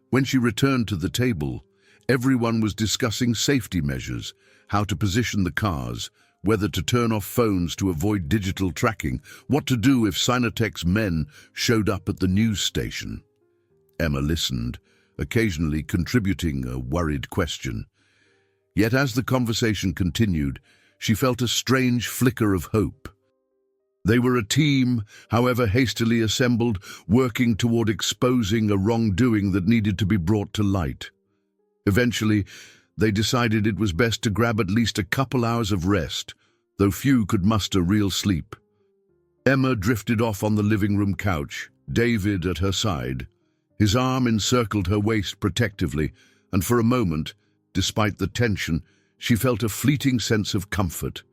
A: When she returned to the table, everyone was discussing safety measures, how to position the cars, whether to turn off phones to avoid digital tracking, what to do if Cinetech's men showed up at the news station. Emma listened, occasionally contributing a worried question. Yet as the conversation continued, she felt a strange flicker of hope. They were a team, however hastily assembled, working toward exposing a wrongdoing that needed to be brought to light. Eventually, They decided it was best to grab at least a couple hours of rest, though few could muster real sleep. Emma drifted off on the living room couch, David at her side. His arm encircled her waist protectively, and for a moment, despite the tension, she felt a fleeting sense of comfort.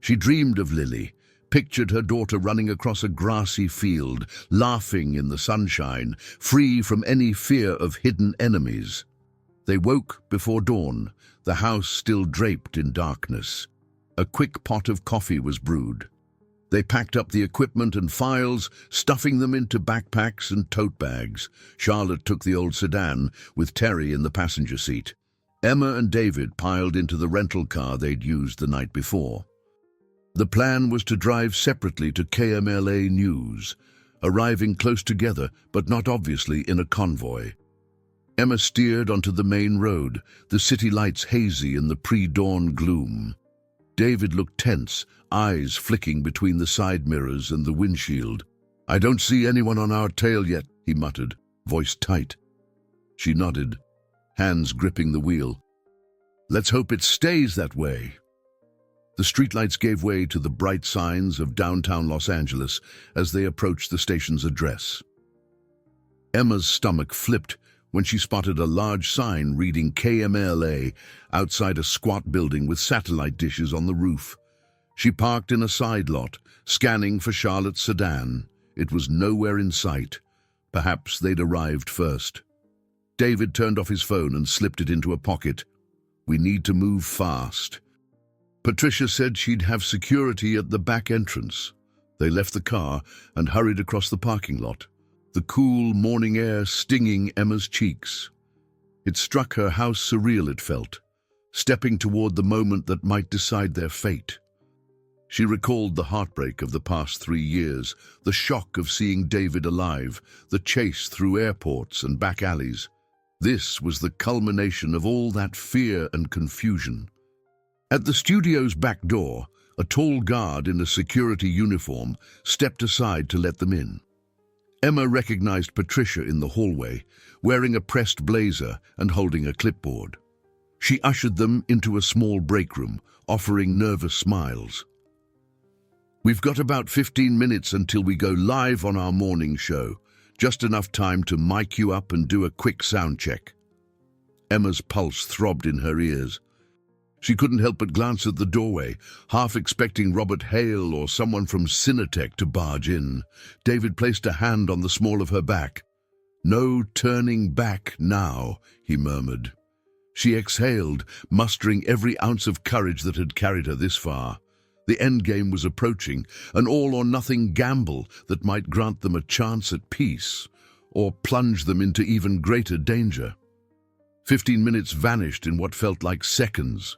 A: She dreamed of Lily, pictured her daughter running across a grassy field, laughing in the sunshine, free from any fear of hidden enemies. They woke before dawn, the house still draped in darkness. A quick pot of coffee was brewed. They packed up the equipment and files, stuffing them into backpacks and tote bags. Charlotte took the old sedan, with Terry in the passenger seat. Emma and David piled into the rental car they'd used the night before. The plan was to drive separately to KMLA News, arriving close together, but not obviously in a convoy. Emma steered onto the main road, the city lights hazy in the pre-dawn gloom. David looked tense, eyes flicking between the side mirrors and the windshield. "I don't see anyone on our tail yet," he muttered, voice tight. She nodded, hands gripping the wheel. "Let's hope it stays that way." The streetlights gave way to the bright signs of downtown Los Angeles as they approached the station's address. Emma's stomach flipped when she spotted a large sign reading KMLA outside a squat building with satellite dishes on the roof. She parked in a side lot, scanning for Charlotte's sedan. It was nowhere in sight. Perhaps they'd arrived first. David turned off his phone and slipped it into a pocket. "We need to move fast." Patricia said she'd have security at the back entrance. They left the car and hurried across the parking lot, the cool morning air stinging Emma's cheeks. It struck her how surreal it felt, stepping toward the moment that might decide their fate. She recalled the heartbreak of the past 3 years, the shock of seeing David alive, the chase through airports and back alleys. This was the culmination of all that fear and confusion. At the studio's back door, a tall guard in a security uniform stepped aside to let them in. Emma recognized Patricia in the hallway, wearing a pressed blazer and holding a clipboard. She ushered them into a small break room, offering nervous smiles. "We've got about 15 minutes until we go live on our morning show. Just enough time to mic you up and do a quick sound check." Emma's pulse throbbed in her ears. She couldn't help but glance at the doorway, half expecting Robert Hale or someone from Cinetech to barge in. David placed a hand on the small of her back. "No turning back now," he murmured. She exhaled, mustering every ounce of courage that had carried her this far. The endgame was approaching, an all-or-nothing gamble that might grant them a chance at peace, or plunge them into even greater danger. 15 minutes vanished in what felt like seconds.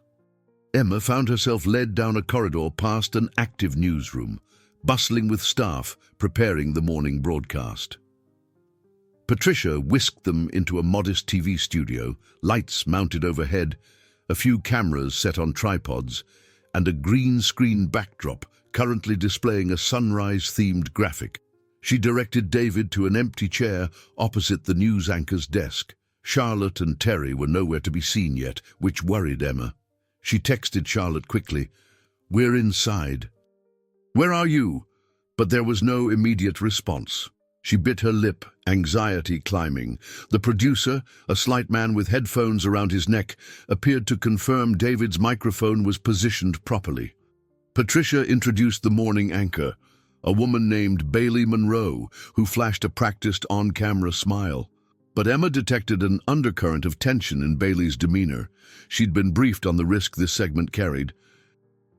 A: Emma found herself led down a corridor past an active newsroom, bustling with staff preparing the morning broadcast. Patricia whisked them into a modest TV studio, lights mounted overhead, a few cameras set on tripods, and a green screen backdrop currently displaying a sunrise-themed graphic. She directed David to an empty chair opposite the news anchor's desk. Charlotte and Terry were nowhere to be seen yet, which worried Emma. She texted Charlotte quickly, "We're inside." "Where are you?" But there was no immediate response. She bit her lip, anxiety climbing. The producer, a slight man with headphones around his neck, appeared to confirm David's microphone was positioned properly. Patricia introduced the morning anchor, a woman named Bailey Monroe, who flashed a practiced on-camera smile. But Emma detected an undercurrent of tension in Bailey's demeanor. She'd been briefed on the risk this segment carried.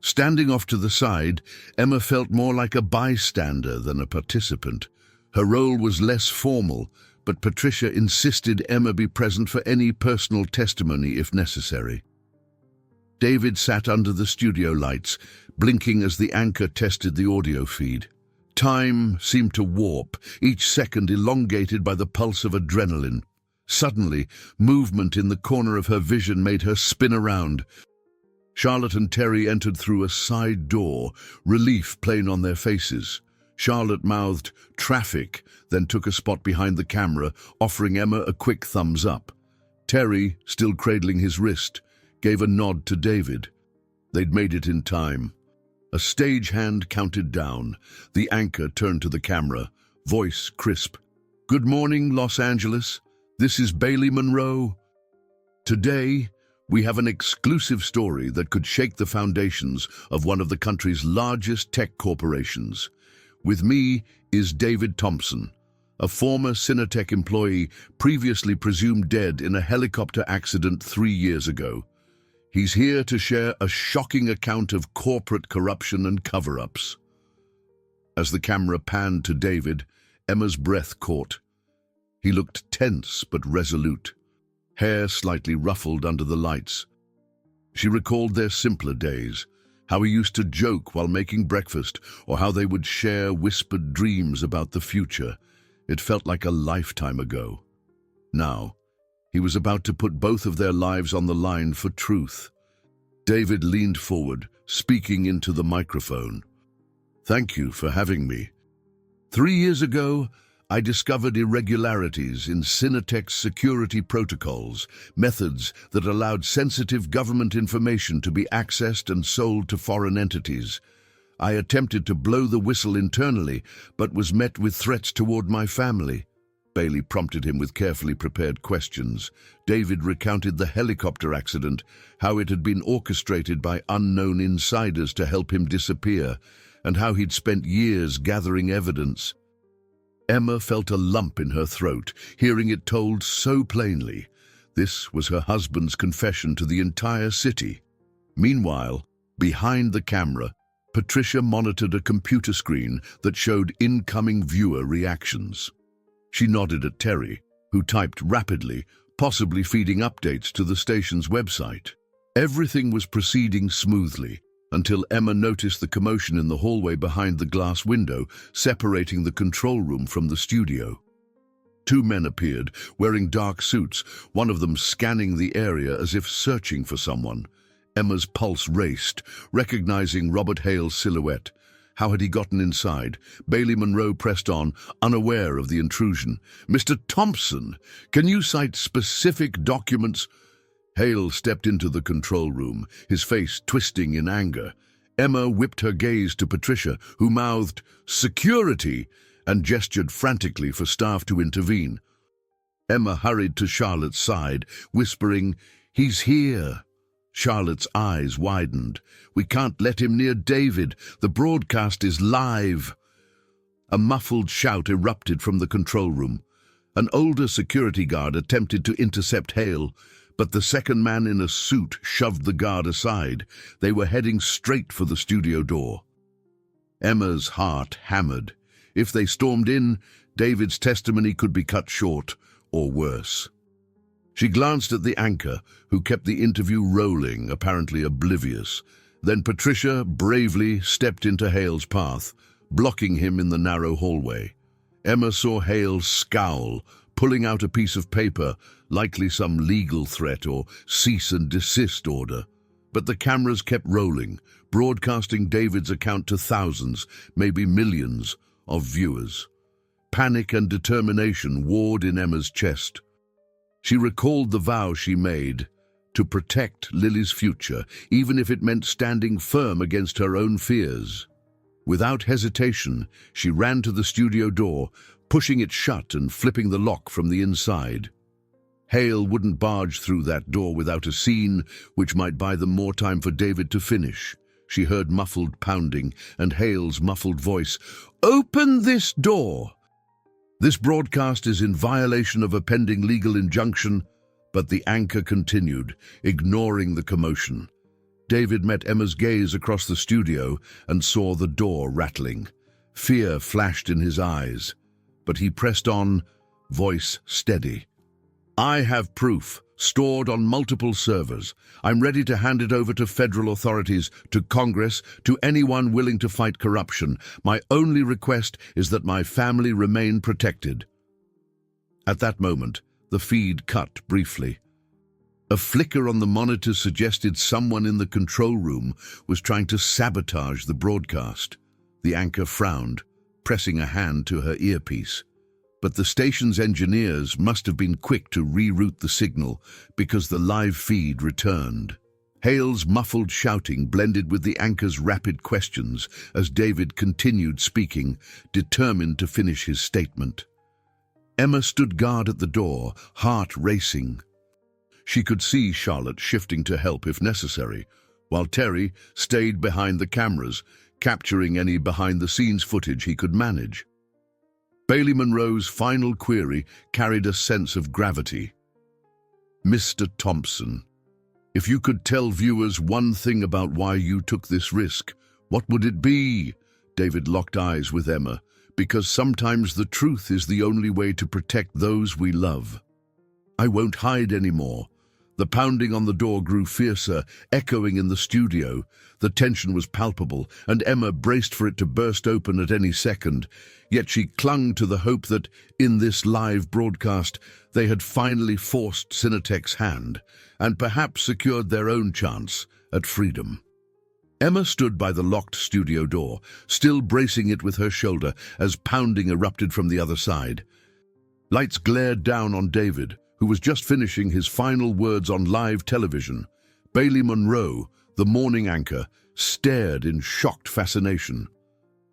A: Standing off to the side, Emma felt more like a bystander than a participant. Her role was less formal, but Patricia insisted Emma be present for any personal testimony if necessary. David sat under the studio lights, blinking as the anchor tested the audio feed. Time seemed to warp, each second elongated by the pulse of adrenaline. Suddenly, movement in the corner of her vision made her spin around. Charlotte and Terry entered through a side door, relief plain on their faces. Charlotte mouthed, "Traffic," then took a spot behind the camera, offering Emma a quick thumbs up. Terry, still cradling his wrist, gave a nod to David. They'd made it in time. A stagehand counted down. The anchor turned to the camera, voice crisp. "Good morning, Los Angeles. This is Bailey Monroe. Today, we have an exclusive story that could shake the foundations of one of the country's largest tech corporations. With me is David Thompson, a former Cinetech employee previously presumed dead in a helicopter accident 3 years ago. He's here to share a shocking account of corporate corruption and cover-ups." As the camera panned to David, Emma's breath caught. He looked tense but resolute, hair slightly ruffled under the lights. She recalled their simpler days, how he used to joke while making breakfast, or how they would share whispered dreams about the future. It felt like a lifetime ago. Now, he was about to put both of their lives on the line for truth. David leaned forward, speaking into the microphone. "Thank you for having me. 3 years ago, I discovered irregularities in Cinetech's security protocols, methods that allowed sensitive government information to be accessed and sold to foreign entities. I attempted to blow the whistle internally, but was met with threats toward my family." Bailey prompted him with carefully prepared questions. David recounted the helicopter accident, how it had been orchestrated by unknown insiders to help him disappear, and how he'd spent years gathering evidence. Emma felt a lump in her throat, hearing it told so plainly. This was her husband's confession to the entire city. Meanwhile, behind the camera, Patricia monitored a computer screen that showed incoming viewer reactions. She nodded at Terry, who typed rapidly, possibly feeding updates to the station's website. Everything was proceeding smoothly, until Emma noticed the commotion in the hallway behind the glass window, separating the control room from the studio. 2 men appeared, wearing dark suits, one of them scanning the area as if searching for someone. Emma's pulse raced, recognizing Robert Hale's silhouette. How had he gotten inside? Bailey Monroe pressed on, unaware of the intrusion. "Mr. Thompson, can you cite specific documents?" Hale stepped into the control room, his face twisting in anger. Emma whipped her gaze to Patricia, who mouthed, "Security!" and gestured frantically for staff to intervene. Emma hurried to Charlotte's side, whispering, "He's here." Charlotte's eyes widened. "We can't let him near David. The broadcast is live." A muffled shout erupted from the control room. An older security guard attempted to intercept Hale, but the second man in a suit shoved the guard aside. They were heading straight for the studio door. Emma's heart hammered. If they stormed in, David's testimony could be cut short, or worse. She glanced at the anchor, who kept the interview rolling, apparently oblivious. Then Patricia bravely stepped into Hale's path, blocking him in the narrow hallway. Emma saw Hale scowl, pulling out a piece of paper, likely some legal threat or cease and desist order. But the cameras kept rolling, broadcasting David's account to thousands, maybe millions, of viewers. Panic and determination warred in Emma's chest. She recalled the vow she made to protect Lily's future, even if it meant standing firm against her own fears. Without hesitation, she ran to the studio door, pushing it shut and flipping the lock from the inside. Hale wouldn't barge through that door without a scene which might buy them more time for David to finish. She heard muffled pounding and Hale's muffled voice, "Open this door!" This broadcast is in violation of a pending legal injunction, but the anchor continued, ignoring the commotion. David met Emma's gaze across the studio and saw the door rattling. Fear flashed in his eyes, but he pressed on, voice steady. "I have proof, stored on multiple servers. I'm ready to hand it over to federal authorities, to Congress, to anyone willing to fight corruption. My only request is that my family remain protected." At that moment, the feed cut briefly. A flicker on the monitor suggested someone in the control room was trying to sabotage the broadcast. The anchor frowned, pressing a hand to her earpiece. But the station's engineers must have been quick to reroute the signal because the live feed returned. Hale's muffled shouting blended with the anchor's rapid questions as David continued speaking, determined to finish his statement. Emma stood guard at the door, heart racing. She could see Charlotte shifting to help if necessary, while Terry stayed behind the cameras, capturing any behind-the-scenes footage he could manage. Bailey Monroe's final query carried a sense of gravity. "Mr. Thompson, if you could tell viewers one thing about why you took this risk, what would it be?" David locked eyes with Emma, because sometimes the truth is the only way to protect those we love. "I won't hide anymore." The pounding on the door grew fiercer, echoing in the studio. The tension was palpable, and Emma braced for it to burst open at any second. Yet she clung to the hope that, in this live broadcast, they had finally forced Cinetech's hand, and perhaps secured their own chance at freedom. Emma stood by the locked studio door, still bracing it with her shoulder as pounding erupted from the other side. Lights glared down on David, who was just finishing his final words on live television. Bailey Monroe, the morning anchor, stared in shocked fascination.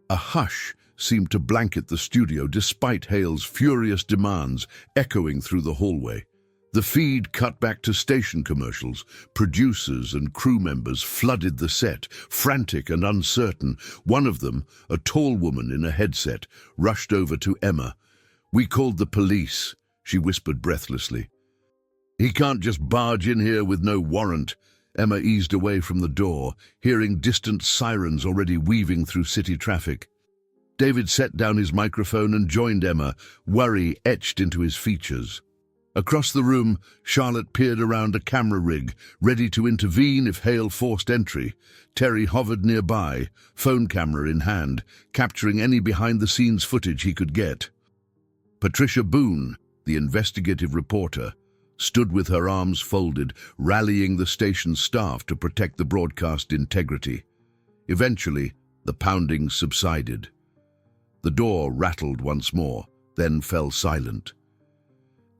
A: A hush seemed to blanket the studio despite Hale's furious demands echoing through the hallway. The feed cut back to station commercials. Producers and crew members flooded the set, frantic and uncertain. One of them, a tall woman in a headset, rushed over to Emma. "We called the police," she whispered breathlessly. "He can't just barge in here with no warrant." Emma eased away from the door, hearing distant sirens already weaving through city traffic. David set down his microphone and joined Emma, worry etched into his features. Across the room, Charlotte peered around a camera rig, ready to intervene if Hale forced entry. Terry hovered nearby, phone camera in hand, capturing any behind-the-scenes footage he could get. Patricia Boone, the investigative reporter, stood with her arms folded, rallying the station's staff to protect the broadcast integrity. Eventually, the pounding subsided. The door rattled once more, then fell silent.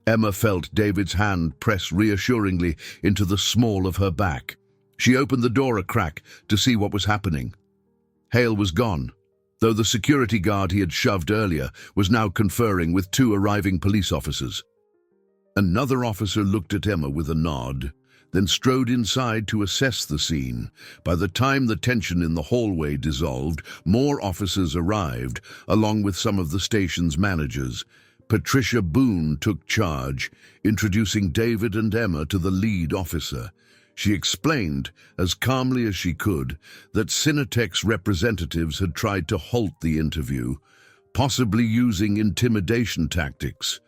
A: Emma felt David's hand press reassuringly into the small of her back. She opened the door a crack to see what was happening. Hale was gone, though the security guard he had shoved earlier was now conferring with two arriving police officers. Another officer looked at Emma with a nod, then strode inside to assess the scene. By the time the tension in the hallway dissolved, more officers arrived, along with some of the station's managers. Patricia Boone took charge, introducing David and Emma to the lead officer. She explained, as calmly as she could, that Cinetech's representatives had tried to halt the interview, possibly using intimidation tactics.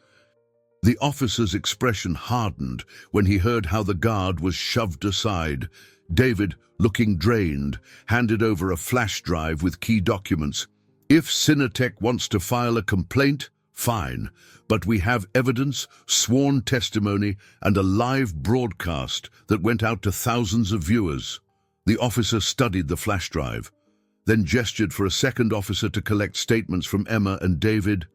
A: The officer's expression hardened when he heard how the guard was shoved aside. David, looking drained, handed over a flash drive with key documents. "If Cinetech wants to file a complaint, fine, but we have evidence, sworn testimony, and a live broadcast that went out to thousands of viewers." The officer studied the flash drive, then gestured for a second officer to collect statements from Emma and David.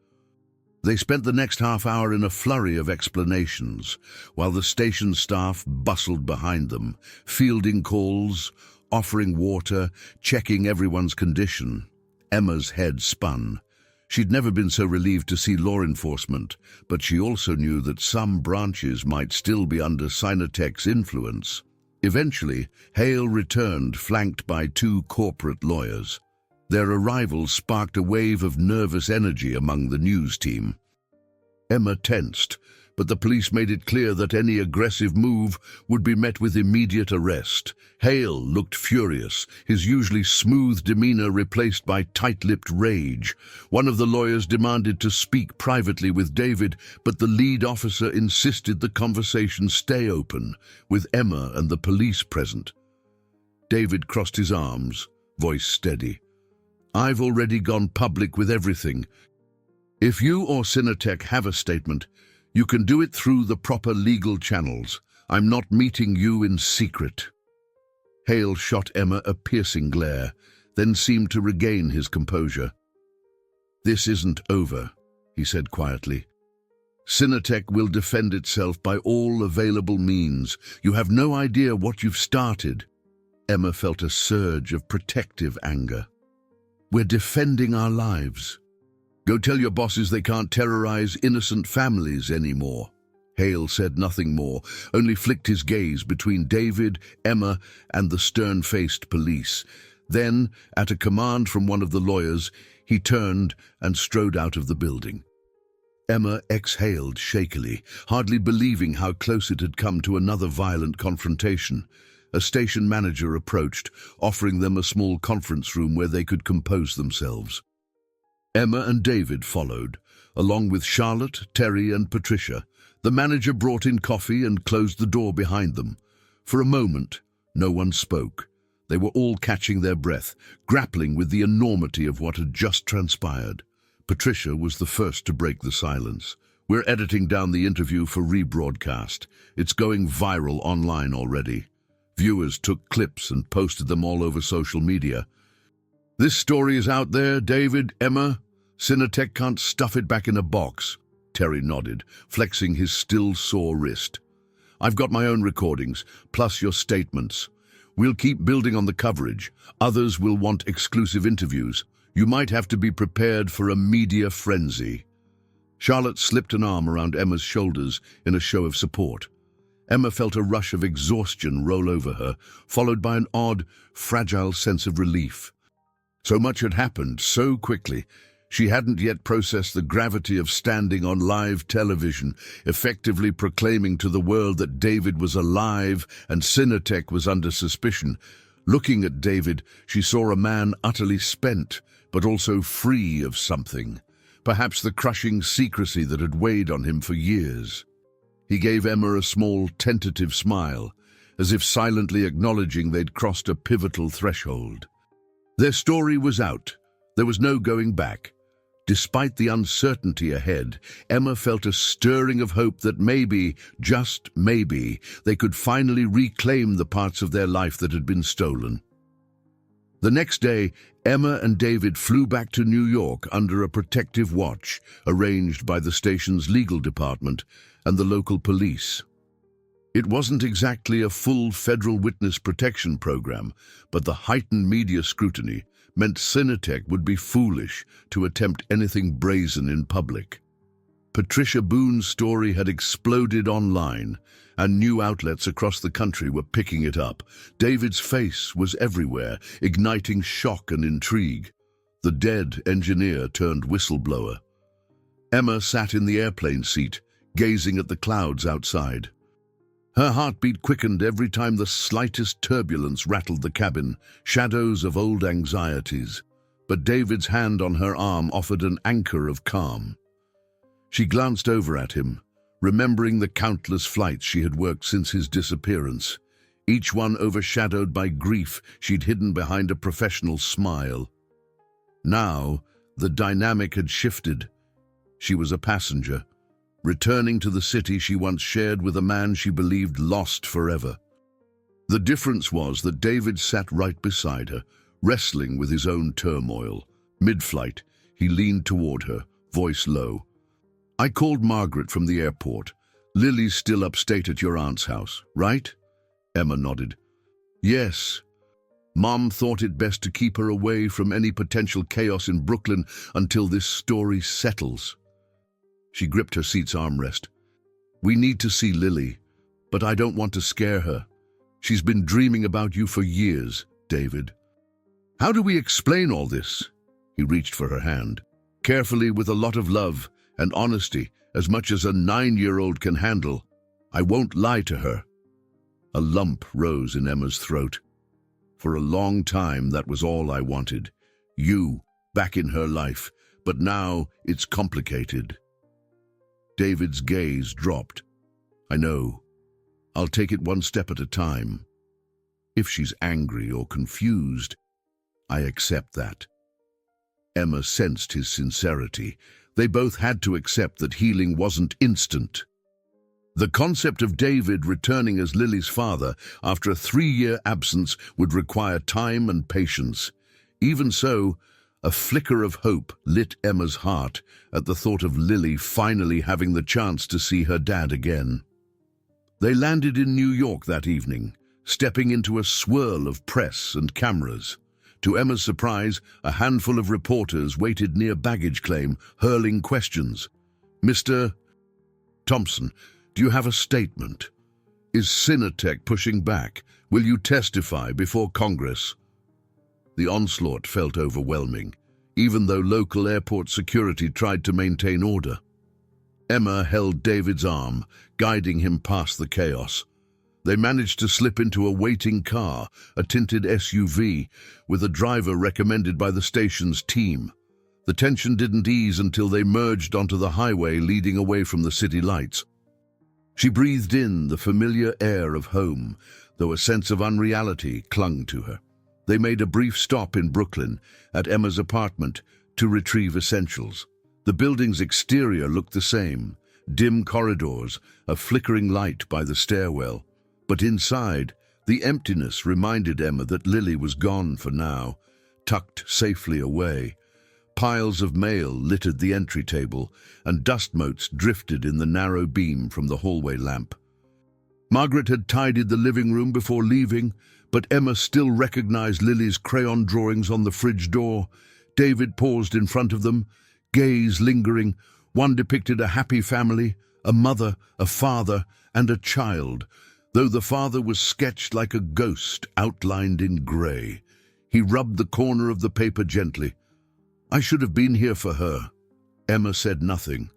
A: They spent the next half hour in a flurry of explanations, while the station staff bustled behind them, fielding calls, offering water, checking everyone's condition. Emma's head spun. She'd never been so relieved to see law enforcement, but she also knew that some branches might still be under Cinetech's influence. Eventually, Hale returned, flanked by two corporate lawyers. Their arrival sparked a wave of nervous energy among the news team. Emma tensed, but the police made it clear that any aggressive move would be met with immediate arrest. Hale looked furious, his usually smooth demeanor replaced by tight-lipped rage. One of the lawyers demanded to speak privately with David, but the lead officer insisted the conversation stay open, with Emma and the police present. David crossed his arms, voice steady. "I've already gone public with everything. If you or Cinetech have a statement, you can do it through the proper legal channels. I'm not meeting you in secret." Hale shot Emma a piercing glare, then seemed to regain his composure. "This isn't over. he said quietly. Cinetech will defend itself by all available means. You have no idea what you've started. Emma felt a surge of protective anger. We're defending our lives. Go tell your bosses they can't terrorize innocent families anymore. Hale said nothing more, only flicked his gaze between David, Emma, and the stern-faced police. Then, at a command from one of the lawyers, he turned and strode out of the building. Emma exhaled shakily, hardly believing how close it had come to another violent confrontation. A station manager approached, offering them a small conference room where they could compose themselves. Emma and David followed, along with Charlotte, Terry, and Patricia. The manager brought in coffee and closed the door behind them. For a moment, no one spoke. They were all catching their breath, grappling with the enormity of what had just transpired. Patricia was the first to break the silence. We're editing down the interview for rebroadcast. It's going viral online already. Viewers took clips and posted them all over social media. This story is out there, David, Emma. Cinetech can't stuff it back in a box. Terry nodded, flexing his still sore wrist. I've got my own recordings, plus your statements. We'll keep building on the coverage. Others will want exclusive interviews. You might have to be prepared for a media frenzy. Charlotte slipped an arm around Emma's shoulders in a show of support. Emma felt a rush of exhaustion roll over her, followed by an odd, fragile sense of relief. So much had happened so quickly. She hadn't yet processed the gravity of standing on live television, effectively proclaiming to the world that David was alive and Cinetech was under suspicion. Looking at David, she saw a man utterly spent, but also free of something. Perhaps the crushing secrecy that had weighed on him for years. He gave Emma a small, tentative smile, as if silently acknowledging they'd crossed a pivotal threshold. Their story was out. There was no going back. Despite the uncertainty ahead, Emma felt a stirring of hope that maybe, just maybe, they could finally reclaim the parts of their life that had been stolen. The next day, Emma and David flew back to New York under a protective watch arranged by the station's legal department and the local police. It wasn't exactly a full federal witness protection program, but the heightened media scrutiny meant Cinetech would be foolish to attempt anything brazen in public. Patricia Boone's story had exploded online, and new outlets across the country were picking it up. David's face was everywhere, igniting shock and intrigue. The dead engineer turned whistleblower. Emma sat in the airplane seat, gazing at the clouds outside. Her heartbeat quickened every time the slightest turbulence rattled the cabin, shadows of old anxieties. But David's hand on her arm offered an anchor of calm. She glanced over at him, remembering the countless flights she had worked since his disappearance, each one overshadowed by grief she'd hidden behind a professional smile. Now, the dynamic had shifted. She was a passenger, returning to the city she once shared with a man she believed lost forever. The difference was that David sat right beside her, wrestling with his own turmoil. Mid-flight, he leaned toward her, voice low. I called Margaret from the airport. Lily's still upstate at your aunt's house, right? Emma nodded. Yes. Mom thought it best to keep her away from any potential chaos in Brooklyn until this story settles. She gripped her seat's armrest. We need to see Lily, but I don't want to scare her. She's been dreaming about you for years, David. How do we explain all this? He reached for her hand. Carefully, with a lot of love and honesty, as much as a 9-year-old can handle. I won't lie to her. A lump rose in Emma's throat. For a long time, that was all I wanted. You, back in her life, but now it's complicated. David's gaze dropped. I know. I'll take it one step at a time. If she's angry or confused, I accept that. Emma sensed his sincerity. They both had to accept that healing wasn't instant. The concept of David returning as Lily's father after a 3-year absence would require time and patience. Even so, A flicker of hope lit Emma's heart at the thought of Lily finally having the chance to see her dad again. They landed in New York that evening, stepping into a swirl of press and cameras. To Emma's surprise, a handful of reporters waited near baggage claim, hurling questions. "Mr. Thompson, do you have a statement? Is Cinetech pushing back? Will you testify before Congress?" The onslaught felt overwhelming, even though local airport security tried to maintain order. Emma held David's arm, guiding him past the chaos. They managed to slip into a waiting car, a tinted SUV, with a driver recommended by the station's team. The tension didn't ease until they merged onto the highway leading away from the city lights. She breathed in the familiar air of home, though a sense of unreality clung to her. They made a brief stop in Brooklyn, at Emma's apartment, to retrieve essentials. The building's exterior looked the same, dim corridors, a flickering light by the stairwell. But inside, the emptiness reminded Emma that Lily was gone for now, tucked safely away. Piles of mail littered the entry table, and dust motes drifted in the narrow beam from the hallway lamp. Margaret had tidied the living room before leaving, but Emma still recognized Lily's crayon drawings on the fridge door. David paused in front of them, gaze lingering. One depicted a happy family, a mother, a father, and a child, though the father was sketched like a ghost outlined in grey. He rubbed the corner of the paper gently. "I should have been here for her." Emma said nothing.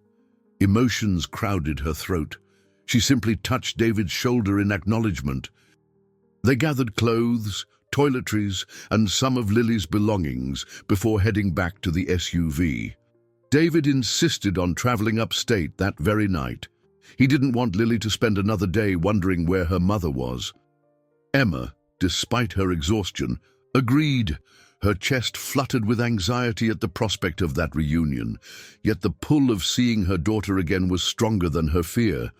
A: Emotions crowded her throat. She simply touched David's shoulder in acknowledgement. They gathered clothes, toiletries, and some of Lily's belongings before heading back to the SUV. David insisted on traveling upstate that very night. He didn't want Lily to spend another day wondering where her mother was. Emma, despite her exhaustion, agreed. Her chest fluttered with anxiety at the prospect of that reunion, yet the pull of seeing her daughter again was stronger than her fear.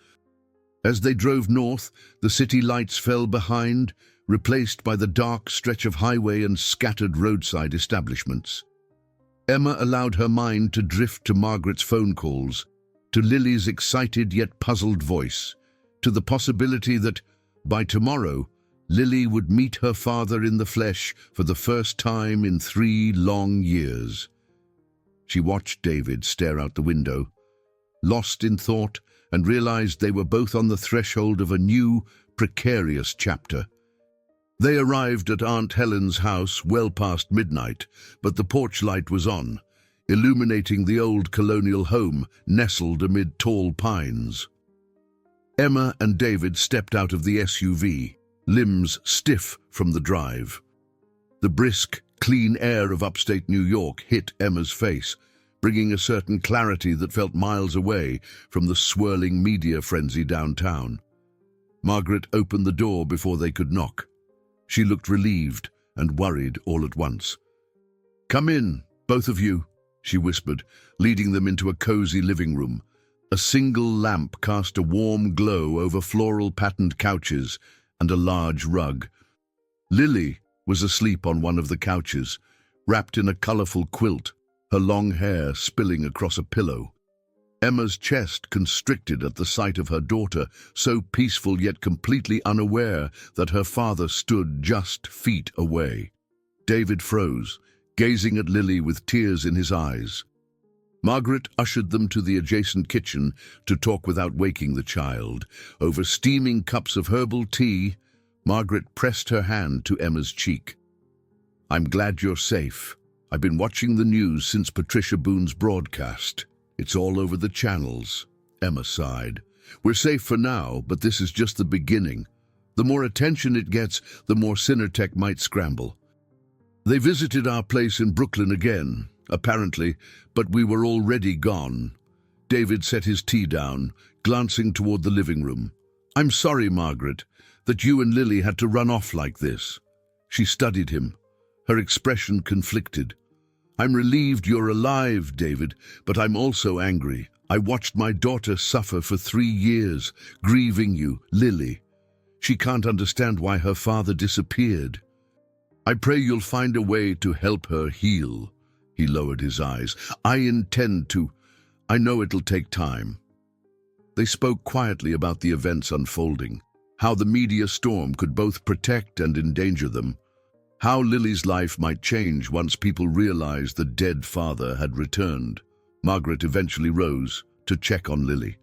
A: As they drove north, the city lights fell behind, replaced by the dark stretch of highway and scattered roadside establishments. Emma allowed her mind to drift to Margaret's phone calls, to Lily's excited yet puzzled voice, to the possibility that, by tomorrow, Lily would meet her father in the flesh for the first time in 3 long years. She watched David stare out the window, lost in thought, and realized they were both on the threshold of a new, precarious chapter. They arrived at Aunt Helen's house well past midnight, but the porch light was on, illuminating the old colonial home nestled amid tall pines. Emma and David stepped out of the SUV, limbs stiff from the drive. The brisk, clean air of upstate New York hit Emma's face, bringing a certain clarity that felt miles away from the swirling media frenzy downtown. Margaret opened the door before they could knock. She looked relieved and worried all at once. "Come in, both of you," she whispered, leading them into a cozy living room. A single lamp cast a warm glow over floral-patterned couches and a large rug. Lily was asleep on one of the couches, wrapped in a colorful quilt, her long hair spilling across a pillow. Emma's chest constricted at the sight of her daughter, so peaceful yet completely unaware that her father stood just feet away. David froze, gazing at Lily with tears in his eyes. Margaret ushered them to the adjacent kitchen to talk without waking the child. Over steaming cups of herbal tea, Margaret pressed her hand to Emma's cheek. "I'm glad you're safe. I've been watching the news since Patricia Boone's broadcast. It's all over the channels." Emma sighed. "We're safe for now, but this is just the beginning. The more attention it gets, the more Cinetech might scramble." They visited our place in Brooklyn again, apparently, but we were already gone. David set his tea down, glancing toward the living room. "I'm sorry, Margaret, that you and Lily had to run off like this." She studied him, her expression conflicted. "I'm relieved you're alive, David, but I'm also angry. I watched my daughter suffer for 3 years, grieving you, Lily. She can't understand why her father disappeared. I pray you'll find a way to help her heal." He lowered his eyes. I intend to. I know it'll take time. They spoke quietly about the events unfolding, how the media storm could both protect and endanger them, how Lily's life might change once people realized the dead father had returned. Margaret eventually rose to check on Lily.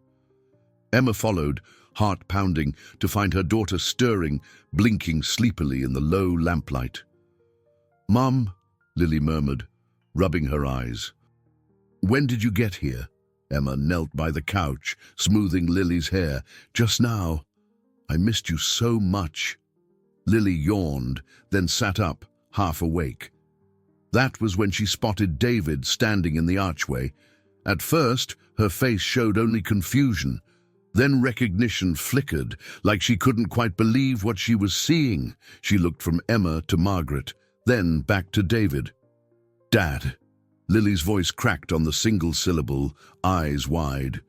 A: Emma followed, heart pounding, to find her daughter stirring, blinking sleepily in the low lamplight. "Mum," Lily murmured, rubbing her eyes. "When did you get here?" Emma knelt by the couch, smoothing Lily's hair. "Just now. I missed you so much." Lily yawned, then sat up, half awake. That was when she spotted David standing in the archway. At first, her face showed only confusion. Then recognition flickered, like she couldn't quite believe what she was seeing. She looked from Emma to Margaret, then back to David. "Dad." Lily's voice cracked on the single syllable, eyes wide.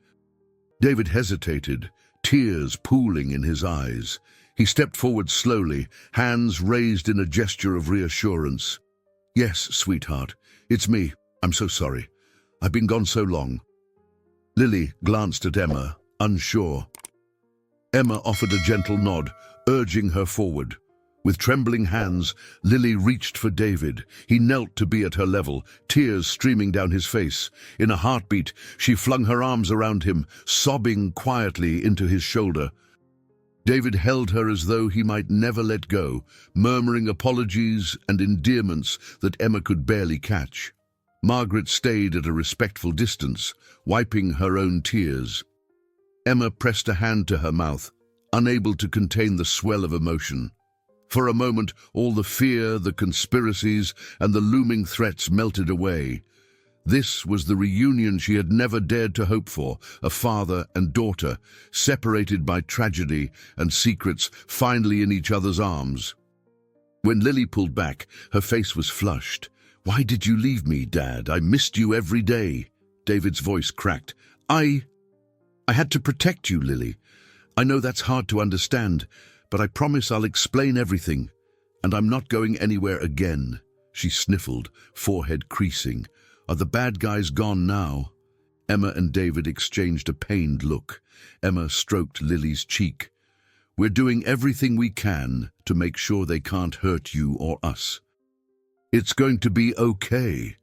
A: David hesitated, tears pooling in his eyes. He stepped forward slowly, hands raised in a gesture of reassurance. "Yes, sweetheart, it's me. I'm so sorry. I've been gone so long." Lily glanced at Emma, unsure. Emma offered a gentle nod, urging her forward. With trembling hands, Lily reached for David. He knelt to be at her level, tears streaming down his face. In a heartbeat, she flung her arms around him, sobbing quietly into his shoulder. David held her as though he might never let go, murmuring apologies and endearments that Emma could barely catch. Margaret stayed at a respectful distance, wiping her own tears. Emma pressed a hand to her mouth, unable to contain the swell of emotion. For a moment, all the fear, the conspiracies, and the looming threats melted away. This was the reunion she had never dared to hope for, a father and daughter, separated by tragedy and secrets, finally in each other's arms. When Lily pulled back, her face was flushed. "Why did you leave me, Dad? I missed you every day." David's voice cracked. I had to protect you, Lily. I know that's hard to understand, but I promise I'll explain everything. And I'm not going anywhere again." She sniffled, forehead creasing. "Are the bad guys gone now?" Emma and David exchanged a pained look. Emma stroked Lily's cheek. "We're doing everything we can to make sure they can't hurt you or us. It's going to be okay."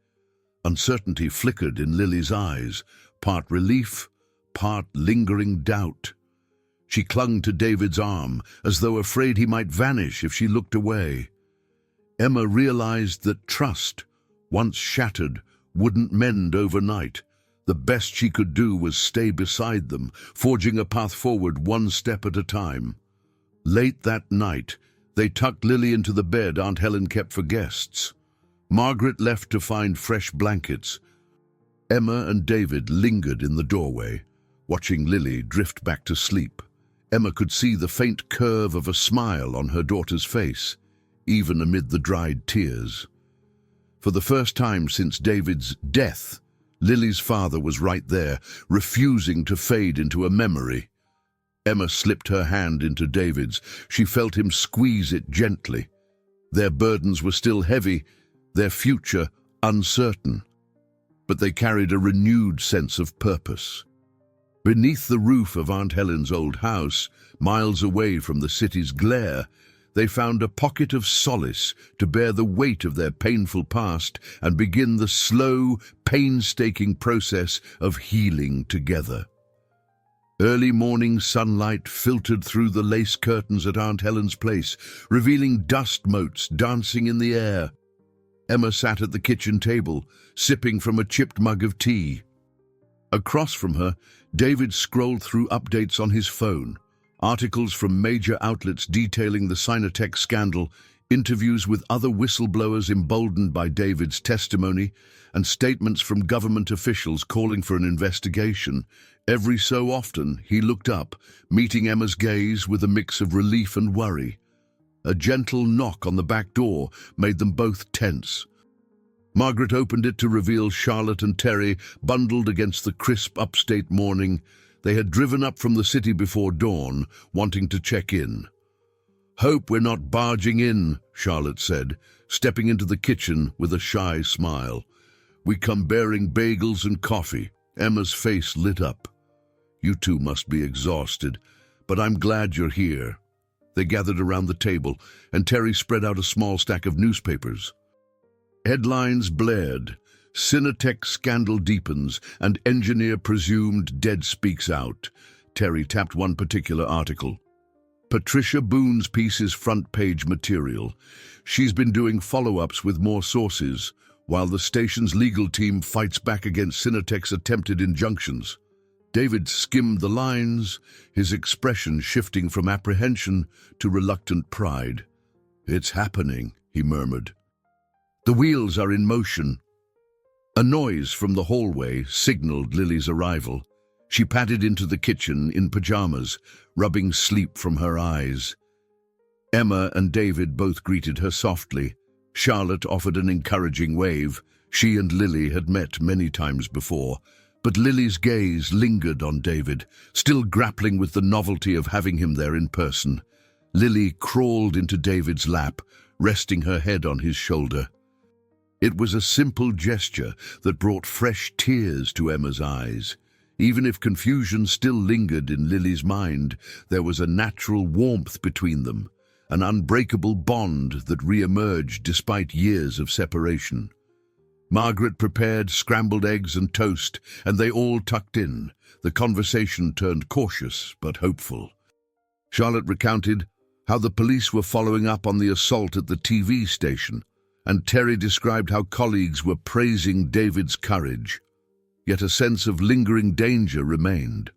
A: Uncertainty flickered in Lily's eyes, part relief, part lingering doubt. She clung to David's arm, as though afraid he might vanish if she looked away. Emma realized that trust, once shattered, wouldn't mend overnight. The best she could do was stay beside them, forging a path forward one step at a time. Late that night, they tucked Lily into the bed Aunt Helen kept for guests. Margaret left to find fresh blankets. Emma and David lingered in the doorway, watching Lily drift back to sleep. Emma could see the faint curve of a smile on her daughter's face, even amid the dried tears. For the first time since David's death, Lily's father was right there, refusing to fade into a memory. Emma slipped her hand into David's. She felt him squeeze it gently. Their burdens were still heavy, their future uncertain, but they carried a renewed sense of purpose. Beneath the roof of Aunt Helen's old house, miles away from the city's glare, they found a pocket of solace to bear the weight of their painful past and begin the slow, painstaking process of healing together. Early morning sunlight filtered through the lace curtains at Aunt Helen's place, revealing dust motes dancing in the air. Emma sat at the kitchen table, sipping from a chipped mug of tea. Across from her, David scrolled through updates on his phone, articles from major outlets detailing the Sinotech scandal, interviews with other whistleblowers emboldened by David's testimony, and statements from government officials calling for an investigation. Every so often, he looked up, meeting Emma's gaze with a mix of relief and worry. A gentle knock on the back door made them both tense. Margaret opened it to reveal Charlotte and Terry bundled against the crisp upstate morning. They had driven up from the city before dawn, wanting to check in. "Hope we're not barging in," Charlotte said, stepping into the kitchen with a shy smile. We come bearing bagels and coffee." Emma's face lit up. "You two must be exhausted, but I'm glad you're here." They gathered around the table, and Terry spread out a small stack of newspapers. Headlines blared. "Cinetech scandal deepens, and engineer presumed dead speaks out." Terry tapped one particular article. "Patricia Boone's piece is front-page material. She's been doing follow-ups with more sources, while the station's legal team fights back against Cinetech's attempted injunctions." David skimmed the lines, his expression shifting from apprehension to reluctant pride. "It's happening," he murmured. "The wheels are in motion." A noise from the hallway signaled Lily's arrival. She padded into the kitchen in pajamas, rubbing sleep from her eyes. Emma and David both greeted her softly. Charlotte offered an encouraging wave. She and Lily had met many times before, but Lily's gaze lingered on David, still grappling with the novelty of having him there in person. Lily crawled into David's lap, resting her head on his shoulder. It was a simple gesture that brought fresh tears to Emma's eyes. Even if confusion still lingered in Lily's mind, there was a natural warmth between them, an unbreakable bond that re-emerged despite years of separation. Margaret prepared scrambled eggs and toast, and they all tucked in. The conversation turned cautious but hopeful. Charlotte recounted how the police were following up on the assault at the TV station, and Terry described how colleagues were praising David's courage. Yet a sense of lingering danger remained.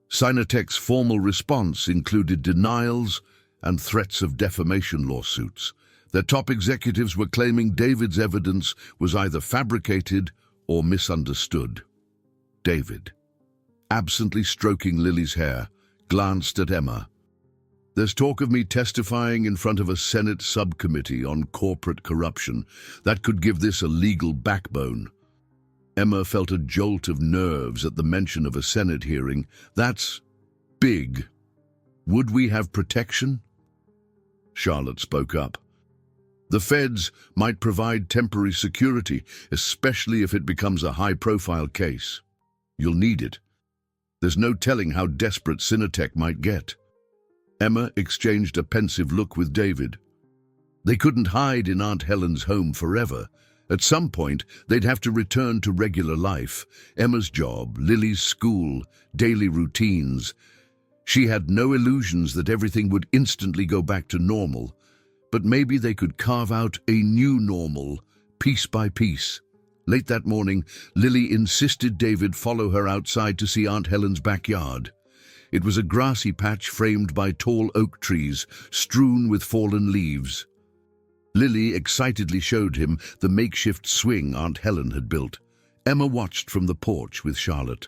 A: Cinetech's formal response included denials and threats of defamation lawsuits. Their top executives were claiming David's evidence was either fabricated or misunderstood. David, absently stroking Lily's hair, glanced at Emma. "There's talk of me testifying in front of a Senate subcommittee on corporate corruption. That could give this a legal backbone." Emma felt a jolt of nerves at the mention of a Senate hearing. "That's big. Would we have protection?" Charlotte spoke up. "The feds might provide temporary security, especially if it becomes a high-profile case. You'll need it. There's no telling how desperate Cinetech might get." Emma exchanged a pensive look with David. They couldn't hide in Aunt Helen's home forever. At some point, they'd have to return to regular life. Emma's job, Lily's school, daily routines. She had no illusions that everything would instantly go back to normal. But maybe they could carve out a new normal, piece by piece. Late that morning, Lily insisted David follow her outside to see Aunt Helen's backyard. It was a grassy patch framed by tall oak trees, strewn with fallen leaves. Lily excitedly showed him the makeshift swing Aunt Helen had built. Emma watched from the porch with Charlotte.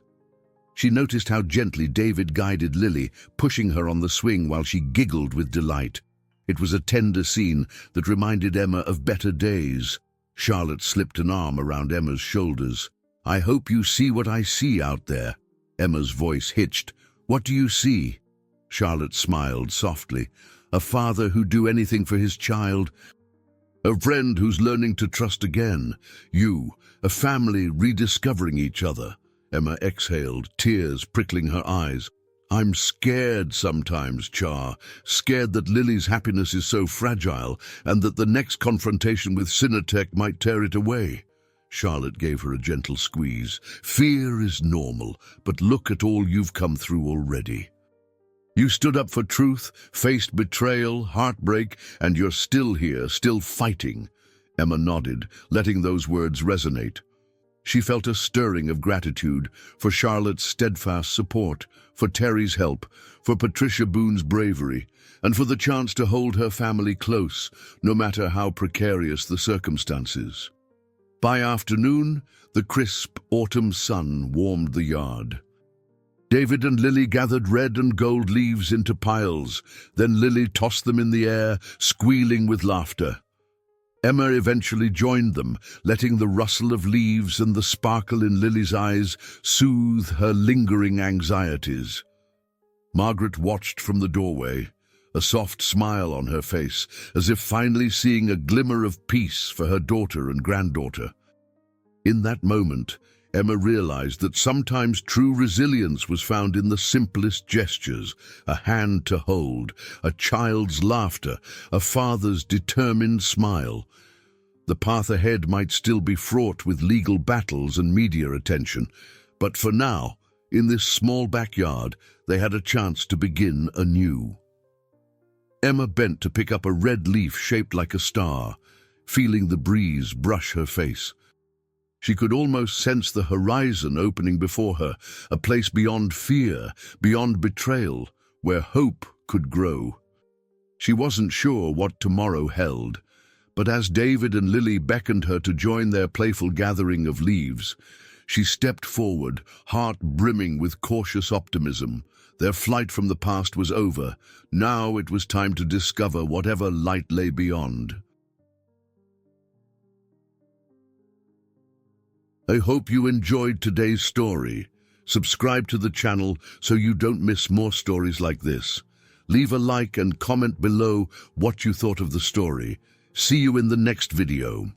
A: She noticed how gently David guided Lily, pushing her on the swing while she giggled with delight. It was a tender scene that reminded Emma of better days. Charlotte slipped an arm around Emma's shoulders. "I hope you see what I see out there." Emma's voice hitched. "What do you see?" Charlotte smiled softly. "A father who'd do anything for his child. A friend who's learning to trust again. You, a family rediscovering each other." Emma exhaled, tears prickling her eyes. "I'm scared sometimes, Char. Scared that Lily's happiness is so fragile and that the next confrontation with Cinetech might tear it away." Charlotte gave her a gentle squeeze. "Fear is normal, but look at all you've come through already. You stood up for truth, faced betrayal, heartbreak, and you're still here, still fighting." Emma nodded, letting those words resonate. She felt a stirring of gratitude for Charlotte's steadfast support, for Terry's help, for Patricia Boone's bravery, and for the chance to hold her family close, no matter how precarious the circumstances. By afternoon, the crisp autumn sun warmed the yard. David and Lily gathered red and gold leaves into piles. Then Lily tossed them in the air, squealing with laughter. Emma eventually joined them, letting the rustle of leaves and the sparkle in Lily's eyes soothe her lingering anxieties. Margaret watched from the doorway, a soft smile on her face, as if finally seeing a glimmer of peace for her daughter and granddaughter. In that moment, Emma realized that sometimes true resilience was found in the simplest gestures: a hand to hold, a child's laughter, a father's determined smile. The path ahead might still be fraught with legal battles and media attention, but for now, in this small backyard, they had a chance to begin anew. Emma bent to pick up a red leaf shaped like a star, feeling the breeze brush her face. She could almost sense the horizon opening before her, a place beyond fear, beyond betrayal, where hope could grow. She wasn't sure what tomorrow held, but as David and Lily beckoned her to join their playful gathering of leaves, she stepped forward, heart brimming with cautious optimism. Their flight from the past was over. Now it was time to discover whatever light lay beyond. I hope you enjoyed today's story. Subscribe to the channel so you don't miss more stories like this. Leave a like and comment below what you thought of the story. See you in the next video.